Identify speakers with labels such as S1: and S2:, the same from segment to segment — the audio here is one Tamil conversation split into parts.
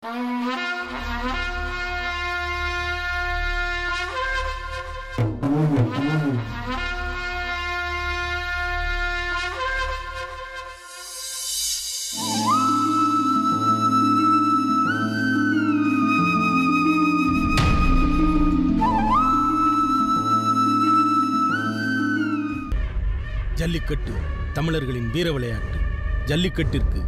S1: ஜல்லிக்கட்டு தமிழர்களின் வீர விளையாட்டு. ஜல்லிக்கட்டிற்கு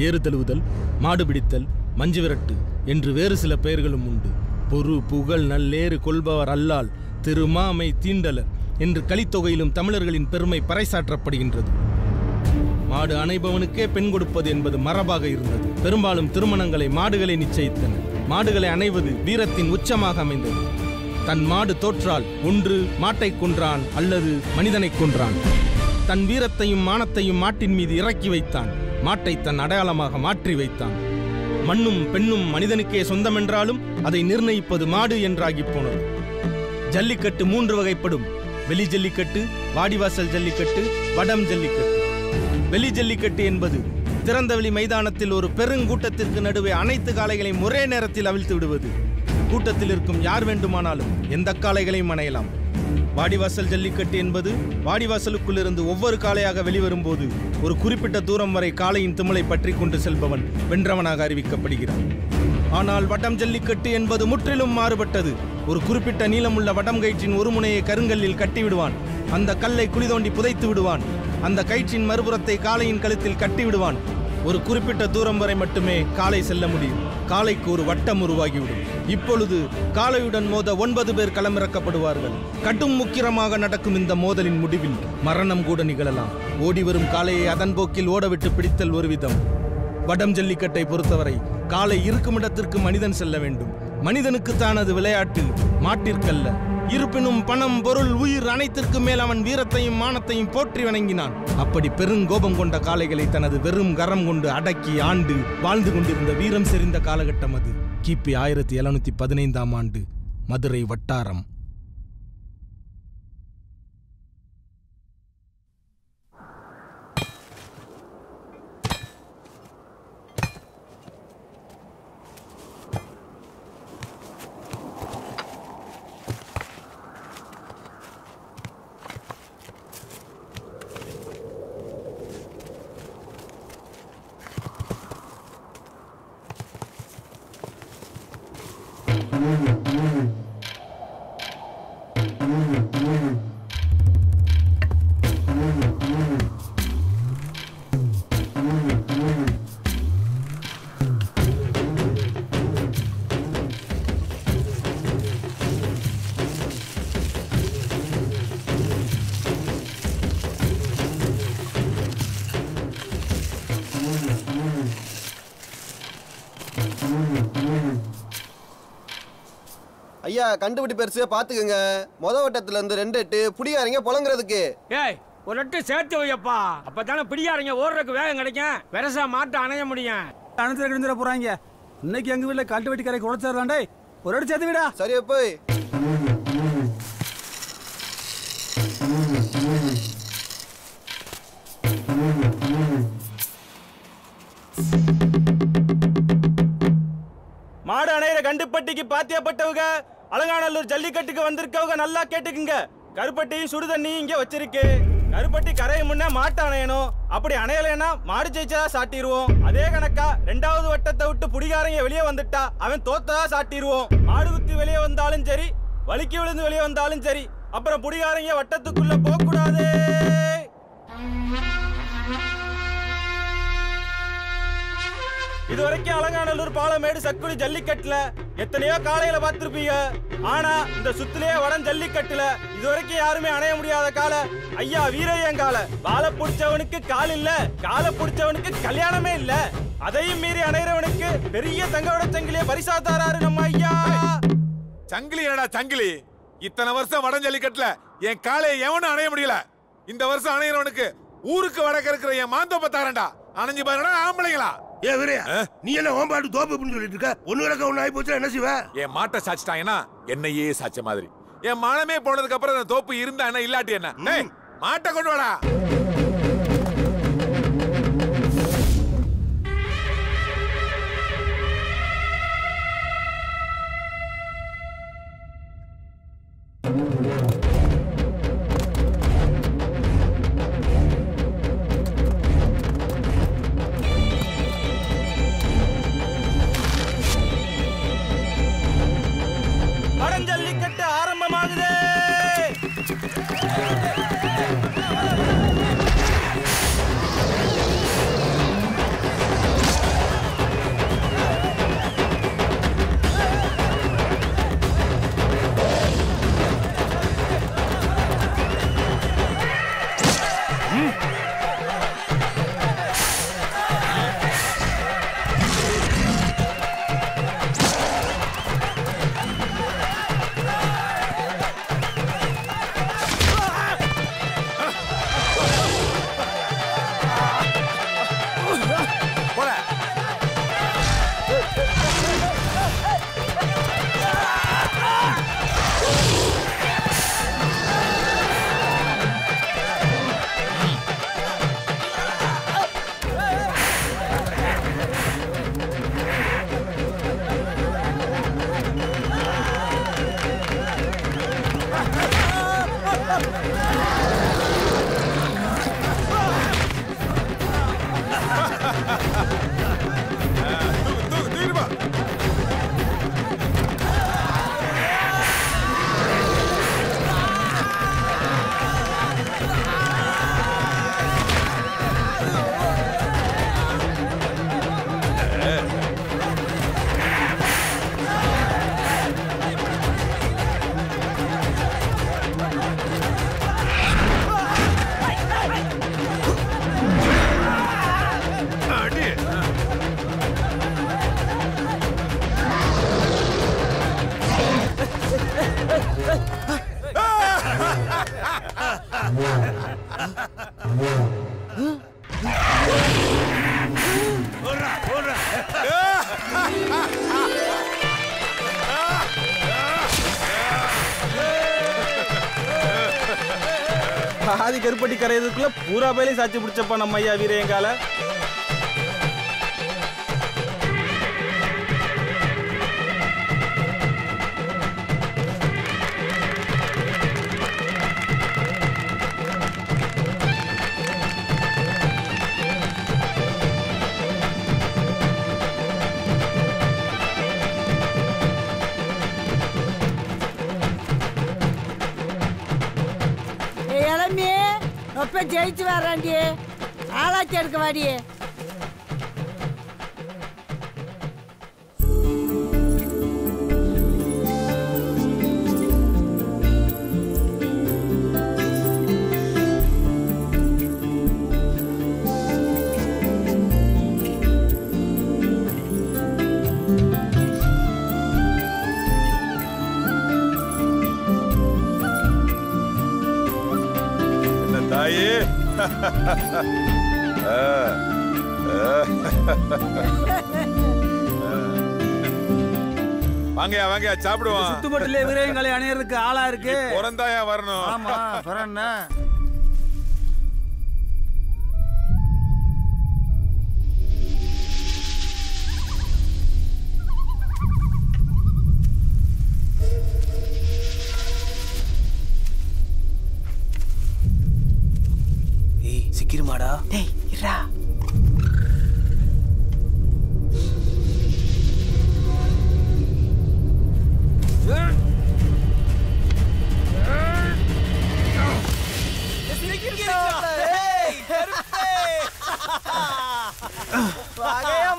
S1: ஏறு தழுவுதல், மாடு பிடித்தல், மஞ்சு விரட்டு என்று வேறு சில பெயர்களும் உண்டு. பொறு புகழ் நல்லேறு கொள்பவர் அல்லால் திருமாமை தீண்டலர் என்று கலித்தொகையிலும் தமிழர்களின் பெருமை பறைசாற்றப்படுகின்றது. மாடு அணைபவனுக்கே பெண் கொடுப்பது என்பது மரபாக இருந்தது. பெரும்பாலும் திருமணங்களை மாடுகளை நிச்சயித்தன. மாடுகளை அணைவது வீரத்தின் உச்சமாக அமைந்தது. தன் மாடு தோற்றால் ஒன்று மாட்டை கொன்றான் அல்லது மனிதனை கொன்றான். தன் வீரத்தையும் மானத்தையும் மாட்டின் மீது இறக்கி வைத்தான். மாட்டை தன் அடையாளமாக மாற்றி வைத்தான். மண்ணும் பெண்ணும் மனிதனுக்கே சொந்தமென்றாலும் அதை நிர்ணயிப்பது மாடு என்றாகி போனது. ஜல்லிக்கட்டு 3 வகைப்படும். வெளி ஜல்லிக்கட்டு, வாடிவாசல் ஜல்லிக்கட்டு, வடம் ஜல்லிக்கட்டு. வெளி ஜல்லிக்கட்டு என்பது திறந்தவெளி மைதானத்தில் ஒரு பெருங்கூட்டத்திற்கு நடுவே அனைத்து காளைகளையும் ஒரே நேரத்தில் அவிழ்த்து விடுவது. கூட்டத்தில் இருக்கும் யார் வேண்டுமானாலும் எந்த காளைகளையும் அணையலாம். வாடிவாசல் ஜல்லிக்கட்டு என்பது வாடிவாசலுக்குள் இருந்து ஒவ்வொரு காளையாக வெளிவரும்போது ஒரு குறிப்பிட்ட தூரம் வரை காளையின் திமிலை பற்றி கொண்டு செல்பவன் வென்றவனாக அறிவிக்கப்படுகிறான். ஆனால் வடம் ஜல்லிக்கட்டு என்பது முற்றிலும் மாறுபட்டது. ஒரு குறிப்பிட்ட நீளமுள்ள வடம் கயிற்றின் ஒரு முனையை கருங்கல்லில் கட்டிவிடுவான். அந்த கல்லை குழி தோண்டி புதைத்து விடுவான். அந்த கயிற்றின் மறுபுறத்தை காளையின் கழுத்தில் கட்டி விடுவான். ஒரு குறிப்பிட்ட தூரம் வரை மட்டுமே காளை செல்ல முடியும். காளைக்கு ஒரு வட்டம் உருவாகிவிடும். இப்பொழுது காளையுடன் மோத 9 பேர் களமிறக்கப்படுவார்கள். கடும் முக்கிரமாக நடக்கும் இந்த மோதலின் முடிவில் மரணம் கூட நிகழலாம். ஓடி வரும் காளையை அதன் போக்கில் ஓடவிட்டு பிடித்தல் ஒரு விதம். வடம் ஜல்லிக்கட்டை பொறுத்தவரை காளை இருக்கும் இடத்திற்கு மனிதன் செல்ல வேண்டும். மனிதனுக்கு தானது விளையாட்டு, மாட்டிற்கல்ல. இருப்பினும் பணம், பொருள், உயிர் அனைத்திற்கும் மேல் அவன் வீரத்தையும் மானத்தையும் போற்றி வணங்கினான். அப்படி பெருங்கோபம் கொண்ட காளைகளை தனது வெறும் கரம் கொண்டு அடக்கி ஆண்டு வாழ்ந்து கொண்டிருந்த வீரம் செறிந்த காலகட்டம் அது. கிபி 1715ஆம் ஆண்டு, மதுரை வட்டாரம்.
S2: ஐயா, கண்டுபிடி பெருசு பாத்துக்கங்க. முத வட்டத்துல இருந்து 2 8 புடியாரங்க புலங்குறதுக்கு.
S3: ஏய், ஒரு 8 சேர்த்து வையப்பா. அப்பதானே பிடியாரங்க ஓடுறதுக்கு வேகம் கிடைக்கும். பெருசா மாட்ட அணைய முடியும்.
S4: அணத்துல கிடந்துட போறாங்க. இன்னைக்கு எங்க வீட்டுல கட்டு வெட்டி கரை குறைச்சாடே. ஒரு அடி சேர்த்து விடா.
S2: சரி போய்.
S5: மாடு அணையிற கண்டுப்பட்டிக்கு பாத்தியப்பட்டவங்க அலங்காநல்லூர் ஜல்லிக்கட்டுக்கு வந்திருக்கவங்க நல்லா கேட்டுக்குங்க. கருப்பட்டியும் சுடு தண்ணியும் இங்க வச்சிருக்கு. கருப்பட்டி கரையை முன்ன மாட்டு அணையணும். அப்படி அணையலைன்னா மாடு ஜெயிச்சதா சாட்டிடுவோம். அதே கணக்கா 2வது வட்டத்தை விட்டு புடிகாரங்க வெளியே வந்துட்டா அவன் தோத்ததா சாட்டிடுவோம். மாடு குத்தி வெளியே வந்தாலும் சரி, வலிக்கு விழுந்து வெளியே வந்தாலும் சரி, அப்புறம் புடிகாரங்க வட்டத்துக்குள்ள போக கூடாது. இதுவரைக்கும் அலங்காநல்லூர், பாலமேடு, சக்குடி ஜல்லிக்கட்டுல எத்தனையோ காளையில பார்த்திருப்பீங்க. ஆனா இந்த சுத்திலே வடம் ஜல்லிக்கட்டுல இதுவரைக்கும் யாருமே அணைய முடியாத காலை ஐயா வீரையங்கால. வாழை பிடிச்சவனுக்கு கால் இல்ல, காலை பிடிச்சவனுக்கு கல்யாணமே இல்ல. அதையும் மீறி அணையறவனுக்கு பெரிய தங்கோட சங்கிலிய பரிசா தாராரு நம்ம ஐயா.
S6: சங்கிலி என்னடா சங்கிலி? இத்தனை வருஷம் வடம் ஜல்லிக்கட்டுல என் காலையை எவனும் அணைய முடியல. இந்த வருஷம் அணையறவனுக்கு ஊருக்கு வடக்க இருக்கிற என் மாந்தோப்ப தாரண்டா. அணைஞ்சு பாருடா ஆம்பளைங்களா.
S7: ஏ வீரையா, நீ என்ன ஓம்பாட்டு தோப்பு அப்படின்னு சொல்லிட்டு இருக்க? ஒண்ணு விளக்க ஒண்ணு ஆகி போச்சு, என்ன செய்வ?
S6: என் மாட்டை சாச்சிட்டாங்கன்னா என்னையே சாச்ச மாதிரி. என் மானமே போனதுக்கு அப்புறம் அந்த தோப்பு இருந்தா என்ன, இல்லாட்டி என்ன? மாட்டை கொண்டு வாடா.
S5: பாதி கருப்பட்டி கரையதுக்குள்ள பூரா பேலையும் சாட்சி பிடிச்சப்பா நம்ம ஐயா வீரையங்கால.
S8: ஜெயிச்சு வர்றாண்டி ஆளாச்சி எடுக்க வாடி.
S6: தாயே வாங்கயா வாங்கயா சாப்பிடுவோம்.
S4: சுத்துப்பட்டிலே வீரங்களை அணையறதுக்கு ஆளா இருக்கு.
S6: பிறந்தாயா வரணும்.
S4: ஆமா பிறன்னா
S5: சிக்கிருமாடா.
S8: டேய் இரா.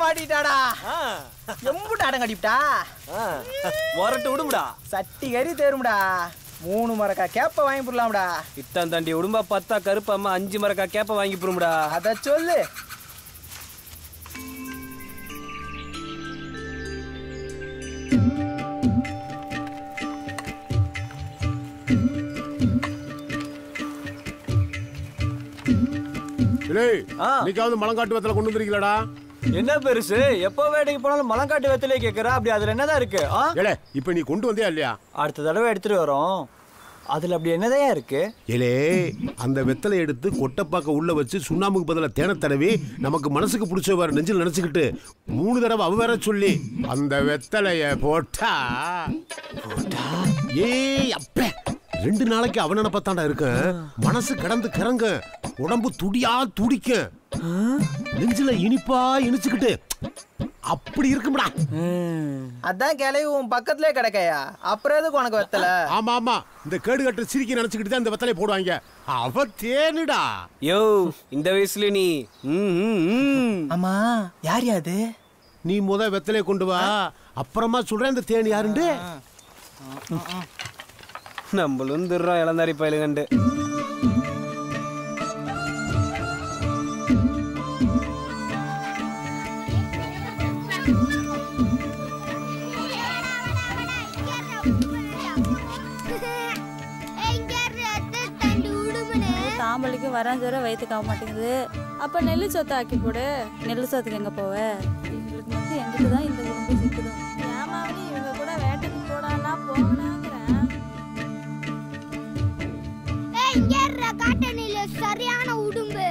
S8: மாட்டிட்டாடா. எம்புட்டு ஆடம் கட்டிவிட்டா.
S5: வரட்டு விடுமுடா.
S8: சட்டி கறி தேரும்டா. 3 மரக்கா கேப்ப வாங்கி போடலாம்டா.
S5: இத்தான் தாண்டி உடும்பா 10 கருப்பு அம்மா 5 மரக்கா கேப்ப வாங்கி போடும்டா.
S8: அத சொல்லு.
S9: இன்னைக்காவது மலங்காட்டு வெத்தலை கொண்டு வந்துருக்கீங்களா?
S5: என்ன பெருசு, எப்போ வேட்டைக்கு போனாலும் மலங்காட்டு வெத்தலையே கேட்கற. அப்படி அதுல என்னதான் இருக்கு?
S9: இப்ப நீ கொண்டு வந்தியா இல்லையா?
S5: அடுத்த தடவை எடுத்துட்டு வரோம். அதுல அப்படி என்னதான் இருக்கு?
S9: ஏலே, அந்த வெத்தலை எடுத்து கொட்டைப்பாக்க உள்ள வச்சு சுண்ணாம்புக்கு பதிலா தேனை தடவி நமக்கு மனசுக்கு பிடிச்ச வேற நெஞ்சில் நினைச்சுக்கிட்டு 3 தடவை அவ வேற சொல்லி அந்த வெத்தலைய போட்டா ஏய் அப்ப 2 நாளைக்கு அவன் நினைப்பத்தாண்டா இருக்க. மனசு கடந்து கிறங்க, உடம்பு துடியா துடிக்க, நெஞ்சில இனிப்பா இனிச்சுக்கிட்டு அப்படி இருக்கும்டா.
S8: அதான் கிளவி உன் பக்கத்துலயே கிடக்கையா, அப்புறம் எதுக்கு உனக்கு வெத்தல?
S9: ஆமா ஆமா, இந்த கேடு கட்டு சிரிக்கி நினைச்சுக்கிட்டு தான் இந்த வெத்தலை போடுவாங்க. அவ தேனுடா.
S10: யோ இந்த வயசுல நீ
S8: ஆமா யார் யாது?
S9: நீ முத வெத்தலையை கொண்டு வா, அப்புறமா சொல்றேன் இந்த தேன் யாருண்டு.
S10: நம்மளும் திருறோம் இளந்தாரி பயில கண்டு.
S11: தாம்பளிக்கு வராஞ்சோர வயிற்றுக்கு ஆக மாட்டேங்குது. அப்போ நெல்லு சொத்தை ஆக்கி போடு. நெல்லு சொத்துக்கு எங்கே போவ? எங்களுக்கு மட்டும் எங்களுக்கு தான் இந்த உடம்பு சிக்குதும். ஏமாவனி இவங்க கூட வேட்டைக்கு போடான்னா போனாங்கிறேன்.
S12: சரியான உடும்பு.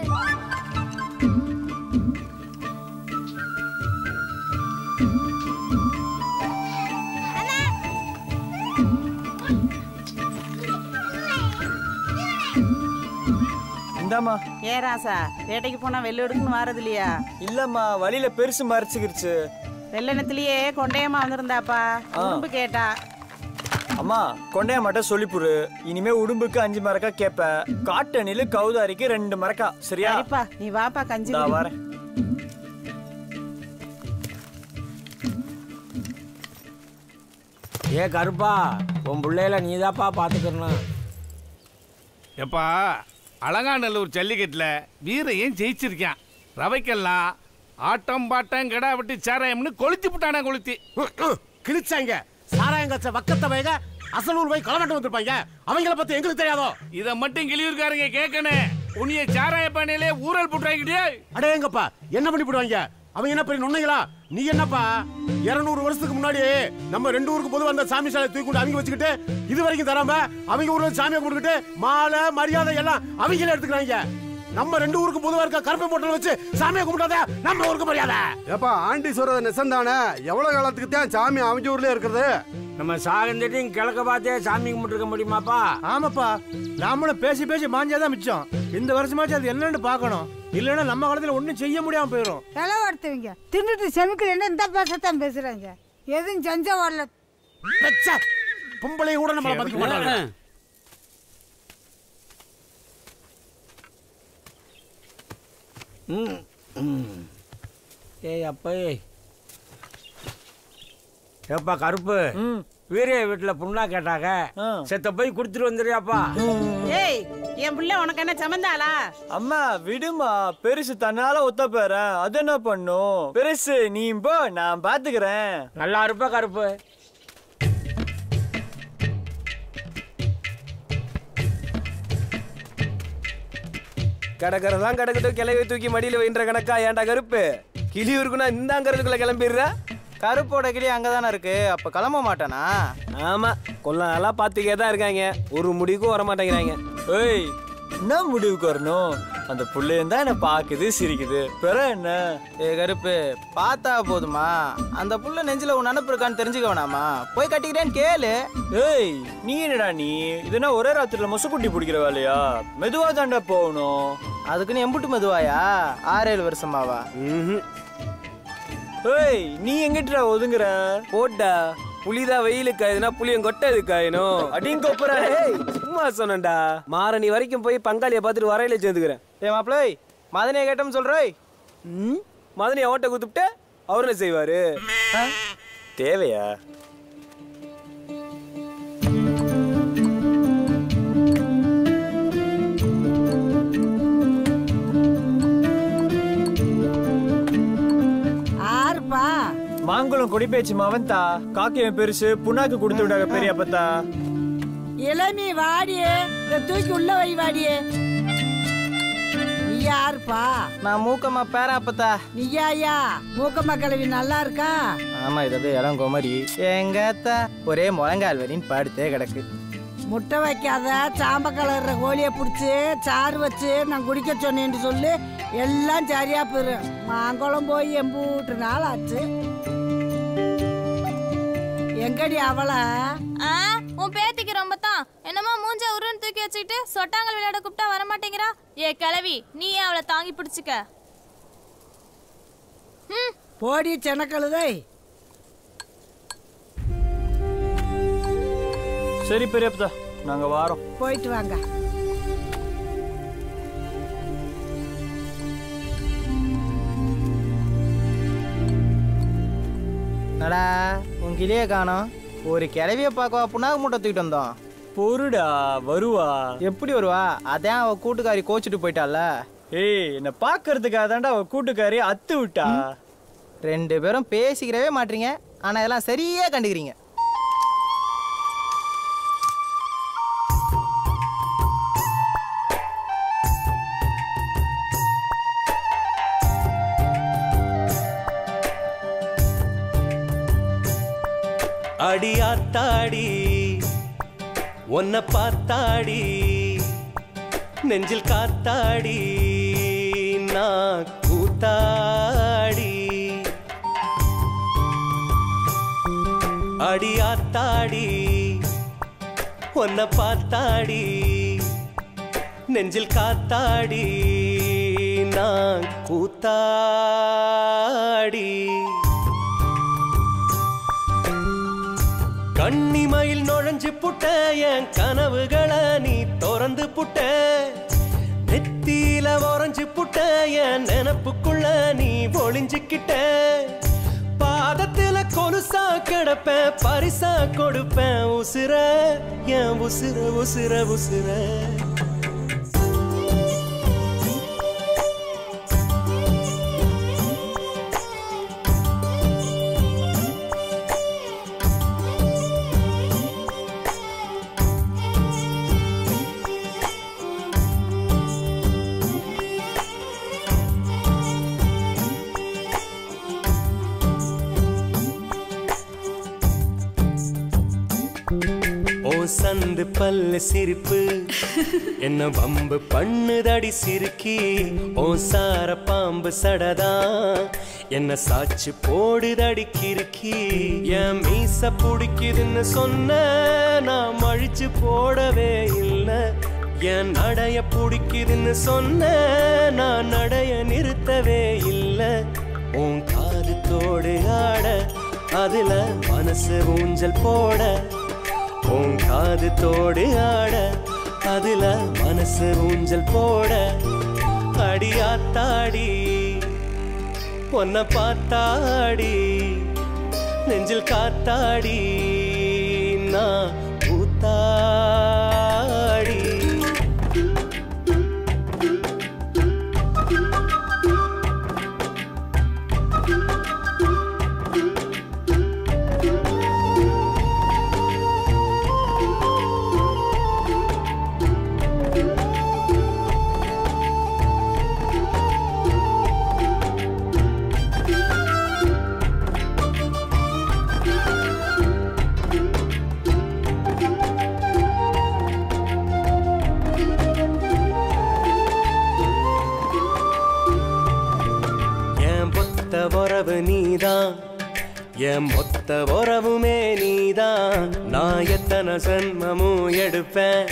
S5: இந்தாமா.
S13: ஏராசா வேட்டைக்கு போனா வெள்ளை எடுக்கணும் வாரது இல்லையா?
S5: இல்லம்மா, வழியில பெருசு மறைச்சுக்கிருச்சு.
S13: வெள்ளனத்திலேயே கொண்டையம்மா வந்திருந்தாப்பா, உடும்பு கேட்டா.
S5: அம்மா கொண்டைய மட்டும் சொல்லிப்புரு. இனிமே உடும்புக்கு 5 மரக்கா கேப்ப, காட்டணில கௌதாரிக்கு 2 மரக்கா. சரியா?
S13: சரிப்பா, நீ வாப்பா கஞ்சி.
S5: வரேன்.
S3: ஏ கருப்பா, உன் பிள்ளையில நீதாப்பா பாத்துக்கணும்.
S14: எப்பா அலங்காநல்லூர் ஜல்லிக்கட்டுல வீரையும் ஜெயிச்சிருக்கான். ரவைக்கெல்லாம் ஆட்டம் பாட்டம் கிடா விட்டு சாராயம்னு கொளுத்தி விட்டானா. கொளுத்தி
S9: கிழிச்சாங்க. சாராயம் கச்ச வக்கத்த வைக அசலூர் போய் களமாட்டு வந்திருப்பாங்க. அவங்கள பத்தி எங்களுக்கு தெரியாதோ?
S14: இதை மட்டும் கிளியூர்காரங்க கேட்கணும். உன்னைய சாராய பானையிலே ஊரல் போட்டாங்கிட்டே.
S9: அடேங்கப்பா, என்ன பண்ணி போடுவாங்க? அவங்க என்ன பெரிய நுண்ணைகளா? நீ என்னப்பா 200 வருஷத்துக்கு முன்னாடி நம்ம 2 ஊருக்கு பொதுவா அந்த சாமி சாலை தூக்கி கொண்டு அவங்க வச்சுக்கிட்டு இது வரைக்கும் தராம அவங்க ஊர்ல சாமியை கொடுத்துட்டு மாலை மரியாதை எல்லாம் அவங்களே எடுத்துக்கிறாங்க. நம்ம 2 ஊருக்கு பொதுவா இருக்க கருப்பை போட்டல வச்சு சாமியை கும்பிடாத நம்ம ஊருக்கு மரியாதை.
S15: ஏப்பா ஆண்டி சொல்றது நெசந்தானே? எவ்வளவு காலத்துக்கு தான் சாமி அவங்க ஊர்ல இருக்கிறது?
S3: நம்ம சாகந்தட்டையும் கிழக்க பார்த்தே சாமி கும்பிட்டுருக்க முடியுமாப்பா?
S4: ஆமாப்பா, நாமளும் பேசி பேசி மாஞ்சாதான் மிச்சம். இந்த வருஷமாச்சும் அது என்னன்னு பார்க்கணும். இல்லைன்னா நம்ம காலத்துல ஒன்றும் செய்ய முடியாம போயிடும்.
S16: செலவடுத்துவீங்க தின்னுட்டு செமிக்கல இந்த பேசத்தான் பேசுறாங்க. எதுவும் செஞ்சா வரல.
S9: பொம்பளை கூட நம்மள மதிக்க மாட்டாங்க.
S3: ஏய் அப்பா, ஏப்பா கருப்பு, வீரிய வீட்டுல புண்ணா கேட்டாங்க. செத்த போய் குடுத்துட்டு வந்துடுறியாப்பா?
S13: ஏய் என் பிள்ளை உனக்கு என்ன சமந்தாளா?
S5: அம்மா விடுமா, பெருசு தன்னால ஒத்த பேர அது என்ன பண்ணும்? பெருசு நீ போ, நான் பாத்துக்கிறேன்.
S3: நல்லா இருப்பா கருப்பு.
S10: கடற்கரெல்லாம் கடக்கட்டும், கிளவி தூக்கி மடியில வைன்ற கணக்கா? ஏன்டா கருப்பு, கிளியூருக்குன்னா இந்தாங்கிறதுக்குள்ள கிளம்பிடுற?
S8: கருப்போட கிளி அங்கதானே இருக்கு, அப்ப கிளம்ப மாட்டானா?
S10: ஆமா, கொல்லாம் பாத்துக்கே தான் இருக்காங்க, ஒரு முடிவுக்கும் வர மாட்டேங்கிறாங்க.
S5: ஏய் என்ன முடிவுக்கு வரணும்? அந்த புள்ளையும் தான் என்ன பாக்குது சிரிக்குது, பிற என்ன?
S8: ஏ கருப்பு, பார்த்தா போதுமா? அந்த புள்ள நெஞ்சில உன் நினப்பு இருக்கான்னு தெரிஞ்சுக்க வேணாமா? போய் கட்டிக்கிறேன்னு கேளு.
S5: ஏய் நீ என்னடா நீ இதுனா ஒரே ராத்திரில மொசக்குட்டி பிடிக்கிற வேலையா? மெதுவா தாண்டா போகணும்.
S8: அதுக்குன்னு எம்புட்டு மெதுவாயா? 6-7 வருஷமாவா?
S5: ஏய் நீ எங்கிட்ட ஒதுங்குற?
S10: போட்டா புலிதா வெயிலுக்கு ஆயுதுன்னா புளியம் கொட்டது காயணும் அப்படின்னு கொப்புற. சும்மா சொன்னேன்டா, மாரணி வரைக்கும் போய் பங்காளியை பார்த்துட்டு வரையில சேர்ந்துக்கிறேன்.
S8: ஏ மாப்பிள்ளை, மதனையை கேட்டோம்னு சொல்றேன்.
S10: மதனி ஓட்ட குத்துப்பிட்ட அவரு என்ன செய்வாரு?
S5: தேவையா? மாங்குளம் கொடி பேச்சு மவன்தா, காக்கையும் பெருசு புண்ணாக்கு கொடுத்து விடாங்க பெரிய அப்பத்தா.
S16: இளமி வாடியே, தூக்கி உள்ள வை வாடியே. நீ யாருப்பா?
S8: நான் மூக்கம்மா பேராப்பத்தா.
S16: நீயா? மூக்கம்மா கிளவி நல்லா இருக்கா?
S8: ஆமா, இது அப்படியே இளம் கோமரி. எங்க அத்தா ஒரே முழங்கால் வரின்னு படுத்தே கிடக்கு.
S16: முட்டை வைக்காத சாம்ப கலர்ற கோழியை பிடிச்சி சாறு வச்சு நான் குடிக்க சொன்னேன்னு சொல்லி எல்லாம் சரியா போயிடும். மாங்குளம் போய் எம்பூட்டு நாள் ஆச்சு. எங்கடி அவள?
S11: உன் பேத்திக்கு ரொம்ப தான் என்னமோ மூஞ்ச உருன்னு தூக்கி வச்சுக்கிட்டு சொட்டாங்கல் விளையாட கூப்பிட்டா வர மாட்டேங்கிறா. ஏ கிளவி, நீ அவளை தாங்கி பிடிச்சுக்க.
S16: போடி செனக்கழுதை.
S8: சரி பெரியப்பா, நாங்க வாரோம்.
S16: போயிட்டு வாங்க.
S8: நடா உன் கிளியே காணோம். ஒரு கிளவிய பார்க்கவா புண்ணாக்கு மூட்டை தூக்கிட்டு வந்தோம். பொருடா வருவா. எப்படி வருவா? அதான் அவ கூட்டுக்காரி கோச்சிட்டு போயிட்டால. ஏய், என்ன பாக்குறதுக்காக தாண்டா அவ கூட்டுக்காரி அத்து விட்டா. 2 பேரும் பேசிக்கிறவே மாட்டீங்க, ஆனா இதெல்லாம் சரியா கண்டுக்கிறீங்க.
S12: அடியாத்தாடி உன்னை பார்த்தாடி நெஞ்சில் காத்தாடி நான் கூத்தாடி. அடியாத்தாடி உன்னை பார்த்தாடி நெஞ்சில் காத்தாடி நான் கூத்தாடி. கண்ணிமையில் நுழைஞ்சு புட்ட என் கனவுகளை நீ திறந்து புட்ட. நெத்தியில உறைஞ்சு புட்ட என் நினப்புக்குள்ள நீ ஒளிஞ்சுக்கிட்ட. பாதத்துல கொலுசா கிடப்பேன், பரிசா கொடுப்பேன் உசுர என் உசுர உசுர உசுர. சந்து பல்ல சிரிப்பு என்ன வம்பு பண்ணுதடி சிரிக்கி. ஓ சார பாம்பு சடதா என்ன சாச்சு போடுதடி கிறுக்கி. என் மீச பிடிக்குதுன்னு சொன்ன நான் மழிச்சு போடவே இல்லை. என் நடைய பிடிக்குதுன்னு சொன்ன நான் நடைய நிறுத்தவே இல்லை. உன் காது தோடு ஆட அதுல மனசு ஊஞ்சல் போட. உன் காது தோடு ஆட அதுல மனசு ஊஞ்சல் போட. அடியாத்தாடி உன்னை பார்த்தாடி நெஞ்சில் காத்தாடி நான் கூத்தாடி. உறவு நீதான், என் மொத்த உறவுமே நீதான். நான் எத்தனை ஜன்மமும் எடுப்பேன்,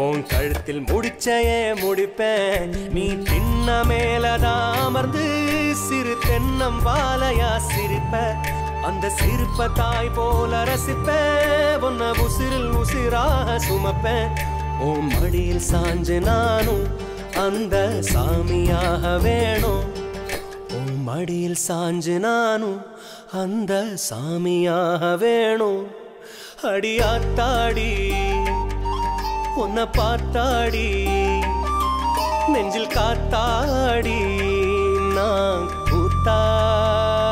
S12: உன் கழுத்தில் முடிச்சையே முடிப்பேன். நீ தின்ன மேலதான் அமர்ந்து சிறு தென்னம் பாலையா சிரிப்ப. அந்த சிரிப்ப தாய் போல ரசிப்பேன், உன்னை உசிரில் உசிராக சுமப்பேன். உன் மடியில் சாஞ்சு நானும் அந்த சாமியாக வேணும். உன் மடியில் சாஞ்சு நானும் அந்த சாமியாக வேணும். அடியாத்தாடி உன்னை பார்த்தாடி நெஞ்சில் காத்தாடி நான் கூத்தாடி.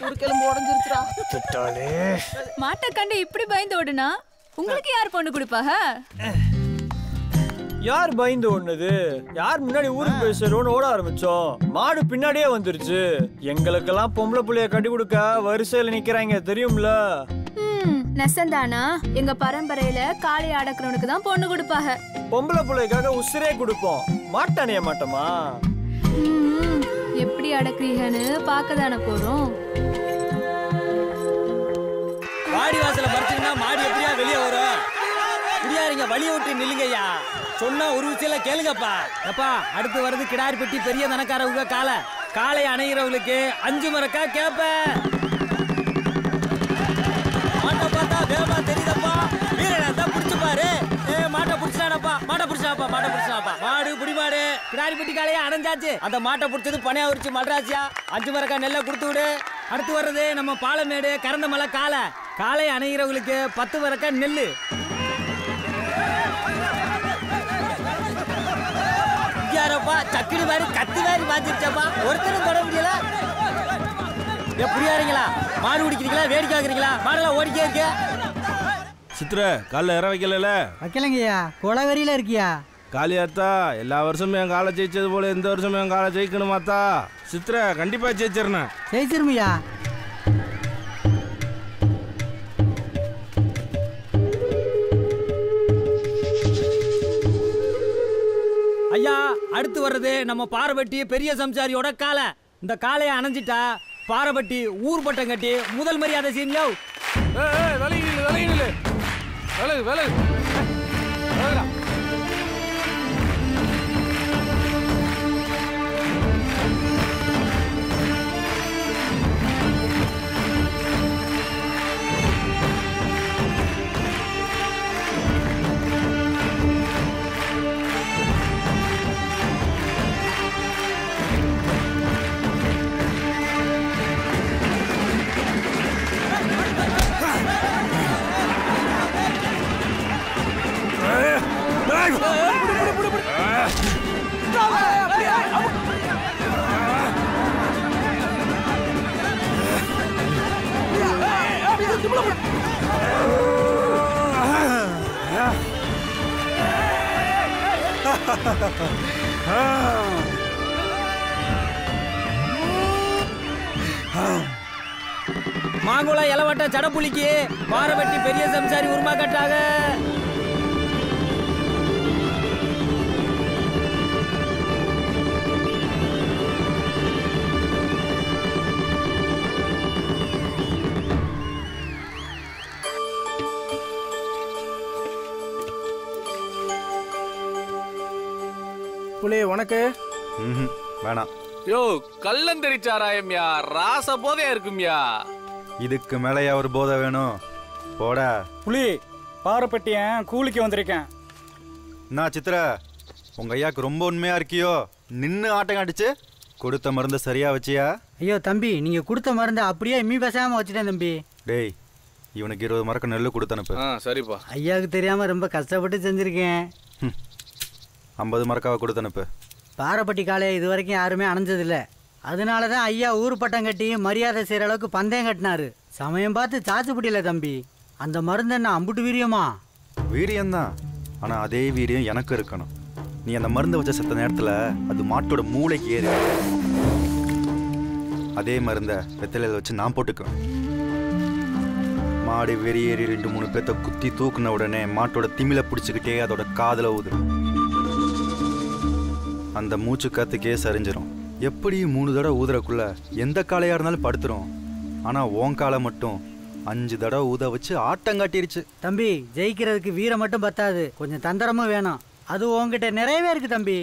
S8: குறுக்கெலும்பு உடஞ்சிருச்சுடா.
S17: மாட்டை கண்டு இப்படி பயந்து ஓடுனா உங்களுக்கு யார் பொண்ணு கொடுப்பாக?
S8: யார் பயந்து ஓடுனது? யார் முன்னாடி ஊருக்கு பேசுறோன்னு ஓட ஆரம்பிச்சோம். மாடு பின்னாடியே வந்துருச்சு. எங்களுக்கெல்லாம் பொம்பளை புள்ளைய கட்டி கொடுக்க வரிசையில நிக்கிறாங்க தெரியும்ல.
S17: நெசந்தானா எங்க பரம்பரையில காளை அடக்குறவனுக்கு தான் பொண்ணு கொடுப்பாங்க.
S8: பொம்பளை புள்ளைக்காக உசுரே கொடுப்போம். மாட்டானே மாட்டோமா?
S17: எப்படி அடக்குறீங்கன்னு பார்க்க தானே போறோம்.
S18: வாடி வாசல பறிச்சுன்னா மாடு எப்படியா வெளியே வரும்? குடியாரிங்க வழிய விட்டு நில்லுங்கய்யா. சொன்னா ஒரு விஷயம் கேளுங்கப்பா. அப்பா அடுத்து வருது கிடாரி பெட்டி பெரிய தனக்காரவங்க காளை அணைகிறவங்களுக்கு 5 மரக்கா கேப்ப. மாட்டை பார்த்தா வேகமா தெரியுதப்பா. வீரனா தான் புடிச்சு பாரு. மாட்டை புடிச்சானப்பா. மாடு புடி மாடு கிடாரி பெட்டி காளையா அணைஞ்சாச்சு. அந்த மாட்டை புடிச்சது பனையா உரிச்சு மல்ராசியா. 5 மரக்கா நெல்லை கொடுத்து விடு. அடுத்து வர்றது நம்ம பாலமேடு கரந்த மலை காளை அணைகிறவங்களுக்கு 10 மரக்கா நெல்லு. சக்கடி மாதிரி கத்தி மாதிரி பாத்துருச்சப்பா. ஒருத்தரும் தொட முடியல. எப்படியாருங்களா? மாடு குடிக்கிறீங்களா? வேடிக்கை வைக்கிறீங்களா? மாடெல்லாம் ஓடிக்கே இருக்கு.
S1: சித்திர காலைல இற வைக்கல
S19: வைக்கலங்கய்யா. கொலவெறியில இருக்கியா?
S1: காளியாத்தா எல்லா வருஷமும் என் காலை ஜெயிச்சது போல இந்த வருஷமும் என் காலை ஜெயிக்கணுமாத்தா? சித்திர கண்டிப்பா ஜெயிச்சிருந்தேன்.
S19: ஜெயிச்சிருமியா?
S18: ஐயா அடுத்து வர்றது நம்ம பாரபட்டி பெரிய சம்சாரியோட காளை. இந்த காளையை அணைஞ்சிட்டா பாரபட்டி ஊர் பட்டம் கட்டி முதல் மரியாதை செய்யோ. மாங்குளம் இளவட்ட சடப்புலிக்கு பாரபட்டி பெரிய சம்சாரி உருமா கட்டாக.
S8: புலி உனக்கு
S20: வேணாம்.
S14: யோ கள்ளந்தரிச்சாராயம்யா ராச போதையா இருக்கும்யா.
S20: இதுக்கு மேலையா ஒரு போதை வேணும்? போடா
S8: புலி. பாரப்பட்டியன் கூலிக்கு வந்திருக்கேன்.
S20: நான் சித்ரா உங்க ஐயாக்கு ரொம்ப உண்மையா இருக்கியோ? நின்னு ஆட்டம் காட்டுச்சு. கொடுத்த மருந்து சரியா வச்சியா?
S19: ஐயோ தம்பி, நீங்க கொடுத்த மருந்து அப்படியே மீ பேசாம வச்சுட்டேன் தம்பி.
S20: டேய் இவனுக்கு 20 மரக்க நெல்லு கொடுத்தனுப்பு.
S14: சரிப்பா.
S19: ஐயாவுக்கு தெரியாம ரொம்ப கஷ்டப்பட்டு செஞ்சிருக்கேன்.
S20: 50 மரக்காவை கொடுத்தனுப்பு.
S19: பாரப்பட்டி காளையை இது வரைக்கும் யாருமே அணைஞ்சதில்ல. அதனாலதான் ஐயா ஊர் பட்டம் கட்டி மரியாதை செய்யற அளவுக்கு பந்தயம் கட்டினாரு. சமயம் பார்த்து சாச்சுப்பட்டியில தம்பி. அந்த மருந்து என்ன அம்புட்டு வீரியமா?
S20: வீரியம்தான். ஆனா அதே வீரியம் எனக்கு இருக்கணும். நீ அந்த மருந்து வச்ச செத்த நேரத்துல அது மாட்டோட மூளைக்கு ஏறி அதே மருந்த வெத்தலையில வச்சு நான் போட்டுக்குவேன். மாடு வெறியேறி 2-3 பேத்த குத்தி தூக்குன உடனே மாட்டோட திமில பிடிச்சிக்கிட்டே அதோட காதுல ஊதுரும். அந்த மூச்சு காத்துக்கே சரிஞ்சிரும். எப்படி 3 தடவை ஊதுறக்குள்ள எந்த காளையா இருந்தாலும் படுத்துரும். ஆனா ஓன் காலை மட்டும் 5 தடவை ஊத வச்சு ஆட்டம் காட்டிருச்சு.
S19: தம்பி ஜெயிக்கிறதுக்கு வீரம் மட்டும் பத்தாது, கொஞ்சம் தந்திரமும் வேணும். அது உங்ககிட்ட நிறையவே இருக்கு தம்பி.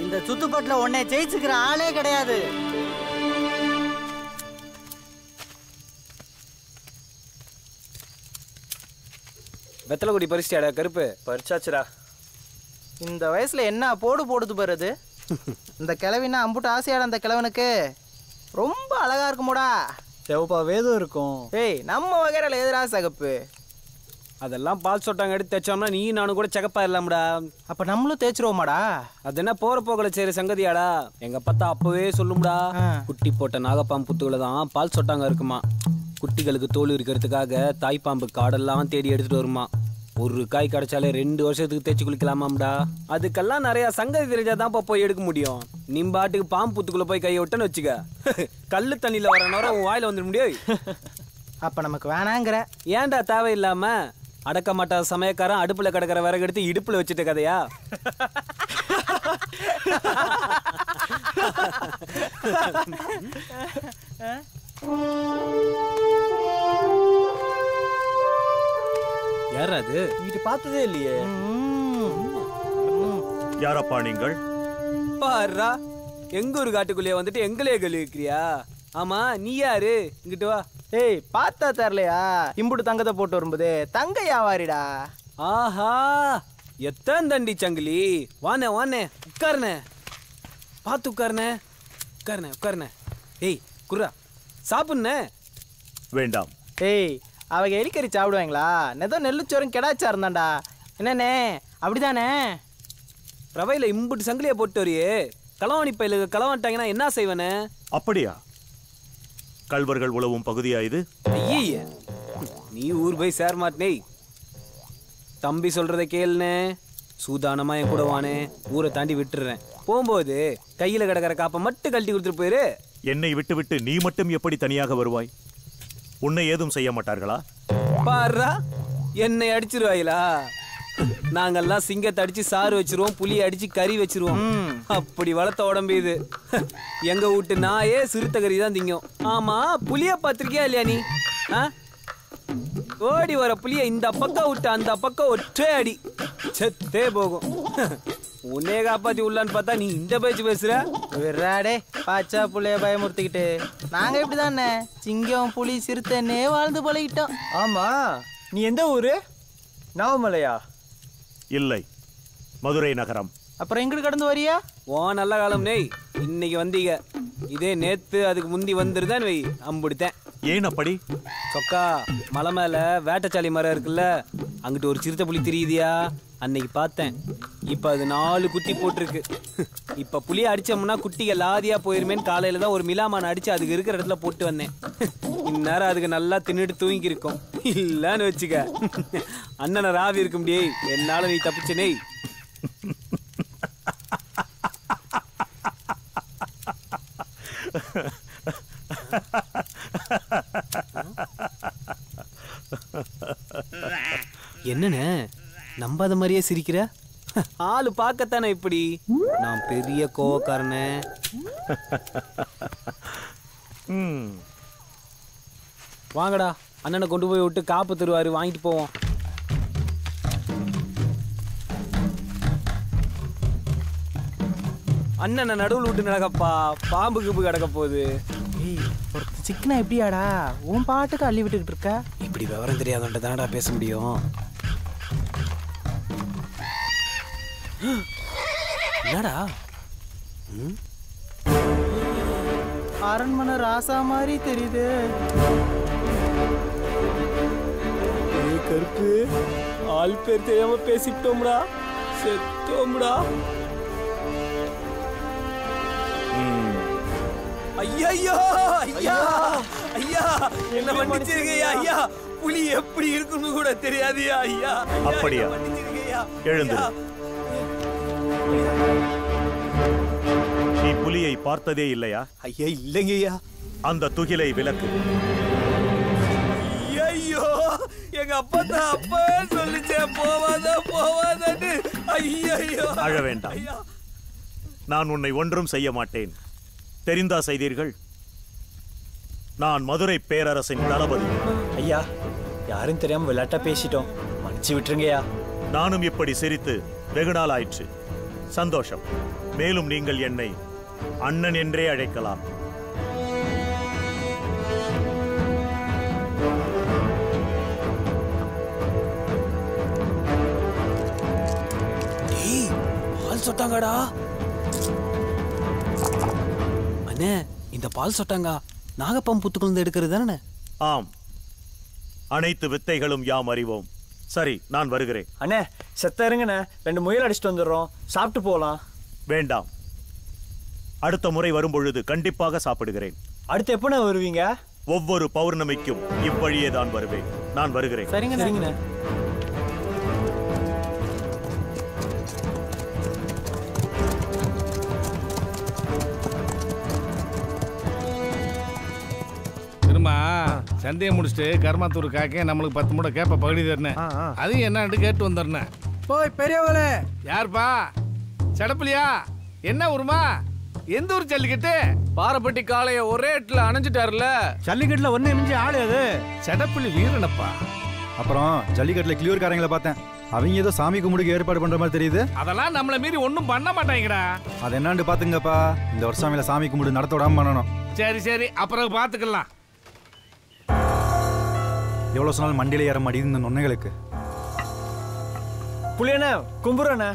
S19: இந்த சுத்துப்பட்டுல உன்னை ஜெயிச்சுக்கிற ஆளே கிடையாது.
S8: வெத்தலை கொடி பறிச்சிட்டியாடா கருப்பு? பறிச்சாச்சுடா.
S21: இந்த வயசுல என்ன போடுது பாருது. இந்த கிழவினா அம்புட்டு ஆசையாட அந்த கிழவனுக்கு ரொம்ப அழகா இருக்குமோடா.
S8: செவப்பா வேதம் இருக்கும்.
S21: ஏய் நம்ம வகையில எதிரா சகப்பு.
S10: அதெல்லாம் பால் சொட்டாங்க எடுத்து தைச்சோம்னா நீ நானும் கூட செகப்பா இல்லாமடா.
S21: அப்ப நம்மளும் தேய்ச்சிருவோமாடா?
S10: அது என்ன போற போகல செய்யற சங்கதியாடா? எங்க பார்த்தா அப்பவே சொல்லும்டா, குட்டி போட்ட நாகப்பாம்பு புத்துக்குள்ள தான் பால் சொட்டாங்க இருக்குமா. குட்டிகளுக்கு தோல் இருக்கிறதுக்காக தாய்ப்பாம்பு காடெல்லாம் தேடி எடுத்துட்டு வருமா. ஒரு காய் கிடைச்சாலே 2 வருஷத்துக்கு தேய்ச்சி குளிக்கலாமாம்டா. அதுக்கெல்லாம் நிறைய சங்கதி தெரிஞ்சாதான் போய் எடுக்க முடியும். நீ பாட்டுக்கு பாம்பு புத்துக்குள்ள போய் கையை விட்டன்னு வச்சுக்க, கல்லு தண்ணியில வர நேரம் உன் வாயில வந்துட முடியாது.
S21: அப்ப நமக்கு வேணாங்கிற?
S10: ஏன்டா தேவையில்லாம அடக்க மாட்டாத சமயக்காரன் அடுப்புல கிடக்கிற விறகு எடுத்து இடுப்புல வச்சுட்ட கதையா? யார் அது?
S21: இது பார்த்ததே இல்லையே.
S2: யாரப்பா நீங்கள்?
S10: பாருடா, எங்க ஒரு காட்டுக்குள்ளேயே வந்துட்டு எங்களே கழுவிக்கிறியா? ஆமா, நீ யாரு? இங்கிட்டு வா.
S21: ஏய், பார்த்தா தரலையா? இம்புட்டு தங்கத்தை போட்டு வரும்போது தங்க வியாபாரிடா.
S10: ஆஹா, எத்தனை தண்டி சங்கிலி. வானே வானே, உட்காருனே. பார்த்து உட்காருனே. உட்காருனே உட்காருனே. ஏய் குர்ரா, சாப்பிடுனே.
S2: வேண்டாம்.
S21: ஏய், அவங்க எலிக்கறி சாப்பிடுவாங்களா? ஏதோ நெல்லுச்சோறும் கெடாச்சா இருந்தாண்டா. என்னண்ணே, அப்படிதானே?
S10: ரவையில இம்புட்டு சங்கிலியை போட்டு வரியே, களவாணி பயிலுக்கு களவாண்டாங்கன்னா என்ன செய்வனே?
S2: அப்படியா? கல்வர்கள் உழவும் பகுதியா இது?
S10: ஐய, நீ ஊர் போய் சேர மாட்டே. தம்பி சொல்றத கேளுனே. சூதானமா என் கூட வானே, ஊரை தாண்டி விட்டுறேன். போகும்போது கையில கிடக்கிற காப்பை மட்டும் கழட்டி கொடுத்துட்டு போயிரு.
S2: என்னை விட்டு விட்டு நீ மட்டும் எப்படி தனியாக வருவாய்? உன்னை ஏதும் செய்ய மாட்டார்களா?
S10: பாருடா, என்னை அடிச்சிருவாயிலா? நாங்கெல்லாம் சிங்கத்தை அடிச்சு சாறு வச்சிருவோம், புலி அடிச்சு கறி வச்சிருவோம். அப்படி வளர்த்த உடம்பு இது. எங்க வீட்டு நாயே சிறுத்தை கறி தான் திங்கும். ஆமா, புலிய பாத்திருக்கியா இல்லையா நீ? ஓடி வர புலிய இந்த பக்கம் விட்டு அந்த பக்கம் ஒற்றே அடி, செத்தே போகும். உன்னே காப்பாத்தி உள்ளான்னு பார்த்தா நீ இந்த பேச்சு பேசுற.
S21: விராடே, பாச்சா புள்ளைய பயமுறுத்திக்கிட்டு. நாங்க இப்படிதானே சிங்கம் புலி சிறுத்தைன்னே வாழ்ந்து பழகிட்டோம்.
S8: ஆமா, நீ எந்த ஊரு? நாவமலையா?
S2: இல்லை, மதுரை நகரம்.
S21: அப்புறம் எங்கிட்டு கடந்து வரியா?
S10: ஓ நல்ல காலம் நெய், இன்னைக்கு வந்தீங்க. இதே நேத்து அதுக்கு முந்தி வந்துருதான் வை, அம்புடித்தேன்.
S2: ஏன் அப்படி?
S10: சொக்கா, மலை மேல வேட்டச்சாலி மரம் இருக்குல்ல, அங்கிட்டு ஒரு சிறுத்தை புலி தெரியுதியா? அன்னைக்கு பார்த்தேன். இப்ப அது 4 குட்டி போட்டிருக்கு. இப்ப புளிய அடிச்சோம்னா குட்டிகள் லாதியா போயிருமேன்னு காலையில தான் ஒரு மிலாமான அடிச்சு அதுக்கு இருக்கிற இடத்துல போட்டு வந்தேன். இந்நேரம் அதுக்கு நல்லா தின்னுட்டு தூங்கி இருக்கும். இல்லன்னு வச்சுக்க, அண்ணனை ராவி இருக்க முடியே. என்னால நீ தப்பிச்சனே. என்னன்னு நம்பாத மாதிரியே சிரிக்கிற? ஆளு பார்க்கத்தானே இப்படி. நான் பெரிய கோவக்காரனே. வாங்கடா, அண்ணனை கொண்டு போய் விட்டு காப்பு தருவாரு, வாங்கிட்டு போவோம். அண்ணனை நடுவில் விட்டு நடக்கப்பா, பாம்பு கீப்பு கிடக்க போகுது.
S21: ஒரு சிக்கனா எப்படியாடா உன் பாட்டுக்கு அள்ளி விட்டுக்கிட்டு இருக்க?
S10: இப்படி விவரம் தெரியாதவன்ட்ட தானடா பேச முடியும். என்னடா?
S21: அரண்மனை ராசா மாதிரி தெரியுது.
S10: கருப்பு, ஆள் பேர் தெரியாம பேசிட்டோம்டா, செத்தோம்டா. ஐயா ஐயா ஐயா, என்ன மன்னிச்சிருக்கீயா ஐயா. புலி எப்படி இருக்குன்னு கூட தெரியாதியா ஐயா.
S2: அப்படியா? எழுந்து. நீ புலியை பார்த்ததே இல்லையா?
S10: ஐயா இல்லைங்கய்யா.
S2: அந்த துகிலை விலக்கு.
S10: ஐயோ, எங்க அப்பா தான் அப்ப சொல்லிச்சே போவாதன்னு. ஐயோ,
S2: அழ வேண்டாம். நான் உன்னை ஒன்றும் செய்ய மாட்டேன். தெரிந்தா செய்தீர்கள்? நான் மதுரை பேரரசின் தளபதி.
S8: ஐயா, யாரும் தெரியாம விளையாட்டா பேசிட்டோம், மன்னிச்சு விட்டுருங்கய்யா.
S2: நானும் இப்படி சிரித்து வெகு நாள் ஆயிற்று. சந்தோஷம். மேலும் நீங்கள் என்னை அண்ணன் என்றே அழைக்கலாம்.
S10: பால் சொட்டாங்கடா. அண்ணே, இந்த பால் சொட்டாங்க நாகப்பாம்பு புத்துக்குள்ள எடுக்கிறது தானே?
S2: ஆம், அனைத்து வித்தைகளும் யாம் அறிவோம். சரி, நான் வருகிறேன்.
S8: அண்ணே செத்த இருங்கண்ணே, 2 முயல் அடிச்சுட்டு வந்துடுறோம், சாப்பிட்டு போகலாம்.
S2: வேண்டாம், அடுத்த முறை வரும்பொழுது கண்டிப்பாக சாப்பிடுகிறேன்.
S8: அடுத்து எப்போ வருவீங்க?
S2: ஒவ்வொரு பௌர்ணமிக்கும் இவ்வழியே தான் வருவேன். நான் வருகிறேன்.
S8: சரிங்கண்ணே.
S14: சந்தையை முடிச்சுட்டு கர்மாத்தூர் காக்க நம்மளுக்கு 10 மூட்டை கேப்ப பகுதி தரணும். அதையும் என்னன்னு கேட்டு வந்துடுறேன்.
S4: போய் பெரியவங்களே.
S14: யாருப்பா? சடப்புலியா? என்ன ஊருமா? எந்த ஊர் ஜல்லிக்கட்டு?
S10: பாரப்பட்டி காளைய ஒரே இடத்துல அணைஞ்சிட்டாருல.
S4: ஜல்லிக்கட்டுல ஒண்ணு மிஞ்சி ஆளு அது.
S14: சடப்புலி வீரனப்பா.
S20: அப்புறம் ஜல்லிக்கட்டுல கிளியூர்காரங்களை பார்த்தேன். அவங்க ஏதோ சாமி கும்பிடுக்கு ஏற்பாடு பண்ற மாதிரி தெரியுது.
S14: அதெல்லாம் நம்மள மீறி ஒன்றும் பண்ண மாட்டாங்கடா.
S20: அது என்னன்னு பாத்துங்கப்பா. இந்த வருஷம் அவங்கள சாமி கும்பிடு நடத்த விடாம பண்ணணும்.
S14: சரி அப்புறம் பாத்துக்கலாம்.
S20: எவ்வளவு சொன்னாலும் மண்டியில ஏற மாட்டேங்குது இந்த நொன்னைகளுக்கு.
S8: புலியண்ணே கும்புறண்ணே.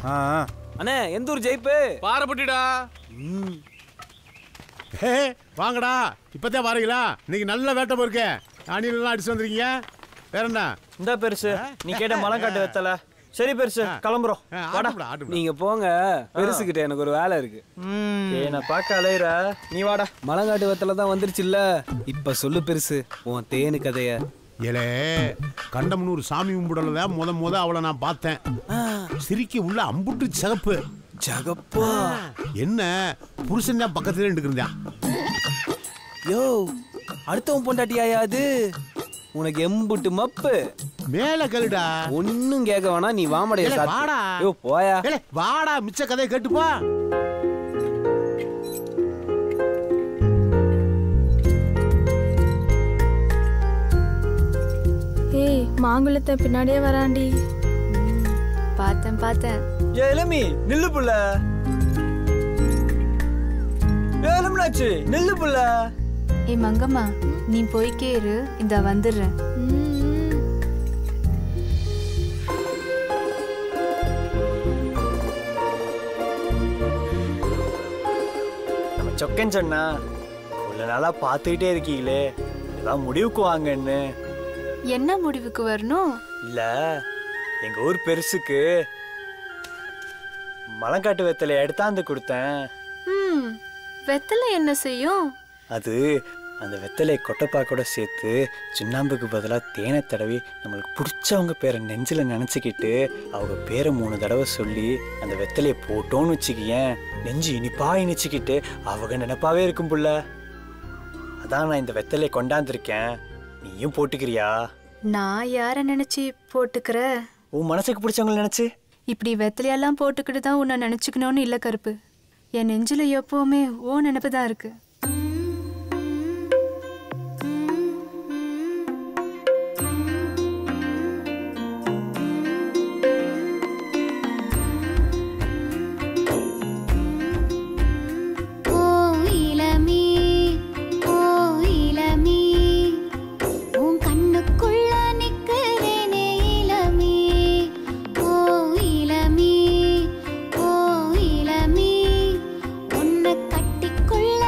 S10: அண்ணே எந்த ஊர் ஜெயிப்பு?
S14: பாரப்பட்டிடா.
S9: வாங்கடா, இப்பதான் வரீங்களா? இன்னைக்கு நல்ல வேட்டை போயிருக்க. அணிலாம் அடிச்சு வந்துருக்கீங்க. வேற என்ன?
S8: இந்த பெருசு நீ கேட்ட மலங்காட்டு வெத்தல. சரி பெருசு கிளம்புறோம்.
S10: நீங்க போங்க, பெருசுகிட்ட எனக்கு ஒரு வேலை இருக்கு.
S8: நான் பார்க்க அலையிற, நீ வாடா.
S10: மலங்காட்டு வெத்தல தான் வந்துருச்சுல்ல, இப்ப சொல்லு பெருசு உன் தேனு கதைய.
S9: ஏலே, கண்டமனூர் சாமி கும்பிடலதான் முத அவளை நான் பார்த்தேன். சிரிக்க உள்ள அம்புட்டு சிகப்பு.
S10: சகப்பா?
S9: என்ன புருஷன் தான் பக்கத்துல இருந்துருந்தான்.
S10: யோ, அடுத்தவன் பொண்டாட்டியாயா அது? உனக்கு எம்புட்டு மப்பு.
S9: மேல கழுடா.
S10: ஒன்னும் கேட்க வேணா, நீ வாமடைய சாத்து.
S9: வாடா.
S10: யோ போயா.
S9: வாடா, மிச்ச கதையை கேட்டுப்பா.
S11: ஏய், மாங்குளத்தை பின்னாடியே வராண்டி. பார்த்தேன்.
S8: ஏ எலுமி நில்லு புள்ள. எலுமினாச்சு நில்லு புள்ள.
S17: ஏய் மங்கம்மா, நீ போய்க்கே இரு, இந்த வந்துடுறேன்.
S8: நம்ம சொக்கன் சொன்னா கொஞ்ச நாளா பார்த்துக்கிட்டே இருக்கீங்களே, ஏதாவது முடிவுக்கு வாங்கன்னு.
S17: என்ன முடிவுக்கு வரணும்?
S8: இல்ல, எங்க ஊர் பெருசுக்கு மலங்காட்டு வெத்தலை எடுத்தாந்து கொடுத்தேன்.
S17: வெத்தலை என்ன செய்யும்?
S8: அது அந்த வெத்தலை கொட்டைப்பா கூட சேர்த்து சுண்ணாம்புக்கு பதிலாக தேனை தடவி நம்மளுக்கு பிடிச்சவங்க பேரை நெஞ்சில் நினச்சிக்கிட்டு அவங்க பேரை 3 தடவை சொல்லி அந்த வெத்தலையை போட்டோன்னு வச்சுக்கியேன், நெஞ்சு இனிப்பா இனிச்சிக்கிட்டு அவங்க நினைப்பாவே இருக்கும் புள்ள. அதான் நான் இந்த வெத்தலையை கொண்டாந்துருக்கேன், நீயும் போட்டுக்கிறியா?
S17: நான் யாரை நினைச்சு போட்டுக்கிற?
S8: உன் மனசுக்கு பிடிச்சவங்களை நினைச்சு.
S17: இப்படி வெத்தலையெல்லாம் போட்டுக்கிட்டு தான் உன்னை நினைச்சுக்கணும்னு இல்லை கருப்பு. என் நெஞ்சில எப்பவுமே ஓ நினைப்பு தான் இருக்கு.
S7: கட்டிக்கொள்ள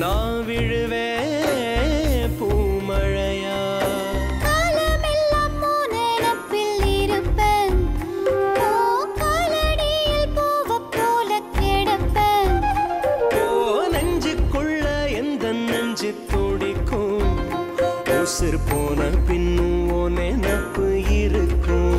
S12: நான் விழுவேன் பூமழையா
S7: காலமெல்லாம் நினப்பில் இருப்பேன் காலடியில் பூவ போல கிடப்பேன்
S12: நெஞ்சுக்குள்ள எந்த நெஞ்சு துடிக்கும் உசிர் போன பின்னும் ஓ நினப்பு இருக்கும்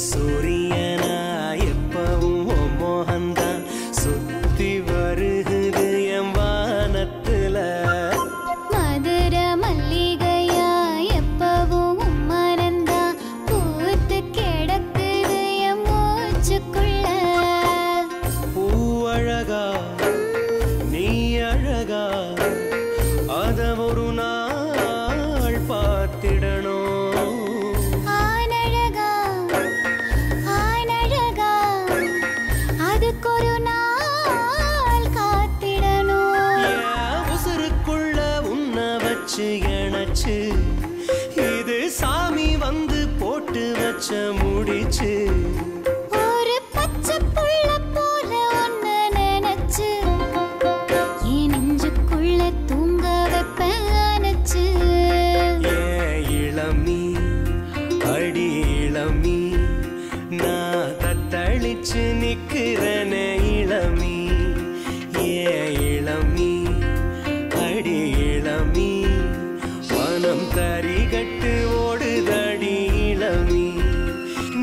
S12: சூரியனா எப்பவும் மோகந்தான் சுத்தி வருகுது என் வானத்துல
S7: மதுர மல்லிகையா எப்பவும் மறந்தா பூத்து கிடக்குது என் மூச்சுக்குள்ள
S12: பூ அழகா நீ அழகா அத ஒரு நாள் பார்த்திடணும் இது சாமி வந்து போட்டு வச்ச முடிச்சு
S7: ஒரு பச்சை புள்ள போல ஒன்னு நினைச்சு என் நெஞ்சுக்குள்ள தூங்க வைப்பேச்சு
S12: இளமி அடி இளமி நான் தத்தளிச்சு நிக்கிறேனே இளமி இளமி அடி இளமி மனம் தரிகட்டு ஓடுதடி இளமி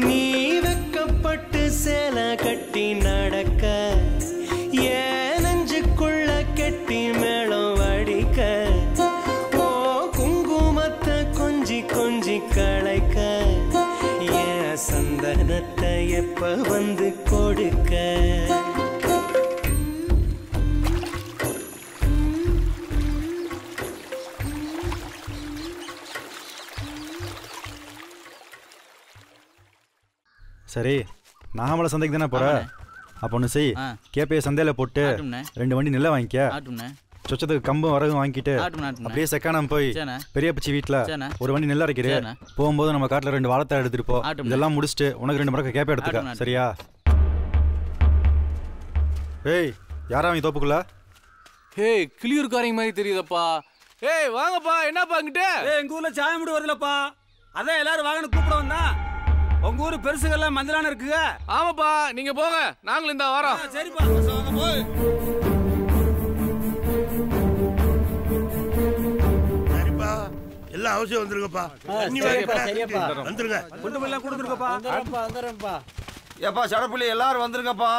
S12: நீ வெக்கப்பட்டு சேலை கட்டி நடக்க ஏன் நெஞ்சுக்குள்ள கெட்டி மேளம் அடிக்க ஓ குங்குமத்தை கொஞ்சி கொஞ்சி களைக்க ஏன் சந்தனத்தை எப்ப வந்து கொடுக்க
S20: சரி நாகமலை சந்தைக்கு தானே போற அப்போ ஒன்று செய் கேப்பைய சந்தையில் போட்டு 2 வண்டி நெல்லை வாங்கிக்க சொச்சத்துக்கு கம்பும் வரகும் வாங்கிட்டு அப்படியே செக்கானம் போய் பெரிய பிச்சி வீட்டில் ஒரு வண்டி நெல் அரைக்கிற போகும்போது நம்ம காட்டில் 2 வாழைத்தாய் எடுத்துட்டு போ இதெல்லாம் முடிச்சுட்டு உனக்கு 2 மரக்க கேப்பை எடுத்துக்க சரியா ஏய் யாரா அவங்க தோப்புக்குள்ள
S22: ஏய் கிளியூர்காரங்க மாதிரி தெரியுதப்பா ஏய் வாங்கப்பா என்னப்பா இங்கிட்ட
S3: எங்க ஊர்ல சாயம் முடி வருதுலப்பா அதான் எல்லாரும் வாங்கன்னு கூப்பிட வந்தா உங்க ஊரு பெருசுகள்லாம் மஞ்சளான இருக்குங்க
S22: ஆமாப்பா நீங்க போங்க நாங்களும் இந்த வாரம்
S3: சரிப்பா போய்
S23: சரிப்பா எல்லாம் அவசியம் வந்துருங்கப்பா வந்துருங்க
S3: கொண்டு எல்லாம் கொடுத்துருங்கப்பா
S23: வந்துடுறேன்ப்பா
S24: ஏப்பா சடப்புள்ளி எல்லாரும் வந்துருங்கப்பா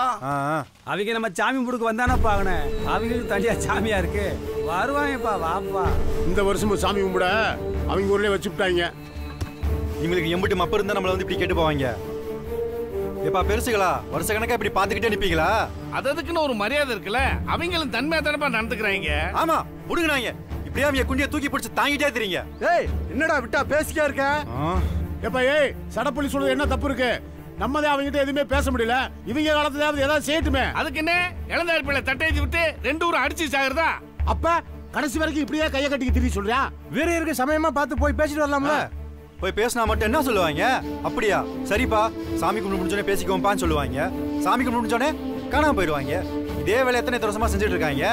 S3: அவங்க நம்ம சாமி முடுக்கு வந்தானப்பா அவனை அவங்களுக்கு தனியா சாமியா இருக்கு வருவாங்கப்பா வாப்பா
S9: இந்த வருஷமும் சாமி கும்பிட அவங்க ஊர்லயே வச்சுட்டாங்க
S20: இவங்களுக்கு எம்பிட்டு மப்ப இருந்தா நம்மள வந்து இப்படி கேட்டு போவாங்க ஏப்பா பெருசுகளா வருஷ கணக்கா இப்படி பாத்துக்கிட்டே நிப்பீங்களா
S22: அதுக்குன்னு ஒரு மரியாதை இருக்குல்ல அவங்களும் தன்மையா தானப்பா நடந்துக்கிறாங்க
S20: ஆமா புடுங்குறாங்க இப்படியே அவங்க குண்டிய தூக்கி பிடிச்சு தாங்கிட்டே தெரியுங்க
S9: ஏய் என்னடா விட்டா பேசிக்கே இருக்க ஏப்பா ஏய் சடப்புள்ளி சொல்றது என்ன தப்பு இருக்கு நம்மதே அவங்ககிட்ட எதுவுமே பேச முடியல இவங்க காலத்துல ஏதாவது செய்யட்டுமே
S22: அதுக்கு என்ன இளந்தாரி பிள்ளை தட்டேத்தி விட்டு 2 ஊரும் அடிச்சு சாகுறதா
S9: அப்ப கடைசி வரைக்கும் இப்படியே கையை கட்டிக்கு திரி சொல்றியா
S4: வேற இருக்க சமயமா பார்த்து போய் பேசிட்டு வரலாம்ல
S20: போய் பேசினா மட்டும் என்ன சொல்லுவாங்க அப்படியா சரிப்பா சாமி கும்பிட்டு முடிஞ்சோடனே பேசிக்கோப்பான்னு சொல்லுவாங்க சாமி கும்பிட்டு முடிஞ்சோடனே காணாம போயிடுவாங்க இதே வேலை எத்தனை வருஷமா செஞ்சுட்டு இருக்காங்க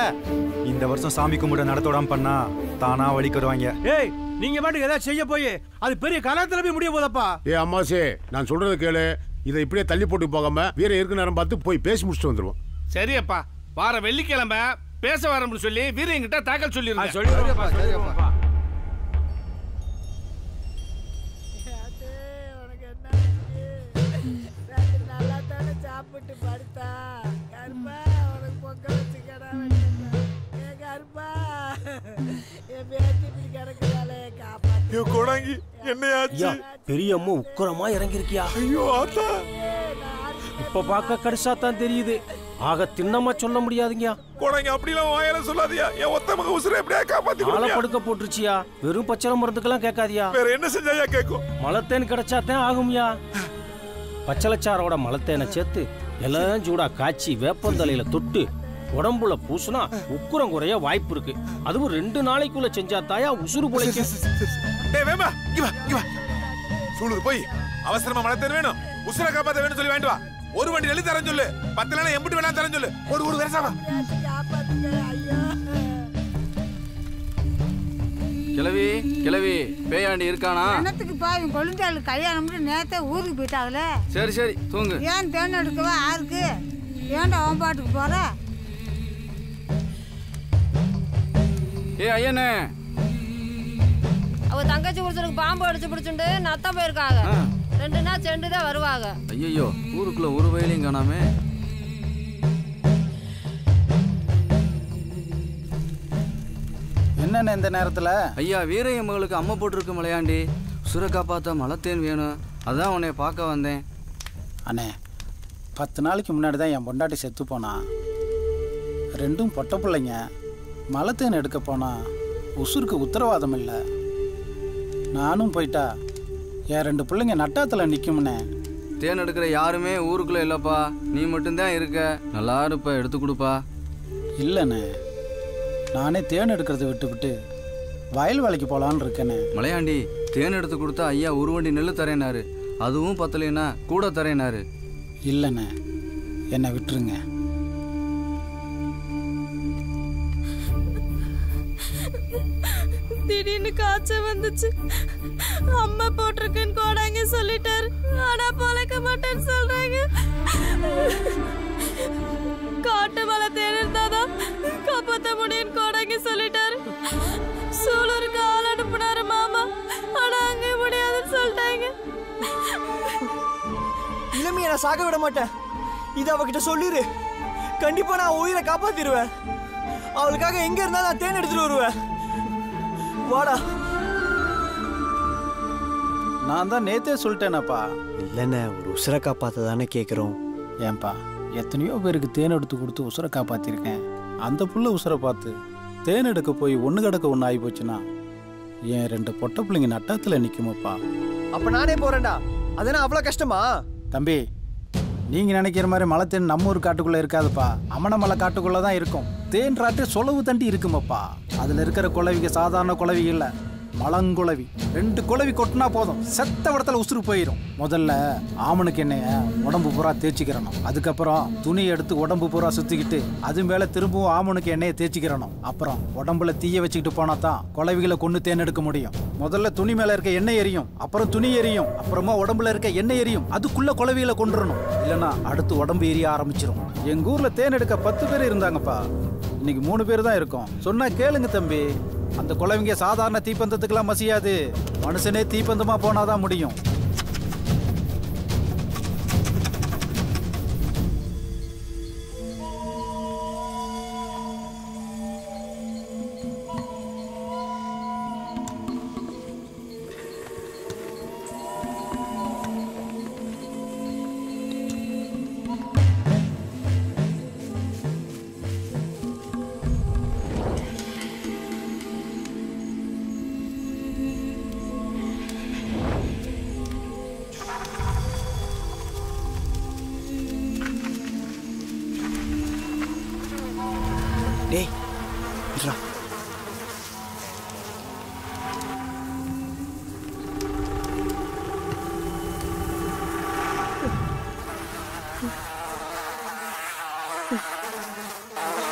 S20: இந்த வருஷம் சாமி கும்பிட நடத்தோடாம பண்ணா தானா வழிக்கு வருவாங்க
S4: ஏய் நீங்க பாட்டுக்கு ஏதாவது செய்ய போய் அது பெரிய கலத்துல போய் முடிய போதப்பா
S9: ஏ அம்மாசே நான் சொல்றது கேளு இதை இப்படியே தள்ளி போட்டு போகாம வேற இருக்கு நேரம் பார்த்து போய் பேசி முடிச்சுட்டு வந்துருவோம்
S22: சரியப்பா வார வெள்ளிக்கிழமை பேச வரணும்னு சொல்லி வீரங்கிட்ட தாக்கல் சொல்லிருங்க
S4: சொல்லிடுப்பா
S16: நல்லா தானே சாப்பிட்டு படுத்தா கருப்பா உனக்கு பொங்கல் வச்சு கடை வச்சிருக்கேன். ஏ கருப்பா என் பேத்தி இப்படி கிடக்குறாளே காப்பாத்து.
S5: கோடாங்கி என்னையாச்சு?
S12: பெரிய அம்மா உக்கரமா இறங்கிருக்கியா?
S5: ஐயோ ஆத்தா,
S12: இப்ப பார்க்க கடைசா தான் தெரியுது. ஆக தின்னமா சொல்ல முடியாதுங்க.
S5: கோடாங்கி அப்படிலாம் வாயால சொல்லாதியா. என் ஒத்த மக உசுரை எப்படியா காப்பாத்தி
S12: ஆளை படுக்க போட்டுருச்சியா. வெறும் பச்சளை மருந்துக்கெல்லாம் கேட்காதியா.
S5: வேற என்ன செஞ்சாயா கேட்கும்?
S12: மலத்தேன் கிடைச்சாதான் ஆகும்யா. பச்சளைச்சாரோட மலத்தேனை சேர்த்து எல்லாம் சூடா காய்ச்சி வேப்பந்தலையில தொட்டு உடம்புல பூசுனா உக்குரம் குறைய வாய்ப்பு இருக்கு. அதுவும் 2 நாளைக்குள்ள செஞ்சா தாயா உசுறு பொழைக்கும்.
S5: டேய் வேமா இங்க வா. சூளூர் போய் அவசரமா மலத்தேன் வேணும், உசுரை காப்பாத்த வேணும் சொல்லி வேண்டுவா. ஒரு வண்டி நெல்லி தரேன் சொல்லு, 10 நாள் எம்பிட்டு வேணா தரேன் சொல்லு. ஒரு வெரசாவா
S6: கிளவி பேயாண்டி இருக்கானா?
S16: என்னத்துக்கு பாவி கொழுந்தாளு கல்யாணம்னு நேரத்தை ஊருக்கு போயிட்டாங்களே.
S6: சரி தூங்கு.
S16: ஏன் தேன் எடுக்கவா யாருக்கு? ஏன்டா அவன் பாட்டுக்கு போற?
S6: ஐயனே,
S13: அவ தங்கச்சி ஒருத்தருக்கு பாம்பு அடிச்சு பிடிச்சுட்டு நத்தம் போயிருக்காங்க. 2 நாள் சென்று தான் வருவாங்க.
S6: ஐயோ, ஊருக்குள்ள ஒரு வயலையும் காணாமே.
S8: என்னென்ன இந்த நேரத்துல?
S6: ஐயா, வீரைய மகளுக்கு அம்மா போட்டிருக்கு மலையாண்டி. சுர காப்பாத்த மலத்தேன் வேணும், அதான் உன்னை பார்க்க வந்தேன்.
S8: அண்ணே, 10 நாளைக்கு முன்னாடி தான் என் பொண்டாட்டி செத்து போனா. 2ம் பொட்ட பிள்ளைங்க. மலத்தேன் எடுக்க போனா உசுருக்கு உத்தரவாதம் இல்லை. நானும் போயிட்டா என் 2 பிள்ளைங்க நட்டாத்துல நிற்கும்னே.
S6: தேன் எடுக்கிற யாருமே ஊருக்குள்ள இல்லப்பா, நீ மட்டும்தான் இருக்க. நல்லா இருப்ப, எடுத்து கொடுப்பா.
S8: இல்லைண்ணே, நானே தேன் எடுக்கிறத விட்டுவிட்டு வயல் வேலைக்கு போகலான்னு இருக்கேனே.
S6: மலையாண்டி, தேன் எடுத்து கொடுத்தா ஐயா ஒரு வண்டி நெல் தரேனாரு. அதுவும் பத்தலைன்னா கூட தரேனாரு.
S8: இல்லைண்ணே, என்னை விட்டுருங்க.
S11: திடீர்னு காய்ச்சல் வந்துச்சு. அம்மா போட்டிருக்குன்னு கோடாங்க சொல்லிட்டாரு. ஆனா பொழைக்க மாட்டேன்னு சொல்றாங்க. காட்டு மலை தேன் இருந்தாதான் காப்பாத்த முடியும்னு கோடாங்க சொல்லிட்டாரு. சூலூருக்கு ஆள் அனுப்புனாரு மாமா. ஆனா அங்க முடியாதுன்னு சொல்லிட்டாங்க.
S15: இளமையை நான் சாக விட மாட்டேன். இது அவகிட்ட சொல்லிரு. கண்டிப்பா நான் உயிரை காப்பாத்திடுவேன். அவளுக்காக எங்க இருந்தாலும் நான் தேன் எடுத்துட்டு வருவேன். வாடா.
S8: நான் தான் நேத்தே சொல்லிட்டேனப்பா.
S15: இல்லைண்ணே, ஒரு உசுரை காப்பாத்த தானே கேட்குறோம்.
S8: ஏன்பா, எத்தனையோ பேருக்கு தேன் எடுத்து கொடுத்து உசுரை காப்பாத்திருக்கேன். அந்த புள்ள உசுரை பார்த்து தேன் எடுக்க போய் ஒன்று கிடக்க ஒன்று ஆகி போச்சுன்னா என் 2 பொட்ட பிள்ளைங்க நட்டத்தில் நிற்குமாப்பா.
S15: அப்ப நானே போறேன்டா. அதனா அவ்வளோ கஷ்டமா?
S8: தம்பி, நீங்கள் நினைக்கிற மாதிரி மலை தேன் நம்ம ஊர் காட்டுக்குள்ளே இருக்காதுப்பா. அமனமலை காட்டுக்குள்ளே தான் இருக்கும். தேன் ராட்டு சொலவு தண்டி இருக்குமாப்பா. அதில் இருக்கிற குளவிங்க சாதாரண குளவி இல்லை, மலங்குளவி. 2 குளவி கொட்டினா போதும், செத்த இடத்துல உசுறு போயிடும். முதல்ல ஆமனுக்கு எண்ணெய உடம்பு பூரா தேய்ச்சிக்கிறணும். அதுக்கப்புறம் துணியை எடுத்து உடம்பு பூரா சுற்றிக்கிட்டு அது மேலே திரும்பவும் ஆமனுக்கு எண்ணெயை தேய்ச்சிக்கிறணும். அப்புறம் உடம்புல தீய வச்சுக்கிட்டு போனா தான் குளவிகளை கொண்டு தேன் எடுக்க முடியும். முதல்ல துணி மேலே இருக்க எண்ணெய் எரியும், அப்புறம் துணி எரியும், அப்புறமா உடம்புல இருக்க எண்ணெய் எரியும். அதுக்குள்ள குளவிகளை கொண்டுறணும், இல்லைன்னா அடுத்து உடம்பு எரிய ஆரம்பிச்சிடும். எங்க ஊர்ல தேன் எடுக்க 10 பேர் இருந்தாங்கப்பா. இன்னைக்கு 3 பேர் தான் இருக்கோம். சொன்னா கேளுங்க தம்பி. அந்த குழவிங்க சாதாரண தீப்பந்தத்துக்கெல்லாம் மசியாது. மனுஷனே தீப்பந்தமா போனாதான் முடியும்.
S15: டேய் இருடா.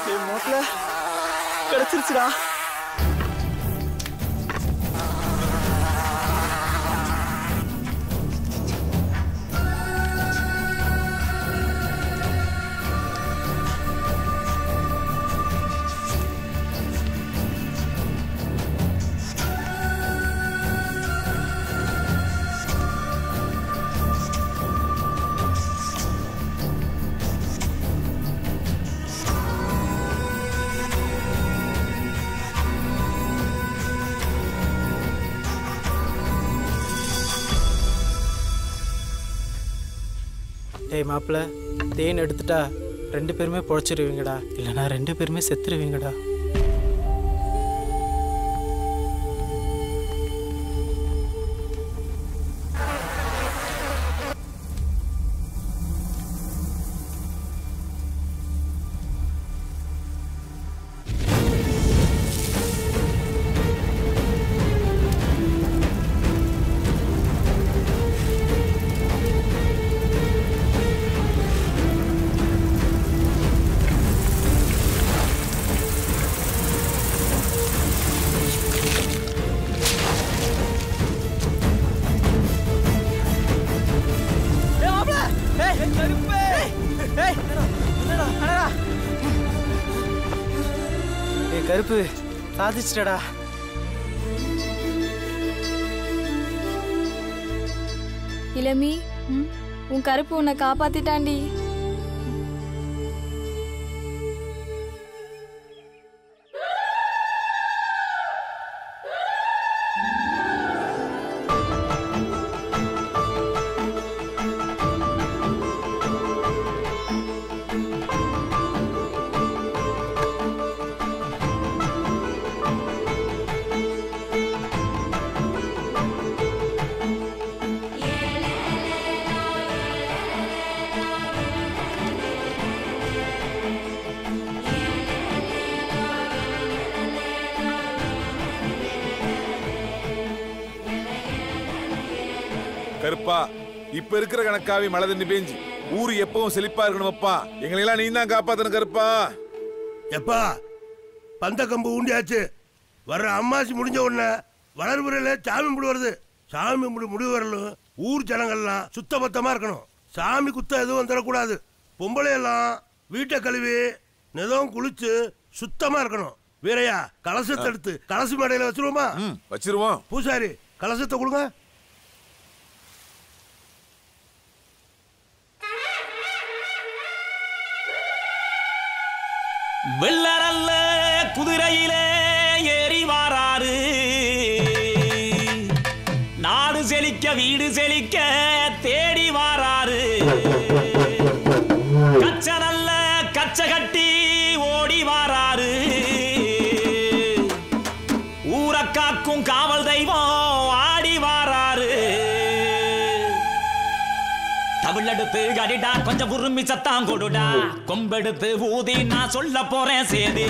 S15: டேய் மோட்ல கிடைச்சிருச்சுடா.
S8: டேய் மாப்பிள்ள தேன் எடுத்துட்டா 2 பேருமே பொழைச்சிருவீங்கடா, இல்லைனா 2 பேருமே செத்துருவீங்கடா. கருப்பு சாதிச்சிட்டடா.
S11: இளமி, உன் கருப்பு உன்னை காப்பாத்திட்டாண்டி.
S5: கருப்பா, இப்ப இருக்கிற கணக்காவே மழை தண்ணி பேஞ்சு ஊரு எப்பவும் செழிப்பா இருக்கணும். அப்பா, எங்களெல்லாம் நீ தான் காப்பாத்தணும் கருப்பா.
S23: எப்பா பந்த கம்பு ஊண்டியாச்சு. வர்ற அம்மாசி முடிஞ்ச உடனே வளர்புறையில சாமி முடி வருது. சாமி முடிவு வரலும் ஊர் ஜனங்கள்லாம் சுத்தபத்தமா இருக்கணும். சாமி குத்த எதுவும் தரக்கூடாது. பொம்பளை எல்லாம் வீட்டை கழுவி நிதம் குளிச்சு சுத்தமா இருக்கணும். வீரையா, கலசத்தை எடுத்து கலசு மேடையில வச்சிருவோமா?
S5: வச்சிருவோம்.
S23: பூசாரி, கலசத்தை கொடுங்க.
S1: வெள்ளரல்ல குதிரையிலே ஏறி வாராரு. நாடு செழிக்க வீடு செழிக்க தேடி வாராரு. கச்ச நல்ல கச்ச கட்டி ஓடி வாராரு. ஊரை காக்கும் காவல் தெய்வம் ஆடி வாராரு. தமிழெடுத்து கடிடா, கொஞ்சம் உருமி சத்தாம் கொடுடா. கொம்பெடுத்து ஊதி நான் சொல்ல போறேன் சேதி.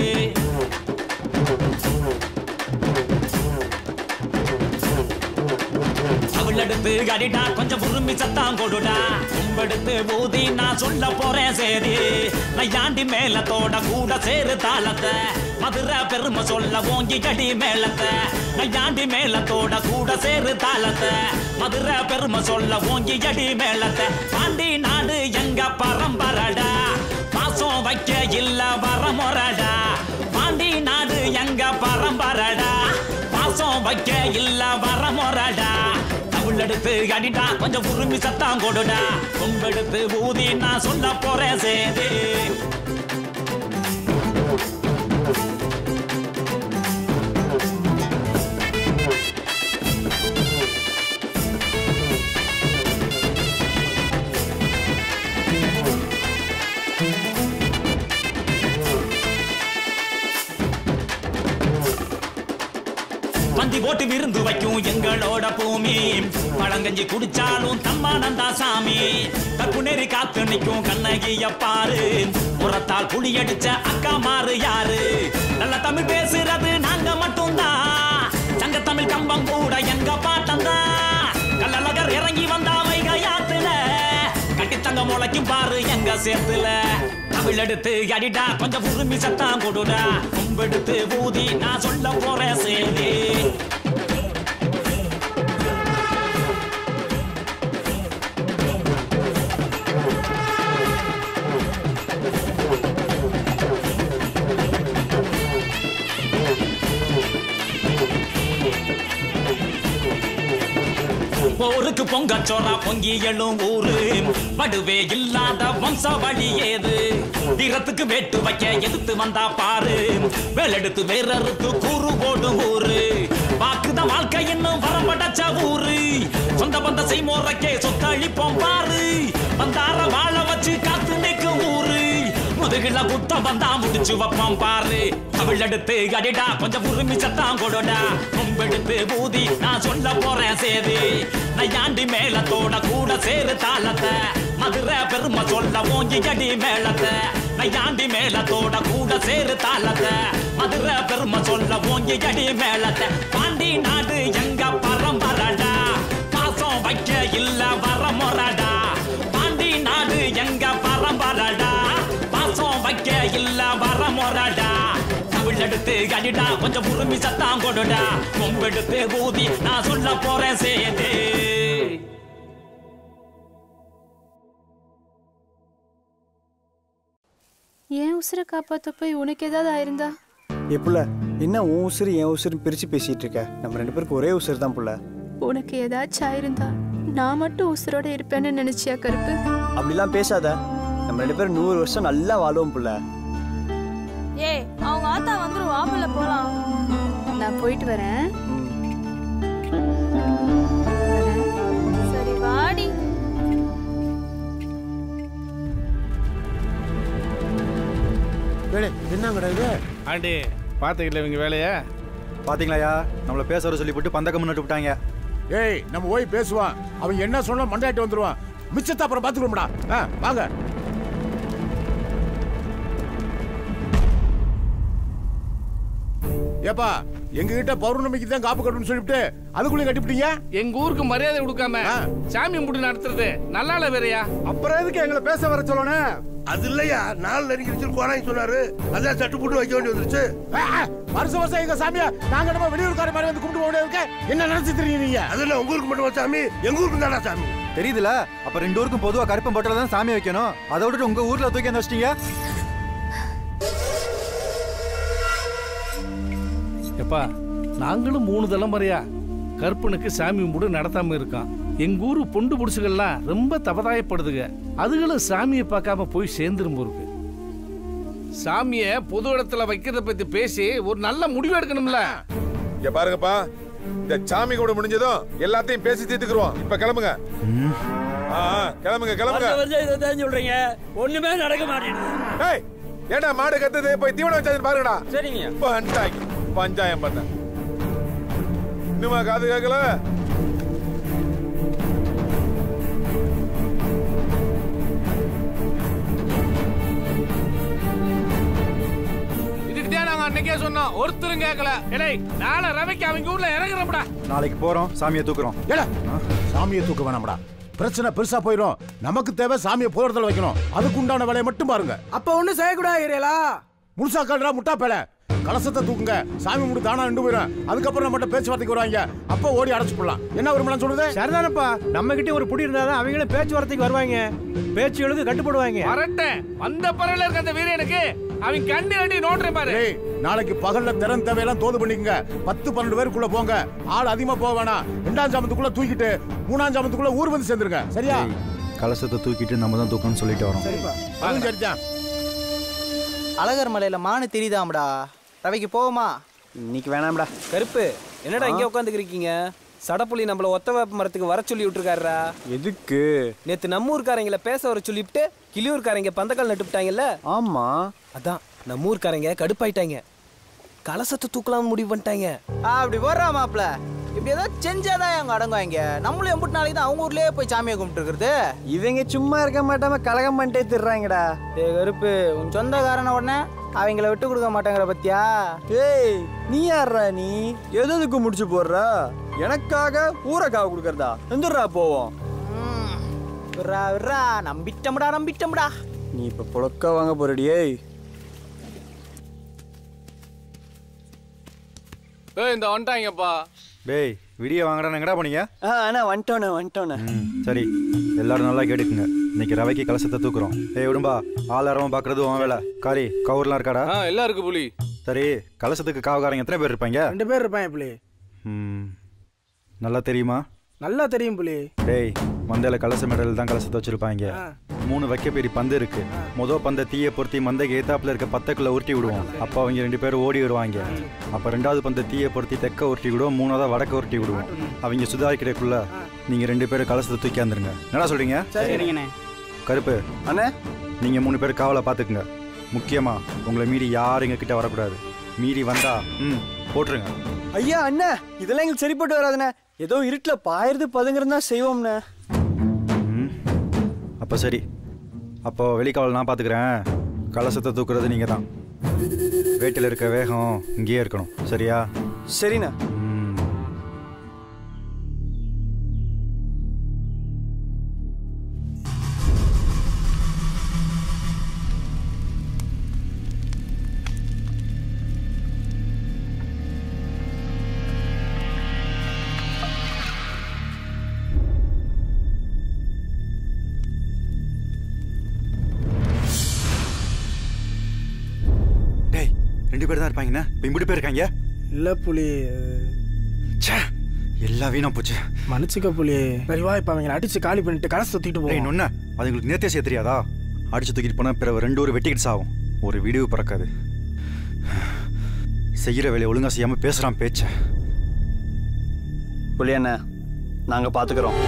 S1: தமிழெடுத்து கடிடா, கொஞ்சம் உருமி சத்தாம் கொடுடா. கொம்பெடுத்து ஊதி நான் சொல்ல போறேன் சேதி. நையாண்டி மேலத்தோட கூட சேரு தாளத்தை, மதுரை பெருமை சொல்ல ஓங்கி கடி மேளத்தை. நையாண்டி மேலத்தோட கூட சேரு தாளத்தை, மதுரை பெருமை சொல்ல ஓங்கி அடி மேளத்தை. பாண்டி நாடு எங்க பரம்பரடா, பாசம் வைக்க இல்ல வரமுறடா. பாண்டி நாடு எங்க பரம்பரடா, பாசம் வைக்க இல்ல வரமுறடா. தமிழெடுத்து அடிடா, கொஞ்சம் உருமி சத்தாம் கொடுடா. கொம்பெடுத்து ஊதி நான் சொல்ல போறேன் சேதி. பந்தி போட்டு விருந்து வைக்கும் எங்களோட பூமி. பழங்கஞ்சி குடிச்சாலும் தம்மானந்தா சாமி. கற்பு நெறி காத்து நிற்கும் கண்ணகிய பாரு. புறத்தால் புளி அடிச்ச அக்கா மாறு யாரு? நல்ல தமிழ் பேசுறது நாங்க மட்டும்தான். சங்க தமிழ் கம்பம் கூட எங்க பாட்டம்தான். கள்ளழகர் இறங்கி வந்தா வைகையாத்துல, கட்டித்தங்க முளைக்கும் பாரு எங்க சேர்த்துல. தமிழெடுத்து அடிடா, கொஞ்சம் உருமி சத்தாம் கொடுடா. கொம்பெடுத்து ஊதி நான் சொல்ல போறேன் சேதி. போருக்கு பொங்கச்சோரா பொங்கி எழும் ஊரு. வடுவே இல்லாத வம்ச வழி ஏது? வீரத்துக்கு வேட்டு வைக்க எதிர்த்து வந்தா பாரு. வேலெடுத்து வேறறுத்து கூறு போடும் ஊரு. பாக்குத வாழ்க்கை இன்னும் வரம்படச்ச ஊரு சொந்த பந்த செய்முறைக்கே சொத்தழிப்போம் பாரு வந்தார வாழ வச்சு காத்து நிற்கும் ஊரு முதுகுல குத்தம் வந்தா முடிச்சு வைப்போம் பாரு அவள் எடுத்து அடிடா கொஞ்சம் உரிமை சத்தம் கொடுடா மும்பெடுத்து பூதி நான் சொல்ல போறேன் சேதி நையாண்டி மேலத்தோட கூட சேரு தாளத்தை மதுரை பெருமை சொல்ல ஓங்கி அடி மேளத்தை நையாண்டி மேலத்தோட கூட சேரு தாளத்தை மதுரை பெருமை சொல்ல ஓங்கி அடி மேளத்தை பாண்டி நாடு எங்க பரம்பரடா பாசம் வைக்க இல்ல வரமுறடா பாண்டி நாடு எங்க பரம்பரடா பாசம் வைக்க இல்ல வரமுறடா தமிழ் எடுத்து அடிடா கொஞ்சம் உரிமை சத்தம் கொடுடா மும்பெடுத்து ஊதி நான் சொல்ல போறேன் சேது
S17: ஏன் உசுரை காப்பாத்த போய் உனக்கு ஏதாவது ஆயிருந்தா?
S8: புள்ள என்ன உன் உசுறு என் உசுறு பிரிச்சு பேசிட்டு இருக்க? நம்ம 2 பேருக்கு ஒரே உசுறு தான் புள்ள.
S17: உனக்கு ஏதாச்சும் ஆயிருந்தா நான் மட்டும் உசுரோட இருப்பேன்னு நினைச்சியா கருப்பு?
S8: அப்படிலாம் பேசாத. நம்ம 2 பேரும் 100 வருஷம் நல்லா வாழுவோம் புள்ள.
S11: ஏய் அவங்க ஆத்தா வந்துரும் வாபல்ல போலாம்.
S17: நான் போயிட்டு வரேன்.
S11: சரி வாடி.
S9: என்னங்கடா இது?
S14: ஆண்டி பாத்துக்கல இவங்க வேலைய
S20: பாத்தீங்களாயா? நம்மள பேச வர சொல்லி போட்டு பந்தக்கம் முன்னிட்டு விட்டாங்க.
S9: ஏய் நம்ம போய் பேசுவான். அவன் என்ன சொன்னா மண்டாயிட்டு வந்துருவான். மிச்சத்தை அப்புறம் பாத்துக்கணும்டா. வாங்க. ஏப்பா எங்க கிட்ட பௌர்ணமிக்கு தான் காப்பு கட்டணும்னு சொல்லிட்டு அதுக்குள்ளே கட்டிவிட்டீங்க.
S14: எங்க ஊருக்கு மரியாதை கொடுக்காம சாமி கும்பிட்டு நடத்துறது நல்லால வேறையா?
S9: அப்புறம் எதுக்கு எங்களை பேச வர சொல்லணும்?
S23: அது இல்லையா, நாள் நெருங்கி கோனாய் சொன்னாரு. அதான் சட்டு போட்டு வைக்க வேண்டி வந்துருச்சு.
S9: வருஷம் வருஷம் எங்க சாமியா நாங்க நம்ம வெளியூர்கார மாதிரி வந்து கும்பிட்டு போக இருக்க. என்ன நினைச்சிட்டு இருக்கீங்க?
S23: அதுல உங்க ஊருக்கு மட்டும் சாமி, எங்க ஊருக்கு தானா சாமி?
S20: தெரியுதுல? அப்ப 2 ஊருக்கும் பொதுவா கருப்பம் போட்டல தான் சாமி வைக்கணும். அதை விட்டுட்டு உங்க ஊர்ல தூக்கி வந்து வச்சிட்டீங்க.
S14: எப்பா நாங்களும் 3 தலைமுறையா கருப்பனுக்கு சாமி கும்பிடு நடத்தாம இருக்கோம். எங்க ஊரு பொண்டு புடிச்சுகள்லாம் ரொம்ப தபதாயப்படுதுங்க. அதுகளும் சாமியை பார்க்காம போய் சேர்ந்துரும் போருக்கு. சாமிய பொது இடத்துல வைக்கிறத பத்தி பேசி ஒரு நல்ல முடிவு எடுக்கணும்ல.
S5: இங்க பாருங்கப்பா, இந்த சாமி கூட முடிஞ்சதும் எல்லாத்தையும் பேசி தீர்த்துக்குறோம். இப்ப கிளம்புங்க. கிளம்புங்க கிளம்புங்க.
S3: இதான் சொல்றீங்க, ஒண்ணுமே நடக்க மாட்டேங்குது.
S5: ஏய் ஏடா மாடு கத்துது, போய் தீவனம் வச்சாதுன்னு பாருங்கடா.
S3: சரிங்க.
S5: பஞ்சாயம் பண்ண இன்னுமா காது கேட்கல?
S14: இதுக்கிட்டே நாங்க அன்னைக்கே சொன்னோம், ஒருத்தரும் கேட்கல. நாளை ரவிக்கு அவங்க ஊர்ல இறங்குறோம்டா.
S20: நாளைக்கு போறோம், சாமியை தூக்குறோம்.
S9: சாமியை தூக்க வேணாம்டா, பிரச்சனை பெருசா போயிடும். நமக்கு தேவை சாமியை போறதுல வைக்கணும். அதுக்கு உண்டான வேலையை மட்டும் பாருங்க.
S15: அப்ப ஒண்ணு செய்யக்கூடாது.
S9: முழுசா கல்றா முட்டா பேல. கலசத்தை தூக்குங்க, சாமி முடி தானா நின்று போயிடும். அதுக்கப்புறம் நம்மகிட்ட பேச்சுவார்த்தைக்கு வருவாங்க. அப்ப ஓடி அடைச்சு போடலாம். என்ன விரும்பலாம் சொல்லுது?
S4: சரிதானப்பா, நம்ம கிட்ட ஒரு புடி இருந்தாதான் அவங்களும் பேச்சுவார்த்தைக்கு வருவாங்க. பேச்சு எழுது கட்டுப்படுவாங்க.
S14: வரட்டேன், அந்த பரல இருக்க அந்த வீரனுக்கு அவன் கண்ணு அடி நோட்றேன் பாரு.
S9: நாளைக்கு பகல்ல திறன் தேவையெல்லாம் தோது பண்ணிக்கங்க. 10-12 பேருக்குள்ள போங்க. ஆள் அதிகமா போக வேணாம். 2ஆம் ஜாமத்துக்குள்ள தூக்கிட்டு 3ஆம் ஜாமத்துக்குள்ள ஊர் வந்து சேர்ந்துருங்க. சரியா?
S20: கலசத்தை தூக்கிட்டு நம்ம தான் தூக்கணும்னு சொல்லிட்டு வரோம்.
S9: சரிப்பா.
S8: அழகர் மலையில மானு தெரியுதாம்டா. ரவிக்கு போவோமா? இன்னைக்கு வேணாம்டா.
S10: கருப்பு என்னடா இங்கே உட்காந்துக்கிறீங்க? சடப்புலி நம்மள ஒத்த வேப்ப மரத்துக்கு வர சொல்லி விட்டுருக்காருடா.
S8: எதுக்கு?
S10: நேத்து நம்ம ஊர்க்காரங்களை பேச வர சொல்லிவிட்டு கிளியூர்காரங்க பந்தக்கால் நட்டுவிட்டாங்கல்ல.
S8: ஆமா,
S10: அதான் நம்ம ஊர்க்காரங்க கடுப்பாயிட்டாங்க. கலசத்தை தூக்கலாம்னு முடிவு பண்ணிட்டாங்க.
S8: அப்படி போடுறா மாப்ள. இப்படி ஏதாவது செஞ்சாதான் அவங்க அடங்குவாங்க. நம்மளும் எம்பிட்டு நாளைக்கு தான் அவங்க ஊர்லயே போய் சாமியை கும்பிட்டு இருக்கிறது. இவங்க சும்மா இருக்க மாட்டாம கலகம் பண்ணிட்டே திடுறாங்கடா. கருப்பு, உன் சொந்தக்காரன உடனே அவங்கள விட்டு கொடுக்க மாட்டாங்கடா பத்தியா? ஏய் நீ யாரா? நீ எதுக்கு முடிச்சு போடுற? எனக்காக ஊரக்காக கொடுக்கறதா? எந்துடுறா போவோம். நம்பிட்டமுடா. நீ இப்ப புழக்க வாங்க போறடியே.
S22: இந்த வந்துட்டாங்கப்பா.
S20: டேய் விடிய வாங்கடா. எங்கடா போனீங்க?
S8: அண்ணா வந்துட்டோண்ணே.
S20: சரி, எல்லாரும் நல்லா கேட்டுக்குங்க. இன்னைக்கு ரவைக்கு கலசத்தை தூக்குறோம். விடும்பா, ஆளாரமா பாக்குறது உன் வேலை. காரி கவுர்லாம் இருக்காடா?
S22: எல்லாம் இருக்கு புலி.
S20: சரி, கலசத்துக்கு காவகாரங்க எத்தனை பேர் இருப்பாங்க?
S15: 2 பேர் இருப்பாங்க புலி.
S20: நல்லா தெரியுமா?
S15: நல்லா தெரியும் புலி.
S20: டேய் மந்தையில கலச மெடல் தான் கலசத்தை வச்சிருப்பாங்க. 3 வைக்கப்பெரிய பந்து இருக்கு. மொதல் பந்தை தீயை பொருத்தி மந்தைக்கு ஏத்தாப்புல இருக்க பத்தக்குள்ள உருட்டி விடுவோம். அப்போ அவங்க 2 பேரும் ஓடி வருவாங்க. அப்போ 2வது பந்தை தீயை பொருத்தி தெக்க உருட்டி விடுவோம். 3வதா வடக்க உருட்டி விடுவோம். அவங்க சுதாரிக்கிறதுக்குள்ள நீங்க 2 பேரும் கலசத்தை தூக்கி வந்துருங்க. என்ன சொல்றீங்க?
S8: சரிங்கண்ணே.
S20: கருப்பு
S8: அண்ணே,
S20: நீங்க 3 பேர் காவலை பாத்துக்குங்க. முக்கியமா உங்களை மீறி யாரும் எங்க கிட்ட வரக்கூடாது. மீறி வந்தா போட்டுருங்க.
S15: ஐயா அண்ணா, இதெல்லாம் எங்களுக்கு சரிப்பட்டு வராதுண்ணே. ஏதோ இருட்டுல பாயிறது பதுங்கிறது தான் செய்வோம்ண்ணே.
S20: அப்போ சரி. அப்போ வெளிக்காவல் நான் பார்த்துக்கிறேன். கலசத்தை தூக்குறது நீங்கள் தான். வேட்டில் இருக்க வேகம் இங்கேயே இருக்கணும். சரியா?
S15: சரிண்ணா.
S20: டேய் 2 பேர் தான் இருப்பாங்கண்ணா. இப்போ இப்படி பேர் இருக்காங்க.
S4: இல்லை புலி,
S20: எல்லாம் வீணா போச்சு.
S4: மன்னிச்சுக்க புலி. சரிவா, இப்போ அவங்க அடிச்சு காலி பண்ணிட்டு கலசை தூக்கிட்டு போய்
S20: ஒன்று அதுங்களுக்கு நேர்த்தே செய்ய தெரியாதா? அடிச்சு தூக்கிட்டு போனால் பிறகு 2 ஒரு வெட்டிக்கிட்டு ஆகும். ஒரு வீடியோ பிறக்காது. செய்கிற வேலையை ஒழுங்காக செய்யாமல் பேசுகிறான் பேச்ச.
S8: புலி அண்ணா, நாங்கள் பார்த்துக்குறோம்.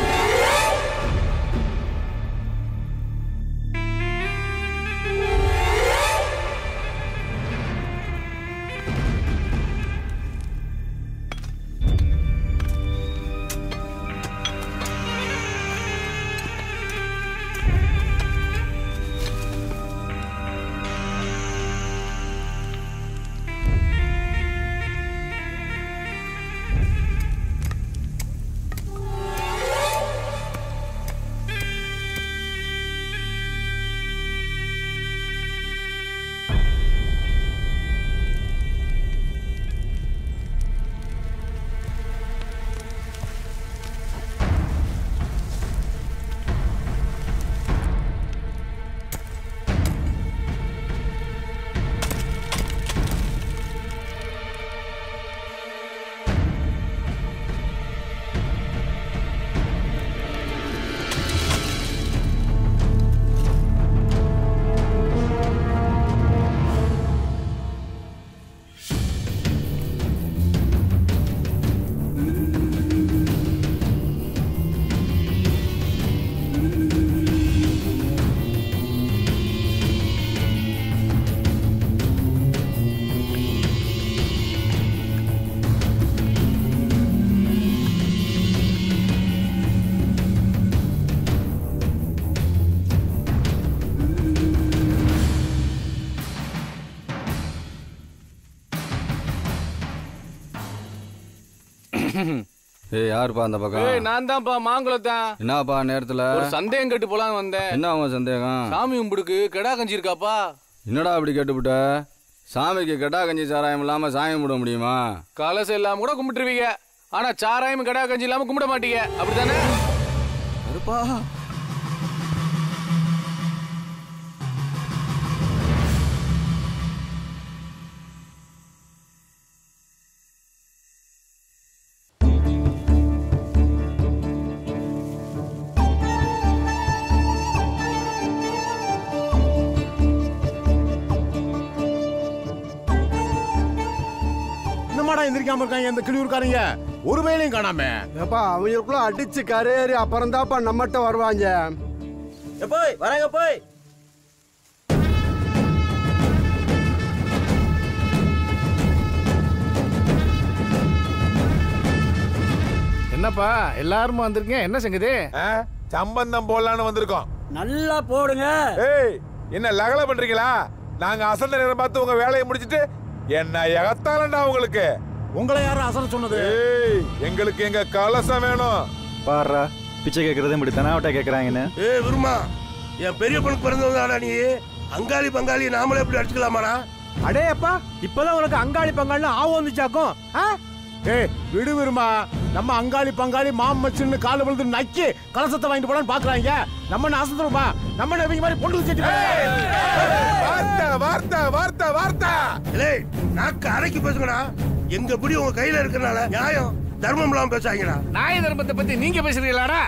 S6: ஏய் யாருப்பா அந்த பக்கம்?
S22: ஏய் நான் தான்ப்பா, மாங்குளத்தான்.
S6: என்னப்பா நேரத்துல?
S22: ஒரு சந்தேகம் கேட்டு போலான்னு வந்தேன்.
S6: என்ன அவங்க சந்தேகம்?
S22: சாமி கும்பிடுக்கு கெடா கஞ்சி இருக்காப்பா?
S6: என்னடா அப்படி கேட்டுவிட்ட? சாமிக்கு கெடா கஞ்சி சாராயம் இல்லாம சாமி கும்பிட முடியுமா?
S22: கலசம் இல்லாம கூட கும்பிட்டுருவீங்க, ஆனா சாராயம் கெடா கஞ்சி இல்லாம கும்பிட மாட்டீங்க, அப்படித்தானே?
S6: கருப்பா,
S9: எந்திரிக்காம இருக்காங்க இந்த கிளியூர்காரங்க. ஒரு வேலையும் காணாம.
S2: ஏப்பா அவங்களுக்குள்ள அடிச்சு கரையேறி அப்புறம் தான்ப்பா நம்மகிட்ட வருவாங்க.
S8: போய் வராங்க போய்.
S14: என்னப்பா எல்லாரும் வந்திருக்கீங்க? என்ன சங்கதி?
S5: சம்பந்தம் போடலான்னு வந்திருக்கோம்.
S8: நல்லா போடுங்க.
S5: ஏய் என்ன லகல பண்றீங்களா? நாங்க அசந்த நேரம் பார்த்து உங்க வேலையை முடிச்சிட்டு என்ன எகத்தாலண்டா உங்களுக்கு.
S9: உங்களை யாரும் அசல சொன்னது?
S5: எங்களுக்கு எங்க கலசம் வேணும்.
S20: பாரா பிச்சை கேட்கறதே இப்படி தனாவட்டா கேட்கறாங்கன்னு.
S23: விருமா, என் பெரிய பொண்ணுக்கு பிறந்தவங்கடா நீ. அங்காளி பங்காளி நாமளே எப்படி அடிச்சுக்கலாமாடா?
S4: அடே அப்பா, இப்பதான் உனக்கு அங்காளி பங்காளின்னு ஆவம் வந்துச்சாக்கும்.
S9: ஏய் விடு விருமா, நம்ம அங்காளி பங்காளி மாமச்சின்னு கால விழுந்து நக்கி கலசத்தை வாங்கிட்டு போலான்னு பாக்குறாங்க. நம்ம அசந்துருமா? நம்ம இவங்க மாதிரி பொண்ணு வச்சுட்டு
S5: வார்த்தை வார்த்தை வார்த்தை வார்த்தை.
S23: ஏய் நாக்கு அரைக்கி பேசுங்கடா. எங்க பிடி உங்க கையில இருக்கறனால நியாயம் தர்மம் இல்லாம பேசாங்கடா.
S14: நாய தர்மத்தை பத்தி நீங்க பேசுறீங்களாடா?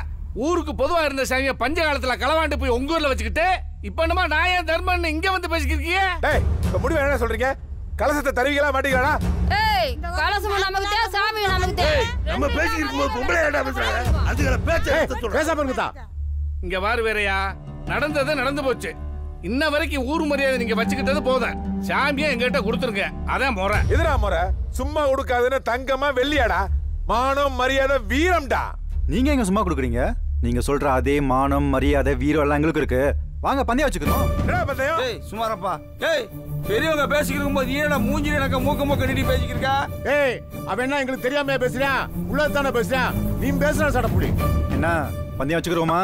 S14: ஊருக்கு பொதுவா இருந்த சாமியை பஞ்ச காலத்துல களவாண்டு போய் உங்க ஊர்ல வச்சுக்கிட்டு இப்ப என்னமா நான் ஏன் தர்மன் இங்க வந்து பேசிக்கிறீங்க?
S5: இப்ப முடிவு என்ன சொல்றீங்க? கலசத்தை தருவீங்களா மாட்டீங்களா?
S13: ஏய் கலசம் நமக்கு தேவை, சாமி நமக்கு தேவை.
S23: நம்ம பேசி இருக்கும்போது பொம்பளை ஏடா பேசுறாங்க? அதுகளை
S9: பேசாம இருக்குதா?
S14: இங்க வாரு வேறயா, நடந்தது நடந்து போச்சு. இன்ன வரைக்கும் ஊர் மரியாதை நீங்க வச்சுக்கிட்டது போதும். சாமியை எங்கிட்ட கொடுத்துருங்க, அதான் முறை.
S5: எதிரா முறை? சும்மா கொடுக்காதுன்னு தங்கமா வெள்ளியாடா? மானம் மரியாதை வீரம்டா.
S20: நீங்க எங்க சும்மா கொடுக்குறீங்க? நீங்க சொல்ற அதே மானம் மரியாதை வீரம் எல்லாம் எங்களுக்கு இருக்கு. வாங்க பந்தயம் வச்சுக்கணும்.
S5: என்ன பந்தயம்?
S24: ஏய் சுமாரப்பா. ஏய் பெரியவங்க பேசிக்கிறோம் போது ஏன்டா மூஞ்சி எனக்கு மூக்க நீடி பேசிக்கிறா?
S9: ஏய் அவன் என்ன எங்களுக்கு தெரியாம பேசுறான்? உள்ளதானே பேசுறான். நீ பேசுற சடப்புடி.
S20: என்ன பந்தயம் வச்சுக்கிறோமா?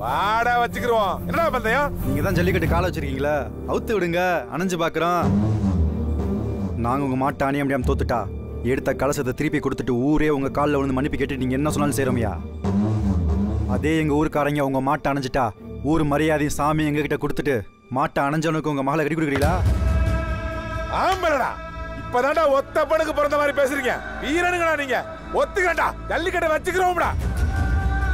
S5: வாடா வச்சுக்கிறோம். என்னடா பந்தயம்?
S20: நீங்க தான் ஜல்லிக்கட்டு கால வச்சிருக்கீங்களா? அவுத்து விடுங்க, அணைஞ்சு பாக்குறோம். நாங்க உங்க மாட்டை அணிய முடியாம தோத்துட்டா எடுத்த கலசத்தை திருப்பி கொடுத்துட்டு ஊரே உங்க காலில் விழுந்து மன்னிப்பு கேட்டு நீங்க என்ன சொன்னாலும் செய்றோம்யா. அதே எங்க ஊருக்காரங்க உங்க மாட்டை அணைஞ்சிட்டா ஊர் மரியாதையும் சாமி எங்க கிட்ட கொடுத்துட்டு மாட்டை அணைஞ்சவனுக்கு உங்க மகளை கட்டி கொடுக்குறீங்களா?
S5: ஆம்பளடா, இப்பதான்டா ஒத்த பணுக்கு பிறந்த மாதிரி பேசுறீங்க. வீரனுங்கடா நீங்க. ஒத்துக்கடா, ஜல்லிக்கட்டை வச்சுக்கிறோம்டா.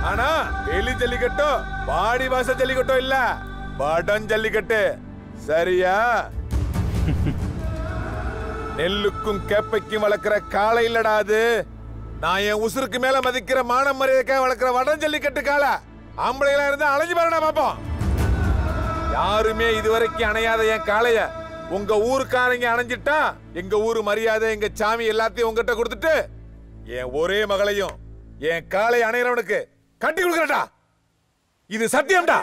S5: ஆனா வெளி ஜல்லிக்கட்டோ பாடி வாச ஜல்லிக்கட்டோ இல்ல, படம் ஜல்லிக்கட்டு. சரியா? நெல்லுக்கும் கேப்பைக்கும் வளர்க்கிற காளை இல்லடா அது. நான் என் உசுருக்கு மேல மதிக்கிற மானம் மரியாதைக்காக வளர்க்கிற வடம் ஜல்லிக்கட்டு காளை. ஆம்பளைகளா இருந்தா அலைஞ்சு பாருடா பாப்போம். யாருமே இதுவரைக்கும் அணையாத என் காளைய உங்க ஊருக்காரங்க அணைஞ்சிட்டா எங்க ஊரு மரியாதை எங்க சாமி எல்லாத்தையும் உங்ககிட்ட கொடுத்துட்டு என் ஒரே மகளையும் என் காளை அணைகிறவனுக்கு கட்டி கொடுக்கறடா. இது சத்தியம்டா.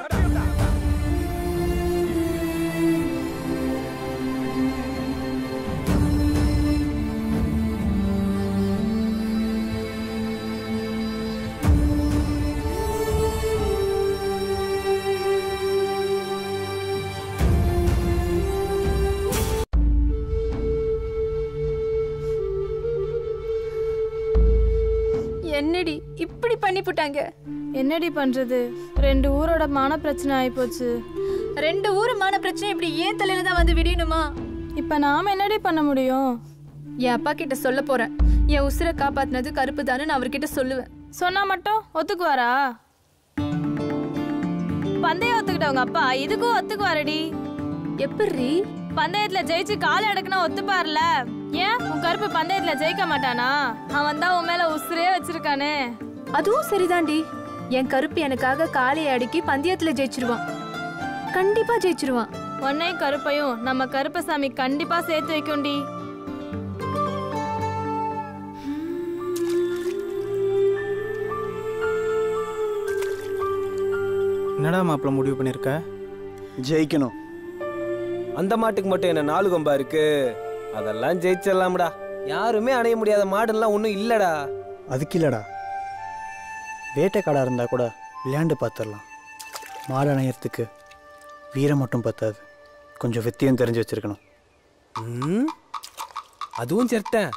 S17: என்னடி இப்படி பண்ணி போட்டாங்க?
S11: என்னடி பண்றது? 2 ஊரோட மான பிரச்சனை ஆயிப்போச்சு.
S17: 2 ஊர் மான பிரச்சனை இப்படி ஏன் தலையில தான் வந்து விடியணுமா?
S11: இப்ப நாம என்னடி பண்ண முடியும்?
S17: என் அப்பா கிட்ட சொல்ல போறேன். என் உசுரை காப்பாத்தினது கருப்பு தானு நான் அவர்கிட்ட சொல்லுவேன்.
S11: சொன்னா மட்டும் ஒத்துக்குவாரா? பந்தயம் ஒத்துக்கிட்டவங்க அப்பா இதுக்கும் ஒத்துக்குவாரடி.
S17: எப்படி?
S11: பந்தயத்துல ஜெயிச்சு காலை எடுக்கனா ஒத்துப்பார்ல. ஏன் உன் கருப்பு பந்தயத்துல ஜெயிக்க மாட்டானா? அவன் தான் உன் மேல உசுரே வச்சிருக்கானே.
S17: அதுவும் சரிதாண்டி. என் கருப்பு எனக்காக காளையை அடக்கி பந்தயத்துல ஜெயிச்சிருவான். கண்டிப்பா ஜெயிச்சிருவான்.
S11: உன்னையும் கருப்பையும் நம்ம கருப்பசாமி கண்டிப்பா சேர்த்து வைக்கும்டி.
S8: என்னடா மாப்பிள்ள முடிவு பண்ணிருக்க?
S10: ஜெயிக்கணும். அந்த மாட்டுக்கு மட்டும் என்ன 4 கொம்பா இருக்கு? அதெல்லாம் ஜெயிச்சிடலாம்டா. யாருமே அணைய முடியாத மாடுலாம் ஒன்றும் இல்லடா.
S8: அதுக்கு இல்லடா, வேட்டைக்காடா இருந்தா கூட விளையாண்டு பார்த்துடலாம். மாடு அணையறதுக்கு வீரம் மட்டும் பத்தாது, கொஞ்சம் வித்தியம் தெரிஞ்சு வச்சிருக்கணும்.
S10: அதுவும் சேர்த்தேன்.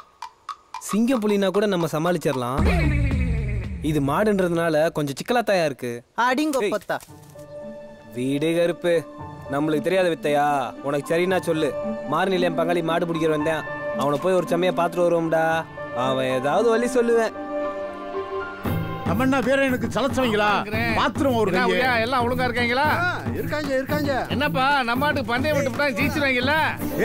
S10: சிங்கம் புலினா கூட நம்ம சமாளிச்சிடலாம். இது மாடுன்றதுனால கொஞ்சம் சிக்கலாத்தாயா இருக்கு.
S8: அடிங்கொப்பத்தா
S10: வீடு கருப்பு. நம்மளுக்கு தெரியாத வித்தையா? உனக்கு சரின்னா சொல்லு. மார்நிலையம் பங்காளி மாடு பிடிக்கிற வந்தேன். அவனை போய் ஒரு சமயம் பார்த்துட்டு வருவோம்டா. அவன் ஏதாவது வழி சொல்லுவேன்.
S9: நம்மன்னா வேற எனக்கு சலச்சவங்களா? பாத்ரூம் ஒரு கையே
S14: எல்லாம் ஒழுங்கா இருக்காங்களா?
S9: இருக்காங்க.
S14: என்னப்பா நம்ம மாட்டுக்கு பந்தயம் விட்டுட்டா ஜெயிச்சிருவாங்கல்ல?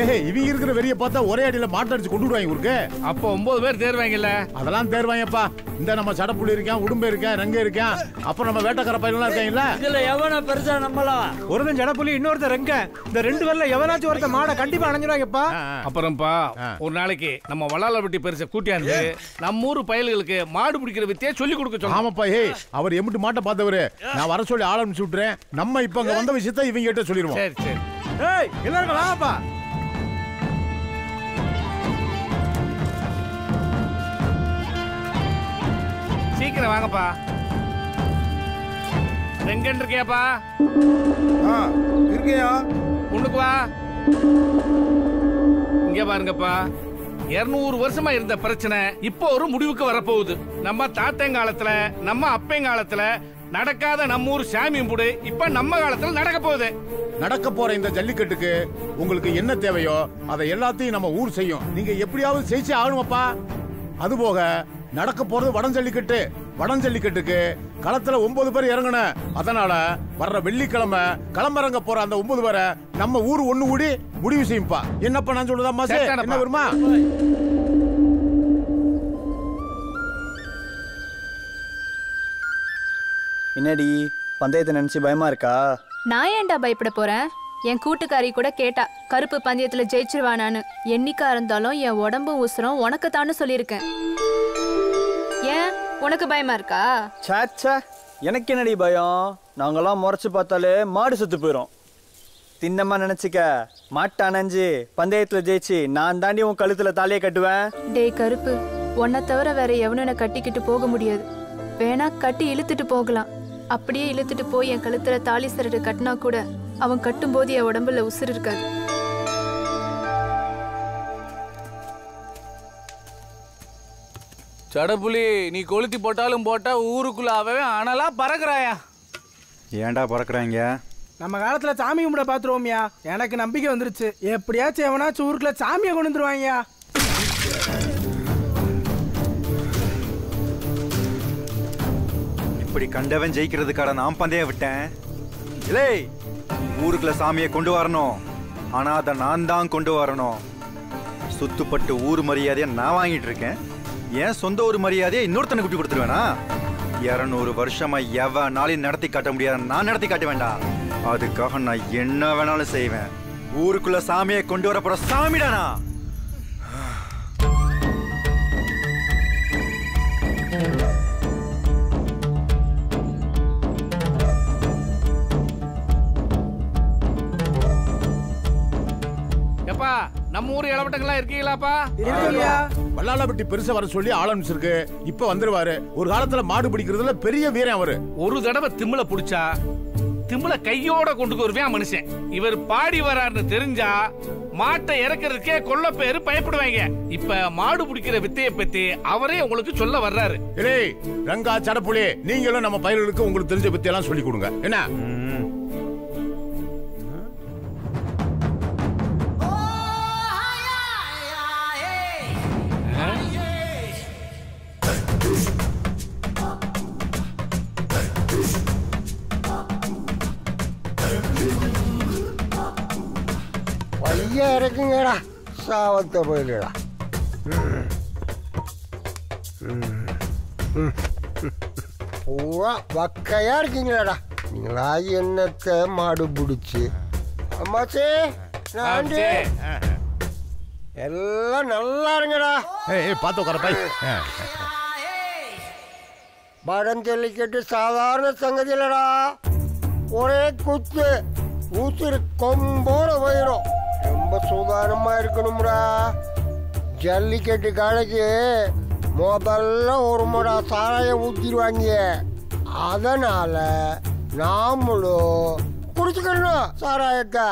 S9: ஏய் இவங்க இருக்கிற வெறிய பார்த்தா ஒரே அடியில மாட்டு அடிச்சு கொண்டு விடுவாங்க ஊருக்கு.
S14: அப்போ 9 பேர் தேர்வாங்கல்ல?
S9: அதெல்லாம் தேர்வாங்கப்பா. இந்த நம்ம சடப்புள்ளி இருக்கான், உடும்பு இருக்கான், ரங்க இருக்கான், அப்புறம் நம்ம வேட்டக்கார பையன்லாம் இருக்காங்கல்ல.
S15: இதுல எவனா பெருசா நம்பலாம்?
S4: ஒருத்தன் ஜடப்புள்ளி, இன்னொருத்தர் ரங்க. இந்த 2 பேர்ல எவனாச்சும் ஒருத்த மாடை கண்டிப்பா அணைஞ்சிருவாங்கப்பா.
S14: அப்புறம்ப்பா ஒரு நாளைக்கு நம்ம வளாலவட்டி பெருச கூட்டியாந்து நம்ம ஊர் பயல்களுக்கு மாடு பிடிக்கிற வித்தையை சொல்லி கொடுக்க.
S9: ஆமாப்பா. ஏய் அவர் எம்பிட்டு மாட்டை பார்த்தவரு. நான் வர சொல்லி ஆள் அனுப்பிச்சு விட்டுறேன். நம்ம இப்ப அங்க வந்த விஷயத்தை இவங்க கிட்ட சொல்லிடுவோம்.
S14: சரி சரி.
S4: ஏய் எல்லாரும் வாங்கப்பா.
S14: சீக்கிரம் வாங்கப்பா. ரெங்கன் இருக்கியாப்பா?
S5: இருக்கியா?
S14: உனக்கு வா. இங்க பாருங்கப்பா, 200 வருஷமா இருந்த பிரச்சனை இப்போ ஒரு முடிவுக்கு வரப்போகுது. நம்ம தாத்தங்காலத்துல நம்ம அப்பங்காலத்துல நடக்காத நம்ம ஊர் சாமி கும்பிடு இப்ப நம்ம காலத்துல நடக்க போகுது.
S9: நடக்க போற இந்த ஜல்லிக்கட்டுக்கு உங்களுக்கு என்ன தேவையோ அதை எல்லாத்தையும் நம்ம ஊர் செய்யும். நீங்க எப்படியாவது ஜெயிச்சே ஆகணுமப்பா. அது போக நடக்க போறது வடம் ஜல்லிக்கட்டு. வடம் ஜல்லிக்கட்டுக்கு களத்துல 9 பேர் இறங்கணும். அதனால வர்ற வெள்ளிக்கிழமை களமிறங்க போற அந்த 9 பேரை நம்ம ஊர் ஒண்ணு கூடி முடிவு செய்யும்பா. என்னப்பா நான் சொல்றதா மாசே? என்ன வருமா?
S8: என்னடி பந்தயத்தை நினைச்சு பயமா இருக்கா?
S17: நான் ஏன்டா பயப்பட போறேன்? என் கூட்டுக்காரி கூட கேட்டா கருப்பு பந்தயத்துல ஜெயிச்சிருவானான்னு. என்னைக்கா இருந்தாலும் என் உடம்பும் உசுரும் உனக்குத்தான்னு சொல்லியிருக்கேன். ஏன் உனக்கு பயமா இருக்கா?
S8: சாச்சா, எனக்கு என்னடி பயம்? நாங்கெல்லாம் முறைச்சு பார்த்தாலே மாடு செத்து போயிடும். தின்னம்மா நினைச்சுக்க, மாட்டை அணைஞ்சு பந்தயத்துல ஜெயிச்சு நான் தாண்டி உன் கழுத்துல தாலியை கட்டுவேன்.
S17: டேய் கருப்பு, உன்னை தவிர வேற எவனும் கட்டிக்கிட்டு போக முடியாது. வேணா கட்டி இழுத்துட்டு போகலாம். அப்படியே இழுத்துட்டு போய் என் கழுத்துல தாலி சரடு கட்டினா கூட அவன் கட்டும் போது என் உடம்புல உசுறு இருக்காது.
S22: சடப்புலி, நீ கொளுத்தி போட்டாலும் போட்டா ஊருக்குள்ள அவவே அனலா பறக்குறாயா?
S20: ஏன்டா பறக்குறாங்க?
S4: நம்ம காலத்துல சாமி கும்பிட பாத்துருவோம்யா. எனக்கு நம்பிக்கை வந்துருச்சு. எப்படியாச்சும் எவனாச்சும் ஊருக்குள்ள சாமியை கொண்டு வந்துருவாங்கயா.
S20: இப்படி கண்டவன் ஜெயிக்கிறதுக்காக நான் பந்தயம் விட்டேன். இல்லை, ஊருக்குள்ள சாமியை கொண்டு வரணும். ஆனா அதை நான் தான் கொண்டு வரணும். சுத்துப்பட்டு ஊர் மரியாதையை நான் வாங்கிட்டு இருக்கேன். ஏன் சொந்த ஊர் மரியாதையை இன்னொருத்தனை குட்டி கொடுத்துருவேனா? 200 வருஷமா எவனாலையும் நடத்தி காட்ட முடியாத நான் நடத்தி காட்ட வேண்டாம். அதுக்காக நான் என்ன வேணாலும் செய்வேன். ஊருக்குள்ள சாமியை கொண்டு வர போற சாமிடானா.
S14: நம்ம ஊர் இளவட்டங்களா இருக்கீங்களாப்பா?
S9: வல்லாளப்பட்டி பெருசா வர சொல்லி ஆரம்பிச்சிருக்கு. இப்ப வந்துருவாரு. ஒரு காலத்துல மாடு பிடிக்கிறதுல பெரிய வீரன் அவரு.
S14: ஒரு தடவை திமில புடிச்சா திமில கையோட கொண்டு வருவேன் மனுஷன். இவர் பாடி வராருன்னு தெரிஞ்சா மாட்டை இறக்கிறதுக்கே கொல்ல பேரு பயப்படுவாங்க. இப்ப மாடு பிடிக்கிற வித்தையை பத்தி அவரே உங்களுக்கு சொல்ல வர்றாரு.
S9: ஏய் ரங்கா, சடப்புலி, நீங்களும் நம்ம பயிர்களுக்கு உங்களுக்கு தெரிஞ்ச வித்தை எல்லாம் சொல்லி கொடுங்க. என்ன?
S7: பையா இருக்குங்கடா, சாவத்த போயிடா. பூரா வக்கையா இருக்கீங்களாடா நீங்களா. என்னத்தை மாடு பிடிச்சு அம்மாச்சே நாண்டி எல்லாம் நல்லா இருங்கடா.
S9: பார்த்து உட்கார.
S7: படம் ஜல்லிக்கட்டு சாதாரண சங்கதி இல்லடா. ஒரே குத்து ஊசிறு கொம்போட போயிடும். ரொம்ப சுதாரணமா இருக்கணும்டா. ஜல்லிக்கட்டு காலைக்கு முதல்ல ஒரு முறை சாராயம் ஊற்றிடுவாங்க. அதனால நாமளும் குடிச்சுக்கணும் சாராயத்தை.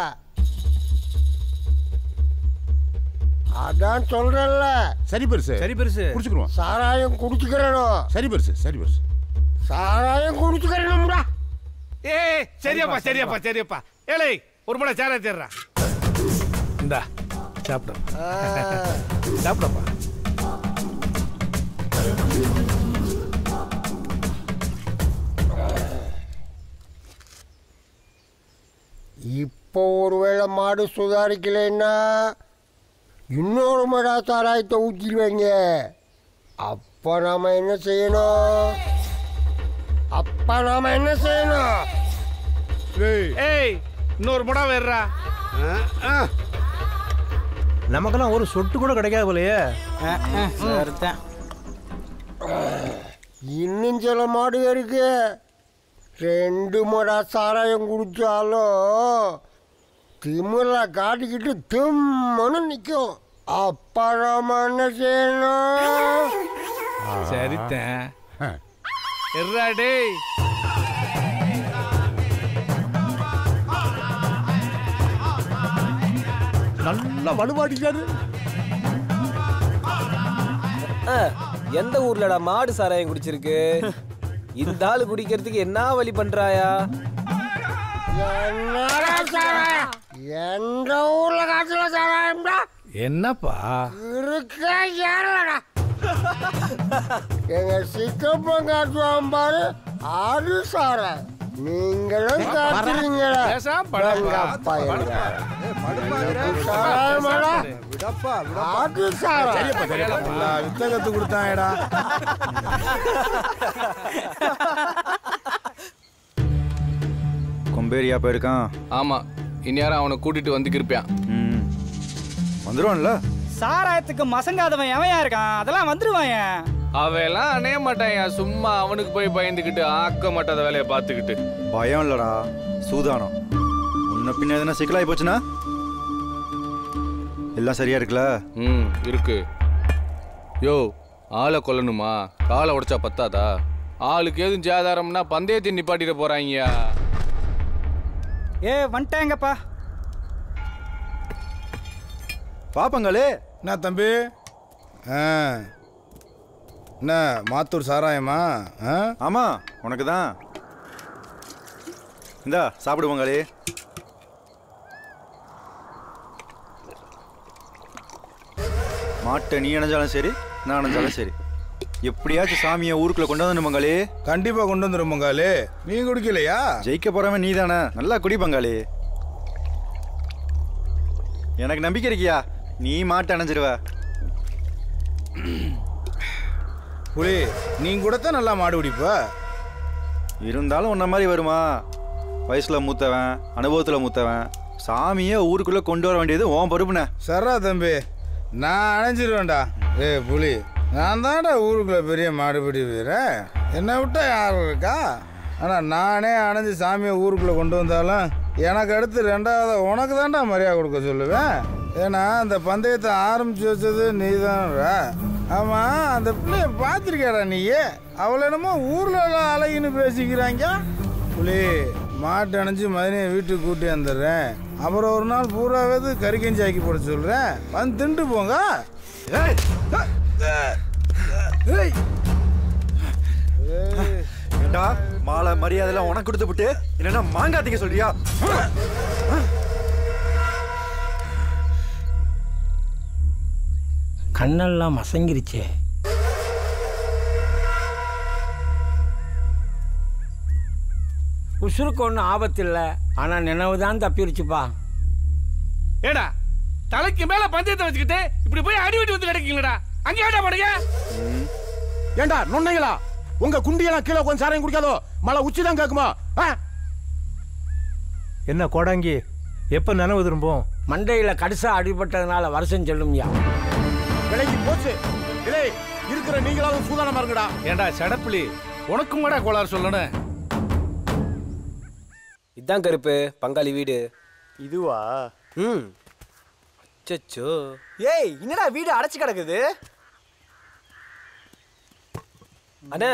S7: அதான் சொல்றேன்ல.
S9: சரி பெருசு, சரி பெருசு, குடிச்சுக்கிறோம்.
S7: சாராயம் குடிச்சுக்கிறணும்.
S9: சரி பெருசு, சரி பெருசு,
S7: சாராயம் குடிச்சுக்கிறணும்டா.
S14: ஏய் சரியாப்பா, சரியாப்பா, சரியாப்பா. ஏலே ஒரு முறை சாராயம் தேடுறா. இந்தா சாப்பிட சாப்பிடப்பா.
S7: இப்போ ஒருவேளை மாடு சுதாரிக்கலைன்னா இன்னொரு மடா சாராயத்தை ஊற்றிடுவாங்க. அப்போ நாம என்ன செய்யணும்?
S14: ஏய் இன்னொரு முடா வேறா.
S4: நமக்கெல்லாம் ஒரு சொட்டு கூட கிடைக்காது போலயே.
S7: இன்னும் சில மாடு இருக்கு. 2 மடா சாராயம் குடிச்சாலும் திமிர காட்டிக்கிட்டு திம்மனு நிற்கும். அப்ப நாம என்ன செய்யணும்?
S14: சரித்தேன் டேய்.
S9: நல்லா வலுவாடிக்காரு.
S10: எந்த ஊர்லடா மாடு சாராயம் குடிச்சிருக்கு? இந்த ஆளு குடிக்கிறதுக்கு என்ன வழி பண்றாயா?
S7: எந்த ஊர்ல காய்ச்சல சாராயம்டா?
S14: என்னப்பா
S7: இருக்க ஏறலடா. எங்க சித்தப்பன் காட்டுவான் பாரு ஆடு சாரா. நீங்களும் காட்டுறீங்களா? ஆடு சாரா
S24: வித்த கத்து கொடுத்தாங்கடா.
S20: கொம்பேரியா போயிருக்கான்.
S22: ஆமா, இந்நேரம் அவனை கூட்டிட்டு வந்துக்கிருப்பான்.
S20: வந்துருவான்ல.
S8: சாராயத்துக்கு மசங்காதவன் எவன் இருக்கான்? அதெல்லாம் வந்துருவான்.
S22: அவையெல்லாம் அணைய மாட்டான். சும்மா அவனுக்கு போய் பயந்துக்கிட்டு ஆக்க மாட்டாத வேலையை பார்த்துக்கிட்டு.
S20: பயம் இல்லடா, சூதானம். முன்ன பின்ன எதுனா சிக்கலாகி போச்சுன்னா எல்லாம் சரியா இருக்குல்ல?
S22: இருக்கு. யோ, ஆளை கொல்லணுமா? காலை உடைச்சா பத்தாதா? ஆளுக்கு எதுவும் ஜாதாரம்னா பந்தயத்தை நிப்பாட்டிட போறாங்க.
S8: வந்துட்டாங்கப்பா.
S20: பாப்பங்களே.
S24: என்ன தம்பி? என்ன மாத்தூர் சாராயமா?
S20: ஆமா, உனக்கு தான். இந்தா சாப்பிடுவாங்களே. மாட்டை நீ அணைஞ்சாலும் சரி, நான் அணைஞ்சாலும் சரி, எப்படியாச்சும் சாமியை ஊருக்குள்ள கொண்டு வந்து பங்காளி.
S24: கண்டிப்பா கொண்டு வந்துடும் பங்காளி. நீ குடிக்கலையா?
S20: ஜெயிக்க போறவன் நீ தானே, நல்லா குடி பங்காளி. எனக்கு நம்பிக்கை இருக்கியா? நீ மாட்டை அணைஞ்சிருவ.
S24: புலி, நீ கூட தான் நல்லா மாடு பிடிப்ப.
S20: இருந்தாலும் உன்ன மாதிரி வருமா? வயசுல மூத்தவன், அனுபவத்துல மூத்தவன், சாமியை ஊருக்குள்ள கொண்டு வர வேண்டியது உன் பொறுப்புண்ணே.
S24: சரா தம்பி, நான் அணைஞ்சிருவேன்டா. புலி, நான் தான்டா ஊருக்குள்ள பெரிய மாடுபிடி வீரன். என்னை விட்டா யாரும் இருக்கா? ஆனால் நானே அணைஞ்சு சாமியை ஊருக்குள்ள கொண்டு வந்தாலும் எனக்கு அடுத்து ரெண்டாவது உனக்கு தான்டா மரியாதை கொடுக்க சொல்லுவேன். ஏன்னா அந்த பந்தயத்தை ஆரம்பிச்சு வச்சது நீ தான்டா. ஆமா, அந்த பிள்ளைய பார்த்துருக்கியாடா நீயே? அவளை என்னமோ ஊர்ல அழகின்னு பேசிக்கிறாங்க. புலி, மாட்டு அணைஞ்சு மதினியை வீட்டுக்கு கூட்டி வந்துடுறேன். அப்புறம் ஒரு நாள் பூராவது கறிக்கஞ்சி ஆக்கி போட சொல்றேன். வந்து திண்டு போங்க.
S20: ஏண்டா, மாலை மரியாதைலாம் உனக்கு கொடுத்து விட்டு இல்லைன்னா மாங்காத்திக்க சொல்றியா?
S3: கண்ணெல்லாம் மசங்கிருச்சே. உசுருக்கு ஒன்றும் ஆபத்து இல்லை, ஆனால் நினைவு தான் தப்பிருச்சுப்பா.
S14: ஏடா, தலைக்கு மேல பந்தயத்தை வச்சுக்கிட்டு இப்படி போய் அடி வெட்டி வந்து கிடைக்கீங்களா? அங்கே ஏடா படுங்க.
S9: ஏண்டா நொன்னைங்களா, உங்க குண்டியெல்லாம் கீழே கொஞ்சம் சாரையும் குடிக்காதோ? மழை உச்சிதான் கேட்குமா?
S4: என்ன கோடாங்கி, எப்ப நினைவு திரும்பும்?
S3: மண்டையில கடுசா அடிபட்டதுனால வருஷம் சொல்லும்யா.
S9: விலைக்கு போச்சு. இல்லை, இருக்கிற நீங்களாவது சூதானமா இருங்கடா.
S14: ஏண்டா சடப்புலி, உனக்கும் கூட கோளாறு சொல்லணும்.
S10: இதான் கருப்பு பங்காளி வீடு.
S8: இதுவா?
S10: அச்சச்சோ.
S8: ஏய், என்னடா வீடு அடைச்சு கிடக்குது?
S10: அண்ணா,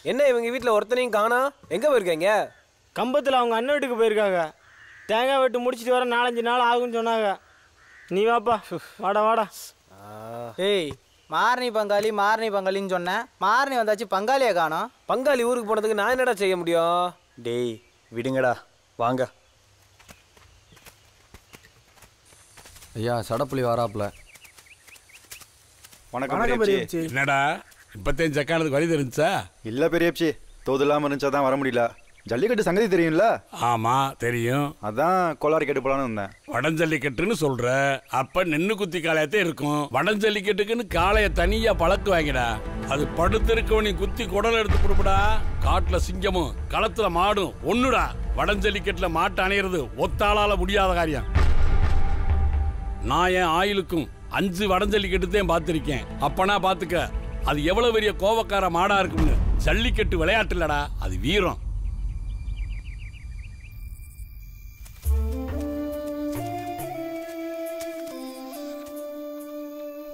S10: என்ன இவங்க வீட்டில் ஒருத்தனையும் காணோம்? எங்கே போயிருக்காங்க?
S15: கம்பத்தில் அவங்க அண்ணன் வீட்டுக்கு போயிருக்காங்க. தேங்காய் வெட்டு முடிச்சிட்டு வர 4-5 நாள் ஆகும்னு சொன்னாங்க. நீ வாப்பா, வாடா வாடா.
S8: ஏய், மாரணி பங்காளின்னு சொன்னேன். மாரணி வந்தாச்சு, பங்காளியை காணோம்.
S10: பங்காளி ஊருக்கு போனதுக்கு நான் என்னடா செய்ய முடியும்?
S8: டேய் விடுங்கடா, வாங்க.
S6: ஐயா, சடப்புலி வாராப்ல.
S20: வணக்கம் பெரியப்சி.
S9: என்னடா இப்பத்தையும் செக்கானதுக்கு வழி தெரிஞ்சா?
S20: இல்ல பெரியப்சி, தோது இல்லாம இருந்துச்சா தான் வர முடியல. ஜல்லிக்கட்டு சங்கதி தெரியும்ல?
S9: ஆமா தெரியும்.
S20: அதான் கோளாறு கேட்டு போலான்னு வந்தேன்.
S9: வடஞ்சல்லிக்கட்டுன்னு சொல்ற, அப்ப நின்னு குத்தி காளையத்தே இருக்கும். வடஞ்சல்லிக்கட்டுக்குன்னு காளைய தனியா பழக்கு வாங்கிடா. அது படுத்திருக்கவனி குத்தி குடல் எடுத்து கொடுப்படா. காட்டுல சிங்கமும் களத்துல மாடும் ஒண்ணுடா. வடஞ்சல்லிக்கட்டுல மாட்டு அணையிறது ஒத்தாளால முடியாத காரியம். நான் என் ஆயுளுக்கும் 5 வடஞ்சல்லிக்கட்டுத்தையும் பார்த்திருக்கேன். அப்பனா பாத்துக்க, அது எவ்வளவு பெரிய கோவக்கார மாடா இருக்கும்னு. ஜல்லிக்கட்டு விளையாட்டு இல்லடா, அது வீரம்.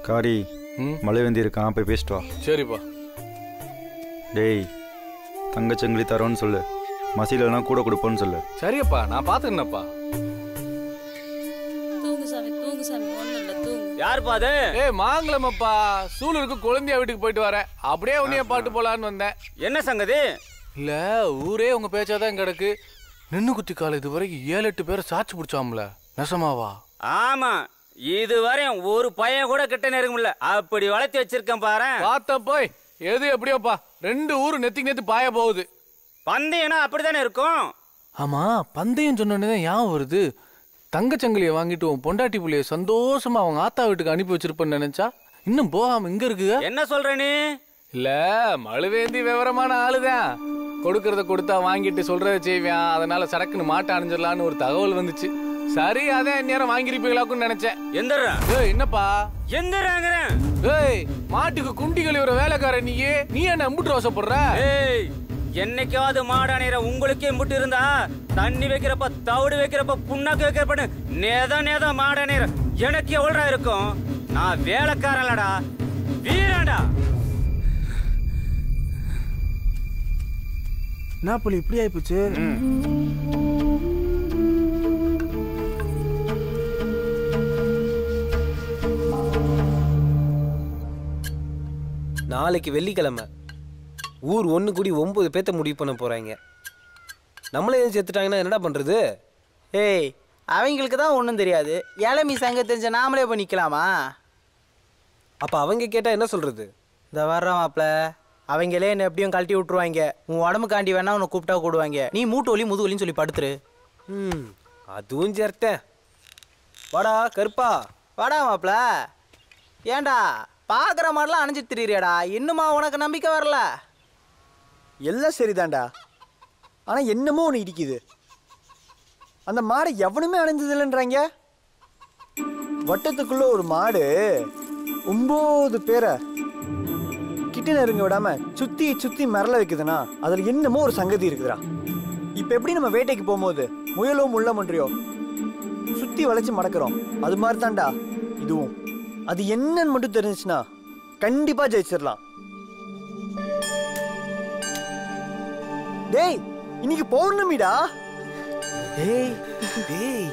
S20: காரி, மழை வந்து இருக்கான், போய் பேசிட்டு வா.
S22: சரிப்பா.
S20: டேய், தங்கச்சங்கிலி தரோன்னு சொல்லு, மசீலெல்லாம் கூட கொடுப்போன்னு சொல்லு.
S22: சரியப்பா, நான் பாத்துக்கிறேன்ப்பா.
S11: தூங்கு சாமி, தூங்கு சாமி, ஒண்ணும் இல்ல, தூங்கு.
S22: யாருப்பா அது? ஏய், மாங்கலமப்பா, சூலூருக்கு குழந்தையா வீட்டுக்கு போயிட்டு வரேன். அப்படியே உன்னைய பாட்டு போலான்னு வந்தேன்.
S8: என்ன சங்கதி?
S22: இல்ல, ஊரே உங்க பேச்சாதான் கிடக்கு. நின்னு குத்தி கால இது வரைக்கும் 7-8 பேரை சாட்சி பிடிச்சாம்ல, நெசமாவா?
S8: ஆமா,
S12: இதுவரை ஒரு பையன் கூட கிட்ட நெருங்க முடியல. அப்படி வளர்த்தி வச்சிருக்கேன் பாரு.
S22: பார்த்த போய் எது எப்படியோப்பா 2 ஊரு நெத்திக்கு நெத்தி பாய போகுது.
S12: பந்தயம்னா அப்படித்தானே இருக்கும்.
S22: ஆமா, பந்தயம் சொன்னோன்னே ஞாபகம் வருது. தங்கச்சங்கிலியை வாங்கிட்டு உன் பொண்டாட்டி புள்ளைய சந்தோஷமா அவங்க ஆத்தா வீட்டுக்கு அனுப்பி வச்சிருப்பேன்னு நினைச்சா இன்னும் போகாம இங்க இருக்கு.
S12: என்ன சொல்ற நீ?
S22: இல்ல, மழுவேந்தி விவரமான ஆளுதான். கொடுக்கறத கொடுத்தா வாங்கிட்டு சொல்றத செய்வேன். அதனால சடக்குன்னு மாட்ட அணிஞ்சிடலான்னு ஒரு தகவல் வந்துச்சு. சரி, அதான் இந்நேரம் வாங்கிருப்பீங்களாக்குன்னு நினைச்சேன்.
S12: எந்திரா.
S22: என்னப்பா
S12: எந்திராங்கிறேன்.
S22: ஏய், மாட்டுக்கு குண்டி கழுவுற வேலைக்காரன் நீ என்ன எம்புட்டு ரோசப்படுற?
S12: ஏய், என்னைக்காவது மாடானீர உங்களுக்கே முட்டு இருந்தா தண்ணி வைக்கிறப்ப தவிடு வைக்கிறப்ப புண்ணாக்கு வைக்கிறப்ப நேதா மாடானீர எனக்கு எவ்வளோ இருக்கும்? நான் வேலைக்காரன்லடா, வீரன்டா.
S4: நாப்புலி இப்படி ஆயிப்போச்சு.
S10: நாளைக்கு வெள்ளிக்கிழமை ஊர் ஒன்று கூடி 9 பேத்த முடிவு பண்ண போறாங்க. நம்மளே எதுவும் செத்துட்டாங்கன்னா என்னடா பண்றது?
S8: ஏய், அவங்களுக்கு தான் ஒன்றும் தெரியாது. இளமி சங்க தெரிஞ்ச நாமளே பண்ணிக்கலாமா?
S10: அப்ப அவங்க கேட்டா என்ன சொல்றது?
S8: இந்த வர்றோம் மாப்ள, அவங்களே என்ன எப்படியும் கழட்டி விட்டுருவாங்க. உன் உடம்புக்காண்டி வேணா உன்னை கூப்பிட்டா கூடுவாங்க. நீ மூட்டு வலி முதுவலின்னு சொல்லி படுத்துரு.
S10: அதுவும் சேர்த்தேன். வாடா கருப்பா,
S8: வாடா மாப்ள. ஏண்டா பார்க்குற மாதிரிலாம் அணைஞ்சிட்டு திரியிறியாடா? இன்னுமா உனக்கு நம்பிக்கை வரல?
S15: எல்லாம் சரிதான்டா, ஆனால் என்னமோ ஒன்று இடிக்குது. அந்த மாடை எவனுமே அணைஞ்சது இல்லைன்றாங்க. வட்டத்துக்குள்ள ஒரு மாடு 9 பேரை கிட்ட நெருங்க விடாம சுத்தி சுத்தி மிரள வைக்குதுன்னா அதில் என்னமோ ஒரு சங்கதி இருக்குதுடா. இப்போ எப்படி நம்ம வேட்டைக்கு போகும்போது முயலோ முள்ள மன்றியோ சுத்தி வளைச்சு மடக்கிறோம், அது மாதிரி தான்டா இதுவும். அது என்னன்னு மட்டும் தெரிஞ்சுச்சுன்னா கண்டிப்பா ஜெயிச்சிடலாம். டேய், இன்னைக்கு பௌர்ணமிடா.
S8: டேய் டேய்,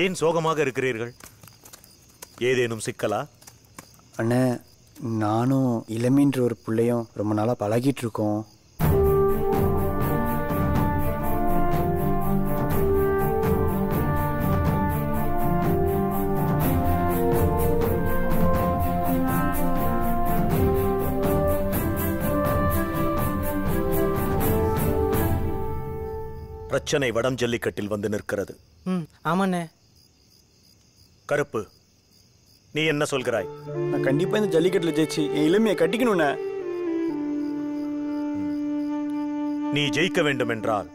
S18: ஏன் சோகமாக இருக்கிறீர்கள்? ஏதேனும் சிக்கலா?
S15: அண்ணே, நானும் இளமின்ற ஒரு பிள்ளையும் ரொம்ப நாளாக பழகிட்டு இருக்கோம்.
S18: பிரச்சனை வடம் ஜல்லிக்கட்டில் வந்து நிற்கிறது.
S8: ஆமாண்ணே.
S18: கருப்பு, நீ என்ன சொல்கிறாய்?
S15: நான் கண்டிப்பா இந்த ஜல்லிக்கட்டில் ஜெயிச்சு என் இளமையை கட்டிக்கணும்ண்ணே.
S18: நீ ஜெயிக்க வேண்டும் என்றால்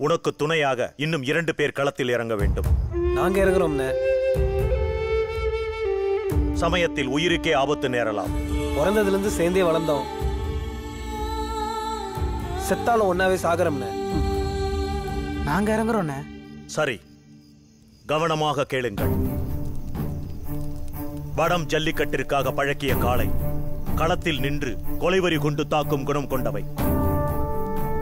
S18: உனக்கு துணையாக இன்னும் 2 பேர் களத்தில் இறங்க வேண்டும்.
S10: நாங்க இறங்குறோம்ண்ணே.
S18: சமயத்தில் உயிருக்கே ஆபத்து நேரலாம்.
S10: பிறந்ததுல இருந்து சேர்ந்தே வளர்ந்தோம். செத்தாலும் ஒன்னாவே சாகரம்ண்ணே.
S8: நாங்க இறங்குறோண்ணே.
S18: சரி, கவனமாக கேளுங்கள். வடம் ஜல்லிக்கட்டிற்காக பழக்கிய காளை களத்தில் நின்று கொலைவரி கொண்டு தாக்கும் குணம் கொண்டவை.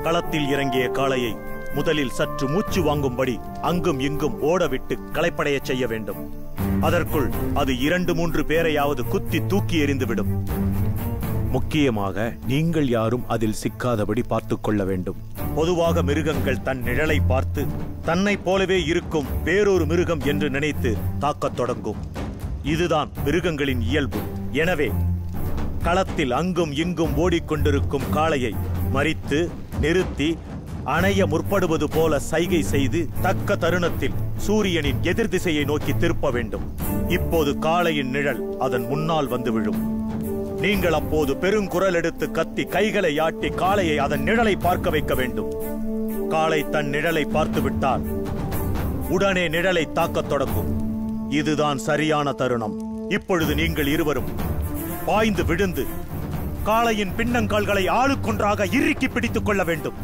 S18: களத்தில் இறங்கிய காளையை முதலில் சற்று மூச்சு வாங்கும்படி அங்கும் இங்கும் ஓடவிட்டு களைப்படைய செய்ய வேண்டும். அதற்குள் அது 2-3 பேரையாவது குத்தி தூக்கி எறிந்துவிடும். முக்கியமாக நீங்கள் யாரும் அதில் சிக்காதபடி பார்த்துக் கொள்ள வேண்டும். பொதுவாக மிருகங்கள் தன் நிழலை பார்த்து தன்னை போலவே இருக்கும் வேறொரு மிருகம் என்று நினைத்து தாக்கத் தொடங்கும். இதுதான் மிருகங்களின் இயல்பு. எனவே களத்தில் அங்கும் இங்கும் ஓடிக்கொண்டிருக்கும் காளையை மறித்து நிறுத்தி அணைய முற்படுவது போல சைகை செய்து தக்க தருணத்தில் சூரியனின் எதிர் திசையை நோக்கி திருப்ப வேண்டும். இப்போது காளையின் நிழல் அதன் முன்னால் வந்து விழும். நீங்கள் அப்போது பெருங்குரல் எடுத்து கத்தி கைகளை ஆட்டி காளையை அதன் நிழலை பார்க்க வைக்க வேண்டும். காளை தன் நிழலை பார்த்துவிட்டால் உடனே நிழலை தாக்கத் தொடங்கும். இதுதான் சரியான தருணம். இப்பொழுது நீங்கள் இருவரும் பாய்ந்து விழுந்து காளையின் பின்னங்கால்களை ஆளுக்கொன்றாக இறுக்கி பிடித்துக் கொள்ள வேண்டும்.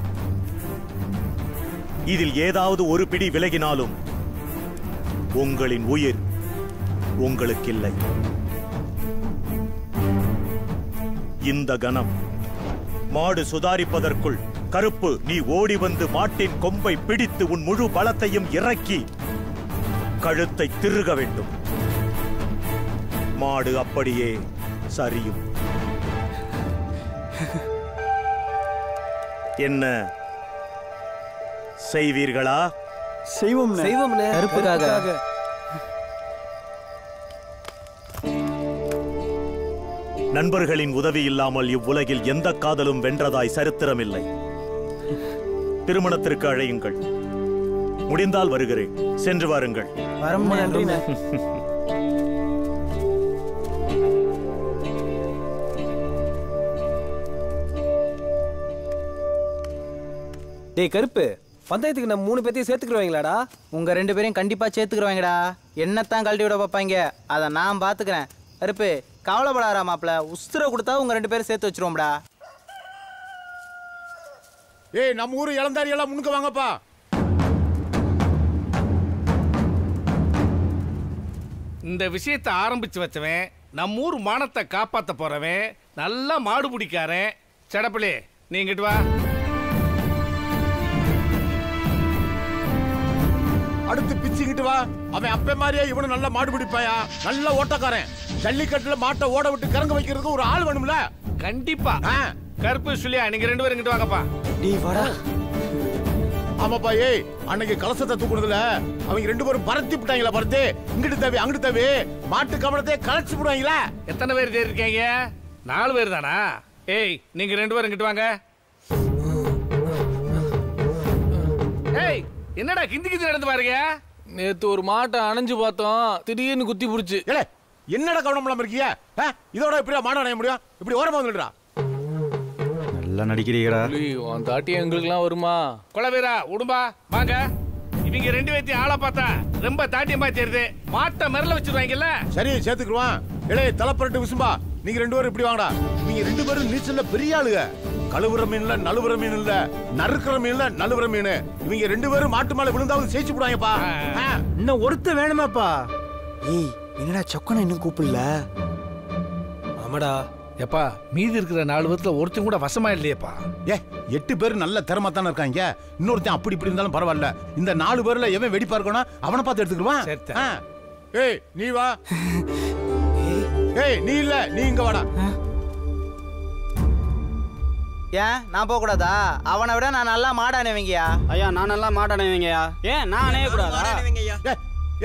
S18: இதில் ஏதாவது ஒரு பிடி விலகினாலும் உங்களின் உயிர் உங்களுக்கில்லை. இந்த கணம் மாடு சுதாரிப்பதற்குள் கருப்பு, நீ ஓடி வந்து மாட்டின் கொம்பை பிடித்து உன் முழு பலத்தையும் இறக்கி கழுத்தை திருக வேண்டும். மாடு அப்படியே சரியும். என்ன செய்வீர்களா?
S15: செய்வோம்
S10: கருப்புக்காக.
S18: நண்பர்களின் உதவி இல்லாமல் இவ்வுலகில் எந்த காதலும் வென்றதாய் சரித்திரமில்லை. திருமணத்திற்கு அழையுங்கள். முடிந்தால் வருகிறேன். சென்று வாருங்கள்.
S10: டேய் கருப்பு, பந்தயத்துக்கு நம்ம 3 பேத்தையும் சேர்த்துக்குருவாங்களாடா?
S8: உங்க 2 பேரையும் கண்டிப்பா சேர்த்துக்குருவாங்கடா. என்னத்தான் கழட்டி விட பார்ப்பாங்க, அதை நான் பாத்துக்கிறேன். கருப்பு கவலைப்படாரா மாப்பிள, உசுர கொடுத்தா உங்க 2 பேரும் சேர்த்து வச்சிருவோம்டா.
S9: ஏய், நம்ம ஊரு இளந்தாரி எல்லாம் முன்னுக்கு வாங்கப்பா.
S14: இந்த விஷயத்தை ஆரம்பிச்சு வச்சவன், நம்ம ஊர் மானத்தை காப்பாத்த போறவன், நல்லா மாடு பிடிக்காரன். சடப்பிளே, நீ இங்கிட்டு வா.
S9: அடுத்து பிச்சுக்கிட்டு வா. அவன் அப்ப மாதிரியே இவனு நல்ல மாடு பிடிப்பாயா, நல்ல ஓட்டக்காரன். ஜல்லிக்கட்டுல மாட்டை ஓட விட்டு கறங்க வைக்கிறதுக்கு ஒரு ஆள் வேணும்ல.
S14: கண்டிப்பா. கருப்பு சுழியா, நீங்க 2 பேரும் இங்கிட்டு வாங்கப்பா.
S15: நீ வாடா.
S9: ஆமாப்பா. ஏய், அன்னைக்கு கலசத்தை தூக்குறதுல அவங்க 2 பேரும் பரத்தி விட்டாங்களா? பரத்து இங்கிட்டு தேவை அங்கிட்டு தேவை மாட்டு கவனத்தை கலைச்சு விடுவாங்களா?
S14: எத்தனை பேர் தேடி இருக்கீங்க? 4 பேர் தானா? ஏய், நீங்க 2 பேரும் இங்கிட்டு வாங்க. ஏய், என்னடா கிந்தி கிந்தி நடந்து பாருங்க.
S22: நேத்து ஒரு மாட்டை அணைஞ்சு பார்த்தோம், திடீர்னு குத்தி புடிச்சு.
S9: என்னடா கவனம் இல்லாம இருக்கீங்க? இதோட இப்படியா மாடு அணைய முடியும்? இப்படி ஓரமா வந்துடுறா.
S20: நல்லா நடிக்கிறீங்கடா.
S22: உன் தாட்டி எங்களுக்குலாம் வருமா?
S14: குலவீரா உடும்பா வாங்க. இவங்க 2 பேத்தையும் ஆளை பார்த்தா ரொம்ப தாட்டியமா தெரியுது. மாட்டை மிரல வச்சிருவாங்கல்ல.
S9: சரி, சேர்த்துக்குருவான். இளைய தலைப்பரட்டு விசும்பா, நீங்க 2 பேரும் இப்படி வாங்கடா. நீங்க 2 பேரும் நீச்சல்ல பெரிய ஆளுங்க. கழுவுற மீன்ல நழுவுற மீன் இல்ல, நறுக்கிற மீன்ல நழுவுற மீன். இவங்க 2 பேரும் மாட்டு மேல விழுந்தாவது ஜெயிச்சு போடுவாங்கப்பா.
S4: இன்னும் ஒருத்த வேணுமாப்பா?
S15: ஏய், என்னடா சொக்கனை இன்னும் கூப்பிடல?
S14: ஆமாடா. எப்பா, மீதி இருக்கிற 4 பேர்த்துல ஒருத்தன் கூட வசமா இல்லையேப்பா.
S9: 8 பேர் நல்ல திறமா தானே இருக்காங்க. இன்னொருத்தன் அப்படி இப்படி இருந்தாலும் பரவாயில்ல. இந்த 4 பேர்ல எவன் வெடிப்பா இருக்கணும் அவனை பார்த்து எடுத்துக்கிடுவான். ஏய், நீ வா. ஏய், நீ இல்ல, நீ இங்க வாடா.
S8: ஏன் நான் போக கூடாதா? அவனை விட நான் நல்லா மாடு அணைவங்கயா.
S6: ஐயா, நான் நல்லா மாடு அணைவங்கயா. ஏன் நான் அணைய கூடாதா?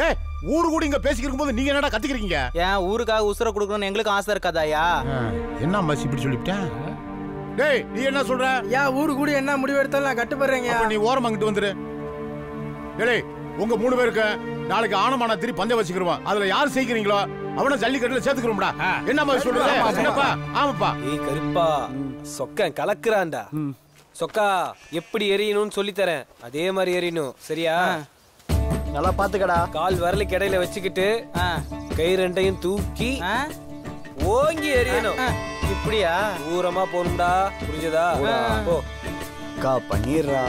S9: ஏய், ஊரு கூட இங்க பேசிக்கிட்டு இருக்கும்போது நீங்க என்னடா கத்திக்கிறீங்க?
S8: ஏன் ஊருக்காக உசுர கொடுக்கணும்னு எங்களுக்கு ஆசை இருக்காதாயா?
S9: என்ன அம்மாசி இப்படி சொல்லிவிட்டேன்? டேய், நீ என்ன சொல்ற?
S4: ஊரு கூட என்ன முடிவு எடுத்தாலும் நான் கட்டுப்படுறேங்க.
S9: நீ ஓரம் அங்கிட்டு வந்துரு. டேய், உங்க 3 பேருக்கு நாளைக்கு ஆனமான திரி பந்தயம் வச்சுக்கிருவான். அதுல யார் செய்கிறீங்களோ அவனை ஜல்லிக்கட்டுல சேர்த்துக்கிறோம்டா. என்ன மாதிரி சொல்றது? என்னப்பா? ஆமாப்பா.
S10: ஏய் கருப்பா, சொக்கன் கலக்குறான்டா. சொக்கா, எப்படி எரியணும்னு சொல்லி தரேன், அதே மாதிரி எரியணும். சரியா?
S15: நல்லா பாத்துக்கடா.
S10: கால் விரலுக்கு இடையில வச்சுக்கிட்டு கை 2ஐயும் தூக்கி ஓங்கி எரியணும்.
S8: இப்படியா?
S10: தூரமா போகணும்டா. புரிஞ்சதா? போ.
S15: பண்ணிடுறா.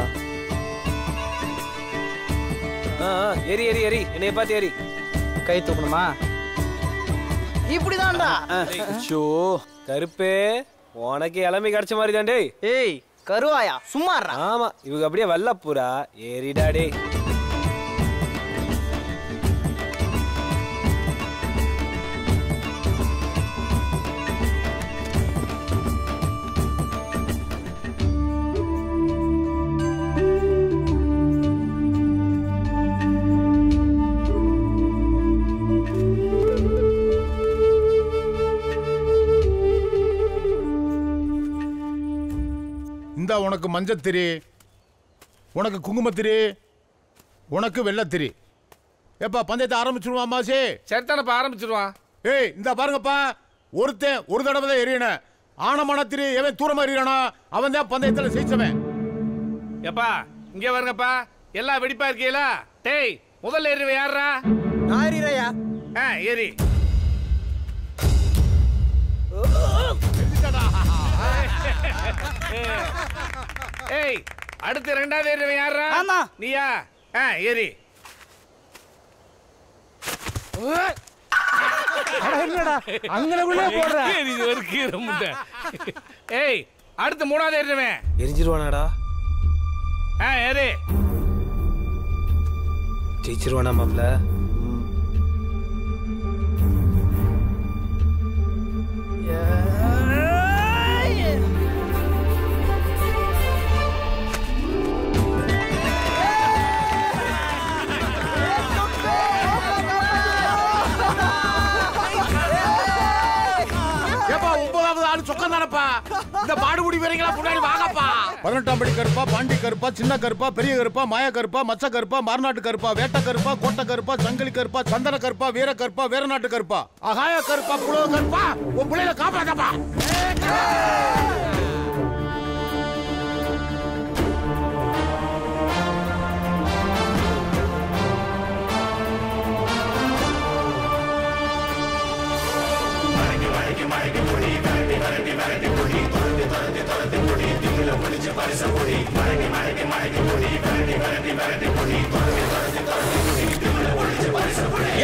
S10: எரி எரி எரி, என்னைய பார்த்து எரி.
S8: கை தூக்கணுமா? இப்படிதான்டா.
S10: கருப்பே, உனக்கு இளமை கிடைச்ச மாதிரி தாண்டே.
S8: ஏய் கருவாயா, சும்மா.
S10: ஆமா, இவங்க அப்படியே வல்லப்பூரா. ஏறிடாடே.
S9: இந்த உனக்கு மஞ்சத்திரி, உனக்கு குங்குமத்திரி, உனக்கு வெள்ளத்திரி. எப்பா பந்தயத்தை ஆரம்பிச்சிருவான் மாசி?
S14: சரித்தானப்பா, ஆரம்பிச்சிருவான்.
S9: ஏய், இந்த பாருங்கப்பா, ஒருத்தன் ஒரு தடவை தான் எரியணும். ஆனமானத்திரி எவன் தூரமா எறியறானோ அவன் தான் பந்தயத்துல ஜெயிச்சவன்.
S14: எப்பா இங்க வருங்கப்பா, எல்லாம் வெடிப்பா இருக்கீங்களா? டேய், முதல்ல ஏறிவே யாரா?
S8: நான் ஏறிறையா.
S14: ஏறி. ஏய், அடுத்து 2வது ஏறிவே யாரா?
S6: ஆமா,
S14: நீயா? ஏறி.
S4: என்னடா அங்கனக்குள்ளே போடுற?
S14: ஏறி ஒரு கீரை முட்டை. ஏய், அடுத்து 3வது ஏறிவே.
S10: எரிஞ்சிருவானாடா?
S14: ஏறு.
S10: ஜெயிச்சிருவானா மாப்ள?
S9: இந்த பாடுபடி வீரங்களா முன்னாடி வாங்கப்பா. 18ஆம் படி கருப்பா, பாண்டி கருப்பா, சின்ன கருப்பா, பெரிய கருப்பா, மாய கருப்பா, மச்ச கருப்பா, மார்நாட்டு கருப்பா, வேட்ட கருப்பா, கோட்டை கருப்பா, சங்கிலி கருப்பா, சந்தன கருப்பா, வீர கருப்பா, வீரநாட்டு கருப்பா, அகாய கருப்பா, புலோ கருப்பா, உன் பிள்ளைல காப்பாத்தப்பா.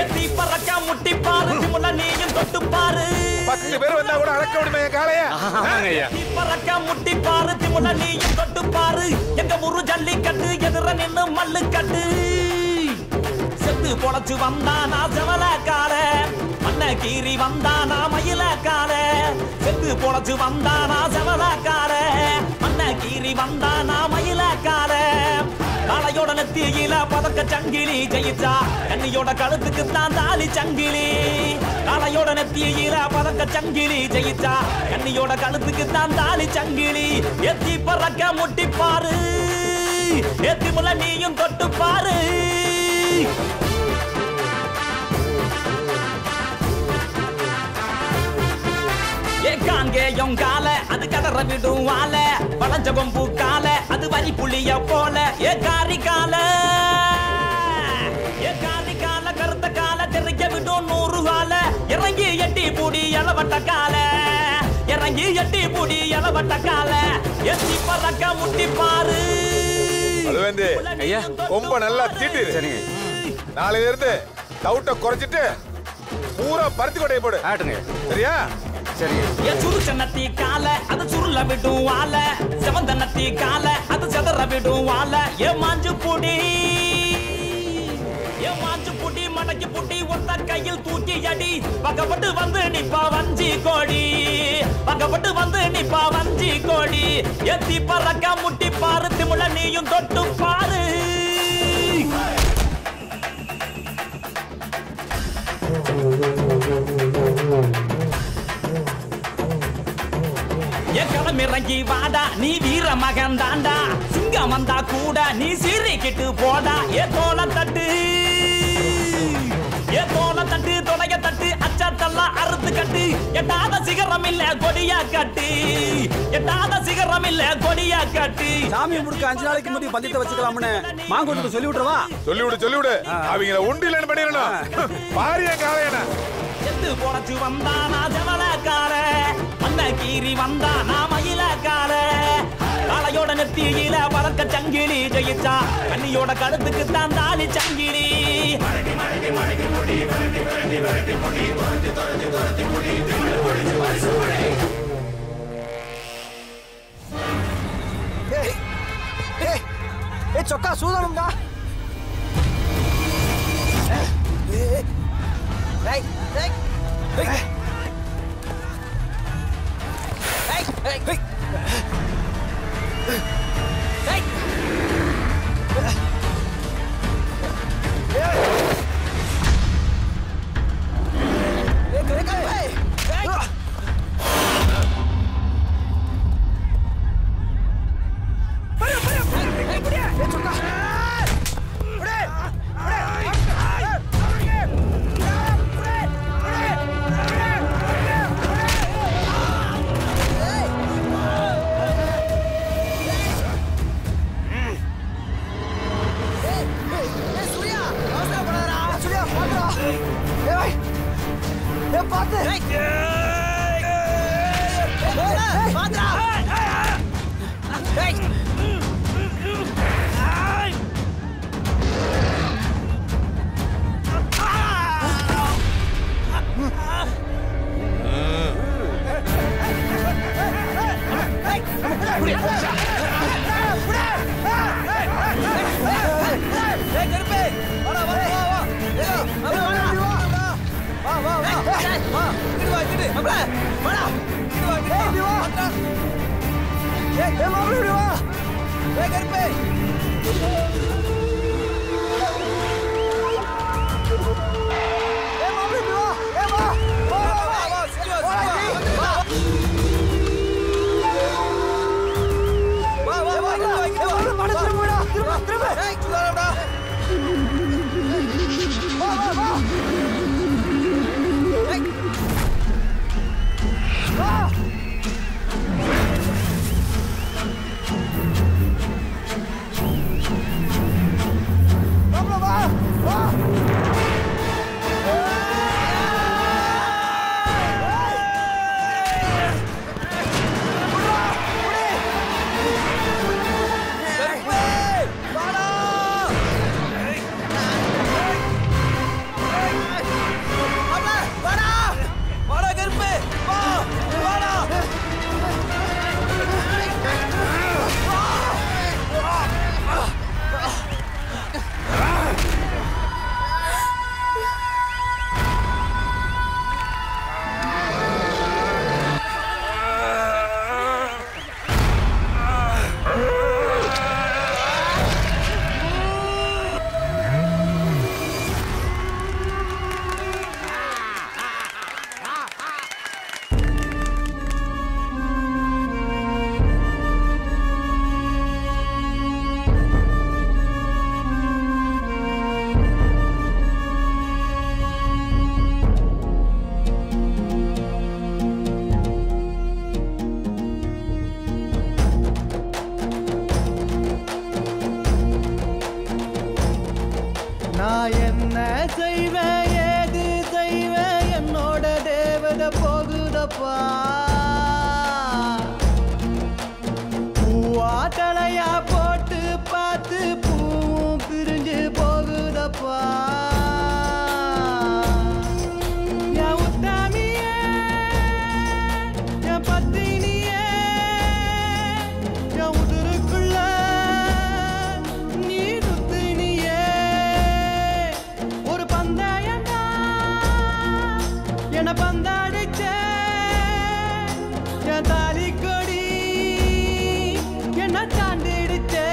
S1: எத்தி பறக்க முட்டி பாரு திமுல நீயும் தொட்டு பாரு
S5: 10 பேர் வந்தா கூட அடக்க விடுமே காளையா.
S1: எத்தி பறக்க முட்டி பாரு திமுல நீயும் தொட்டு பாரு எங்க ஊரு ஜல்லிக்கட்டு எதிர நின்னு மல்லு கட்டு செத்து பொழைச்சு வந்தானா செவலக்கார மண்ண கீறி வந்தானா மயிலக்கார செத்து பொழைச்சு வந்தானா செவலக்கார மண்ண கீறி வந்தானா மயிலக்கார காளையோட நெத்தியில பதக்க சங்கிலி ஜெயிச்சா கண்ணியோட கழுத்துக்கு தான் தாலி சங்கிலி காளையோட நெத்தியில பதக்க சங்கிலி ஜெயிச்சா கண்ணியோட கழுத்துக்கு தான் தாலி சங்கிலி எத்தி பறக்க முட்டி பாரு எத்தி முல நீயும் தொட்டு பாரு காங்கேயம் கால அது கதற விடும் வாழ வளைஞ்ச கொம்பு கால அது வரி புளிய போல ஏ காரி கால கருத்த கால தெரிக்க விடும் 100 கால இறங்கி எட்டி பூடி இளவட்ட கால இறங்கி எட்டி பூடி இளவட்ட கால எத்தி பறக்க முட்டி பாரு.
S5: ஐயா ரொம்ப நல்லா தீட்டு. சரிங்க. நாளையில இருந்து டவுட்ட குறைச்சிட்டு பூரா பருத்தி கொட்டையை போடு. சரியா?
S1: சுருச்சனத்தி கால அது சுருள விடும் வாழ செவந்தனத்தி கால அது செதற விடும் வாழ ஏ மாஞ்சு புடி மடக்கி புட்டி ஒத்த கையில் தூக்கி அடி பக்கப்பட்டு வந்து நிப்பா வஞ்சி கோடி பக்கப்பட்டு வந்து நிப்பா வஞ்சி கோடி எத்தி பறக்க முட்டி பாரு திமுல நீயும் தொட்டு பாரு. களமிறங்கி வாடா நீ வீர மகன் தாண்டா சிங்கம் வந்தா கூட நீ சீறிக்கிட்டு போடா ஏ தோல தட்டு தொலைய தட்டு அச்சத்தெல்லாம் அறுத்து கட்டு எட்டாத சிகரம் இல்ல கொடியா கட்டு எட்டாத சிகரம் இல்ல கொடியா கட்டு
S16: சாமி முடுக்க 5 நாளைக்கு முன்னாடி பந்தயத்தை வச்சுக்கலாம்னு மாங்கோட்டுக்கு சொல்லி விட்டுறவா?
S5: சொல்லி விடு அவங்கள உண்டிலன்னு பண்ணிடணும். பாரிய காளையனா
S1: செத்து பொழைச்சு வந்தானா ஜவலக்கார மண்ண கீறி வந்தானா மயிலக்கார காளையோட நெத்தியில பறக்க சங்கிலி ஜெயிச்சா கண்ணியோட கழுத்துக்கு தான் தாலி சங்கிலி
S15: சொக்கா சூதானம்டா.
S8: நான் என்ன செய்வேன் ஏது செய்வேன் என்னோட தேவதை போகுதப்பா பூவா தலையா போட்டு பார்த்து பூவும் பிரிஞ்சு போகுதப்பா என் உத்தாமியே என் பத்தினியே என் உதிருக்குள்ள நீ சுத்தினியே ஒரு பந்தயந்தா என்ன பந்தாடிச்ச என் தாலி கொடி என்ன தாண்டிடுச்சே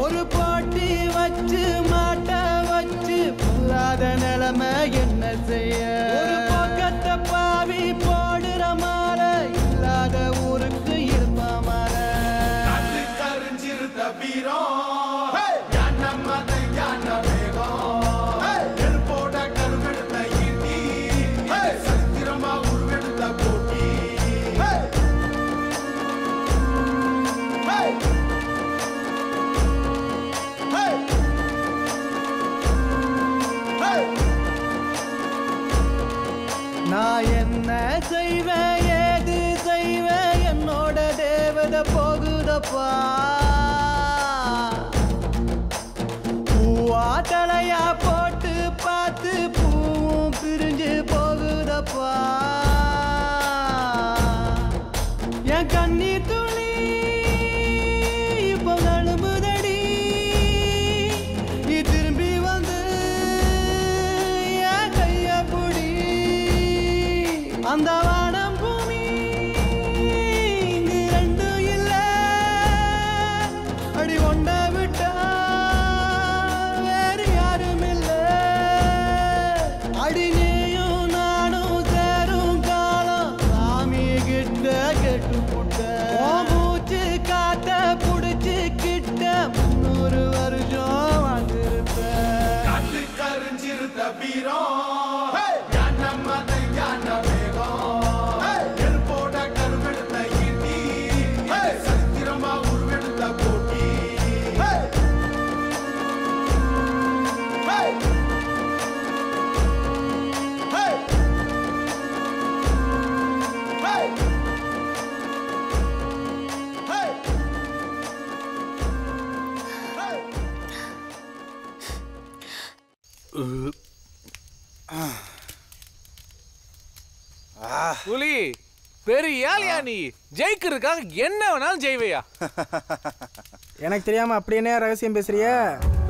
S8: ஒரு போட்டி வச்சு மாட்ட வச்சு பொல்லாத நிலைமை என்ன செய்ய ஒரு பக்கத்தை பாவி போடுற மாலை இல்லாத ஊருக்கு இருப்ப மாலை கரிஞ்சிருந்த வீரம் நான் என்ன செய்வேன் ஏது செய்வேன் என்னோட தேவதை போகுதப்பா பூவா தலையா போட்டு பார்த்து பூவும் பிரிஞ்சு போகுதப்பா என் கண்ணி துளி இப்போ நழும்புதடி நீ திரும்பி வந்து என் கைய புடி அந்த வானம் பூமி இங்கு ரெண்டும் இல்ல அடி ஒண்ட விட்டா வேறு யாரும் இல்ல அடி நீயும் நானும் சேரும் காலம் சாமி கிட்ட கெட்டு போட்ட மூச்சு காத்த புடிச்சு கிட்ட 300 வருஷம் வாழ்ந்திருப்பேன் கரிஞ்சிருந்த வீரம்
S22: புலி பெரிய ஆளியா நீ ஜெயிக்கிறதுக்காக என்ன வேணாலும் ஜெயிவையா
S8: எனக்கு தெரியாம அப்படி என்ன ரகசியம் பேசுறிய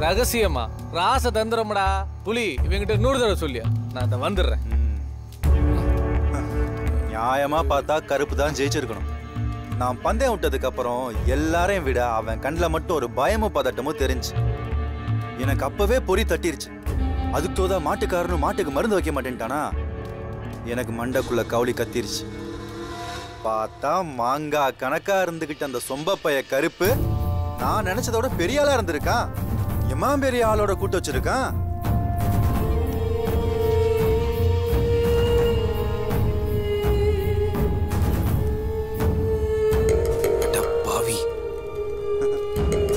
S22: ரகசியமா ராச தந்திரம்டா புலி இவங்கிட்ட 100 தடவை சொல்லியா நான் அதை வந்துடுறேன்
S20: நியாயமா பார்த்தா கருப்பு தான் ஜெயிச்சிருக்கணும் நான் பந்தயம் விட்டதுக்கு அப்புறம் எல்லாரையும் விட அவன் கண்ணில் மட்டும் ஒரு பயமும் பதட்டமும் தெரிஞ்சு எனக்கு அப்பவே பொறி தட்டிருச்சு. அதுக்கு தோதா மாட்டுக்காரனும் மாட்டுக்கு மருந்து வைக்க மாட்டேன்ட்டானா எனக்கு மண்டைக்குள்ள கவுளி கத்திருச்சு. பார்த்தா மாங்காய் கணக்கா இருந்துகிட்ட அந்த சொம்பப்பைய கருப்பு நான் நினைச்சதோட பெரிய ஆளா இருந்திருக்கான். எம்மா பெரிய ஆளோட கூட்டு வச்சிருக்கான்.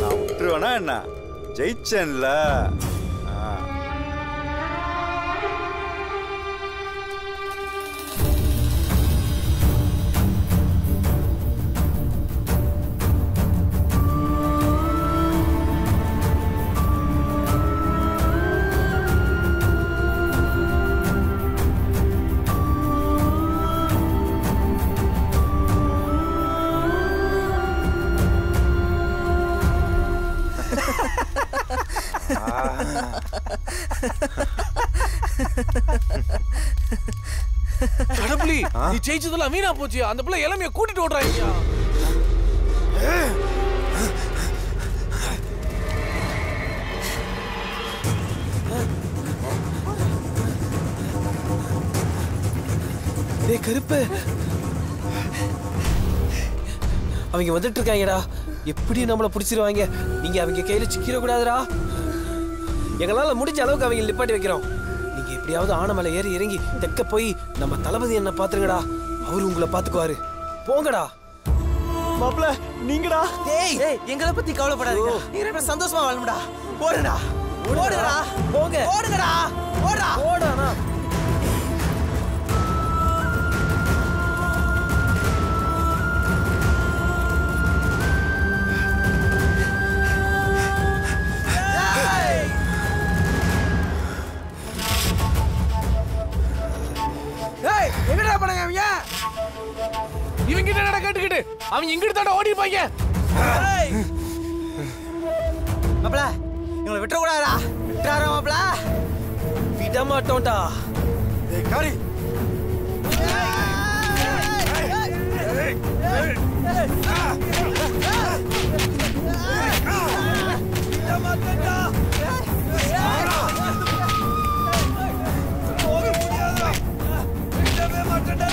S20: நான் விட்டுருவேனா என்ன? ஜெயிச்சேன்ல.
S22: கடப்புலி நீ ஜெயிச்சதெல்லாம் வீணா போச்சு. அந்த பிள்ளை இளமைய கூட்டிட்டு ஓடுறாங்க.
S2: டேய் கருப்பு, அவங்க வந்துட்டு இருக்காங்கடா. எப்படி நம்மள பிடிச்சிருவாங்க. நீங்க அவங்க கையில சிக்கிர கூடாதுடா. எங்களால முடிஞ்ச அளவுக்கு அவங்க நிப்பாட்டி வைக்கிறோம். நீங்க எப்படியாவது ஆன மேல ஏறி இறங்கி தெக்க போய் நம்ம தளபதி என்ன பாத்துருங்கடா. அவரு உங்களை பாத்துக்குவாரு. போங்கடா.
S8: மாப்ள நீங்கடா.
S2: ஏய் எங்களை பத்தி கவலைப்படாதீங்க. நீங்க சந்தோஷமா வாழணும்டா. ஓடுடா ஓடுடா. போங்க ஓடுங்கடா. ஓடுடா ஓடுடா.
S22: என்னடா பண்ணாங்க அவங்க? இவங்க என்னடா கேட்டுக்கிட்டு அவங்க இங்கிட்டு தாண்ட ஓடி போய்ங்க.
S2: மாப்ள இவங்களை விட்டுற கூடாதா? விட்டுறாரா மாப்ள? விட மாட்டோம்டா.
S20: டேய் காரி.
S2: விட மாட்டோம்டா.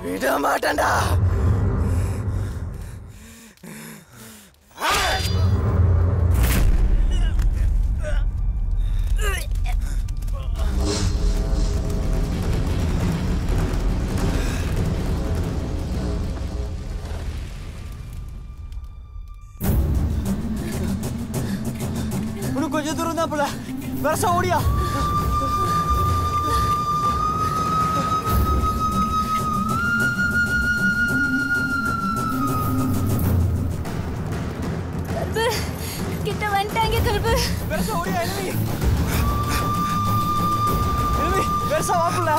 S2: விட மாட்டேன்டா.
S8: இன்னும் கொஞ்சம் தூரம் தான் போல. வருஷம் ஓடியா.
S11: கிட்ட வந்துட்டாங்க கருப்பு.
S8: வருஷம் ஓடியா. எனிமி எனிமி வருஷம் வாப்புல.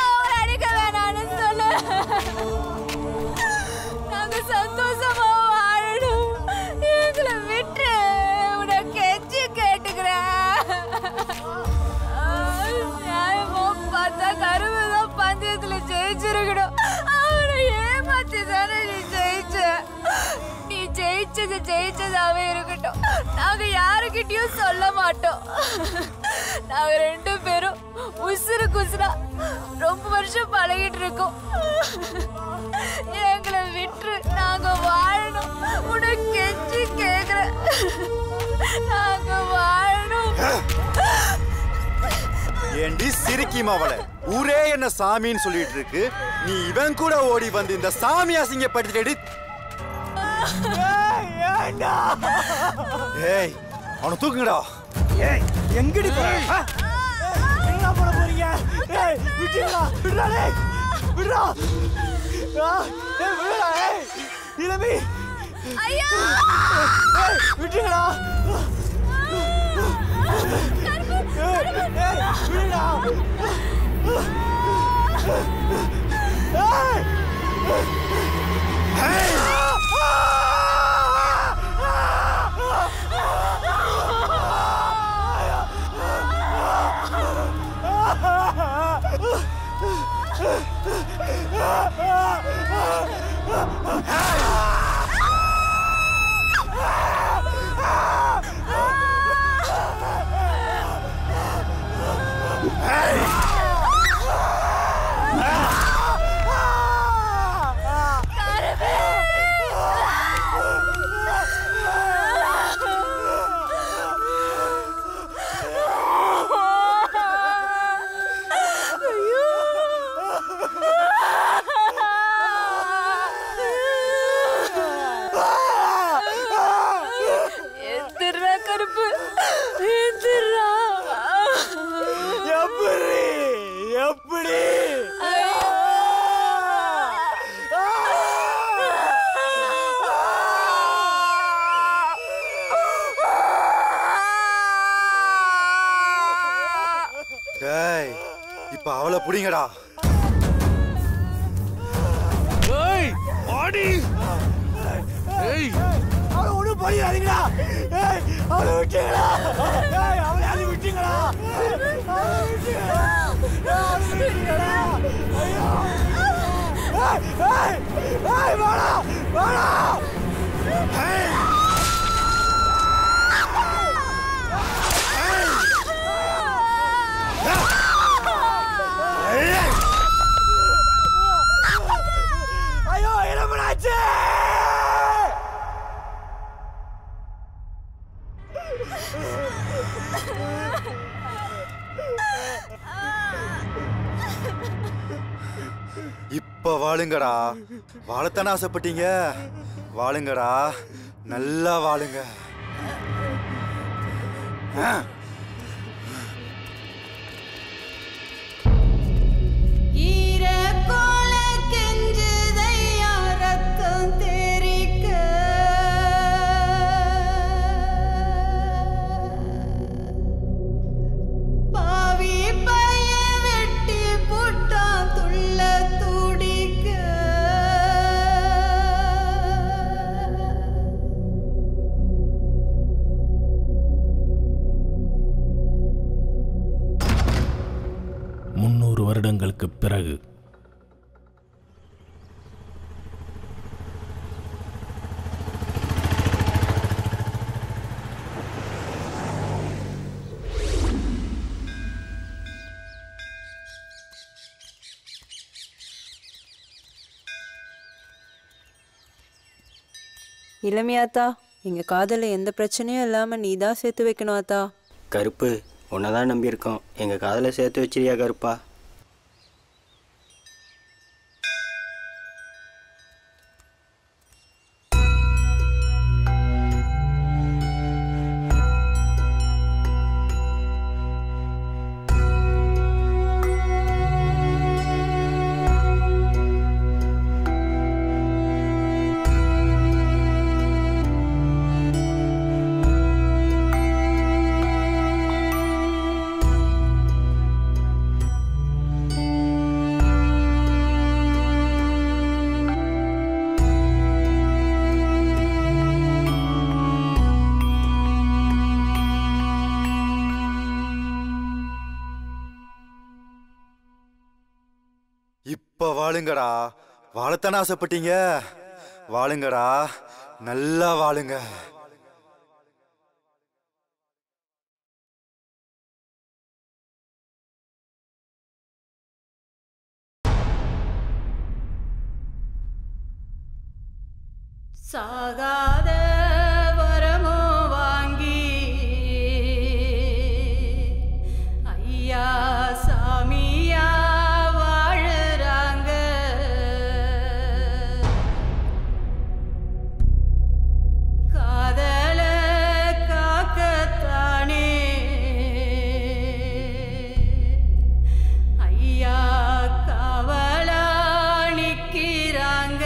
S11: அவர் அடிக்க வேணான்னு சொல்லு. நாங்க சந்தோஷமா வாழணும். எங்களை விட்டு உனக்கு கெஞ்சி கேட்டுக்கிறேன்.
S13: ஜெயிச்சது ஜெயிச்சதாவே இருக்கட்டும். நாங்க யாருக்கிட்டயும் சொல்ல மாட்டோம். நாங்க 2 பேரும் உசுருக்கு உசுரா ரொம்ப வருஷம் பழகிட்டு இருக்கோம். எங்களை விட்டு நாங்க வாழணும். உனக்கு கெஞ்சி கேக்குறேன், நாங்க வாழணும்.
S20: ஏண்டி சிரிக்கி மாவள, ஊரே என்ன சாமின்னு சொல்லிட்டு இருக்கு, நீ இவன் கூட ஓடி வந்து இந்த சாமி அசிங்கப்படுத்திட்டு. ஏய் அவனை தூக்குங்கடா.
S8: ஏய் எங்கடி போற? என்ன பண்ண போறீங்க? ஏய் விட்டுடா, விடுடா டேய், விடுடா. ஏய் விடுடா. ஏய் இளமி,
S13: ஐயா
S8: ஏய் விட்டுடா. ஏய் விடுடா. ஏய்
S20: இப்ப அவளை புடிங்கடா.
S14: ஏய் ஆடி, ஏய்
S8: அவளை ஒண்ணும் பண்ணிடாதீங்கடா. ஏய் அவளை விட்டீங்களா? ஏய் அவளை அது விட்டீங்களா? அவளை விட்டீங்களா? அவளை விட்டீங்களா? ஐயோ ஏய் ஏய் ஏய் வாடா வாடா. ஏய் ஐயோ என்னமனாச்சு?
S20: இப்ப வாழுங்கடா. வாழத்தானே ஆசைப்பட்டீங்க, வாழுங்கடா, நல்லா வாழுங்க.
S19: வருடங்களுக்கு பிறகு
S21: இளமையாத்தா, எங்க காதல எந்த பிரச்சனையும் இல்லாம நீ தான் சேர்த்து வைக்கணும் ஆத்தா.
S23: கருப்பு, உன்னதான் நம்பியிருக்கோம், எங்க காதல சேர்த்து வச்சிரியா கருப்பா?
S20: இப்ப வாழுங்கடா, வாழத்தானே ஆசைப்பட்டீங்க, வாழுங்கடா, நல்லா வாழுங்க.
S3: சாகாத வரமோ வாங்கி ஐயா சாமியா வாழுறாங்க. காதல காக்கத்தானே ஐயா காவலா நிக்கிறாங்க.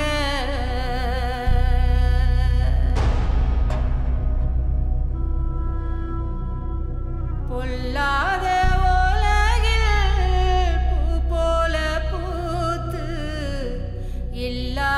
S3: பொல்லாத உலகில் பூ போல பூத்து இல்லா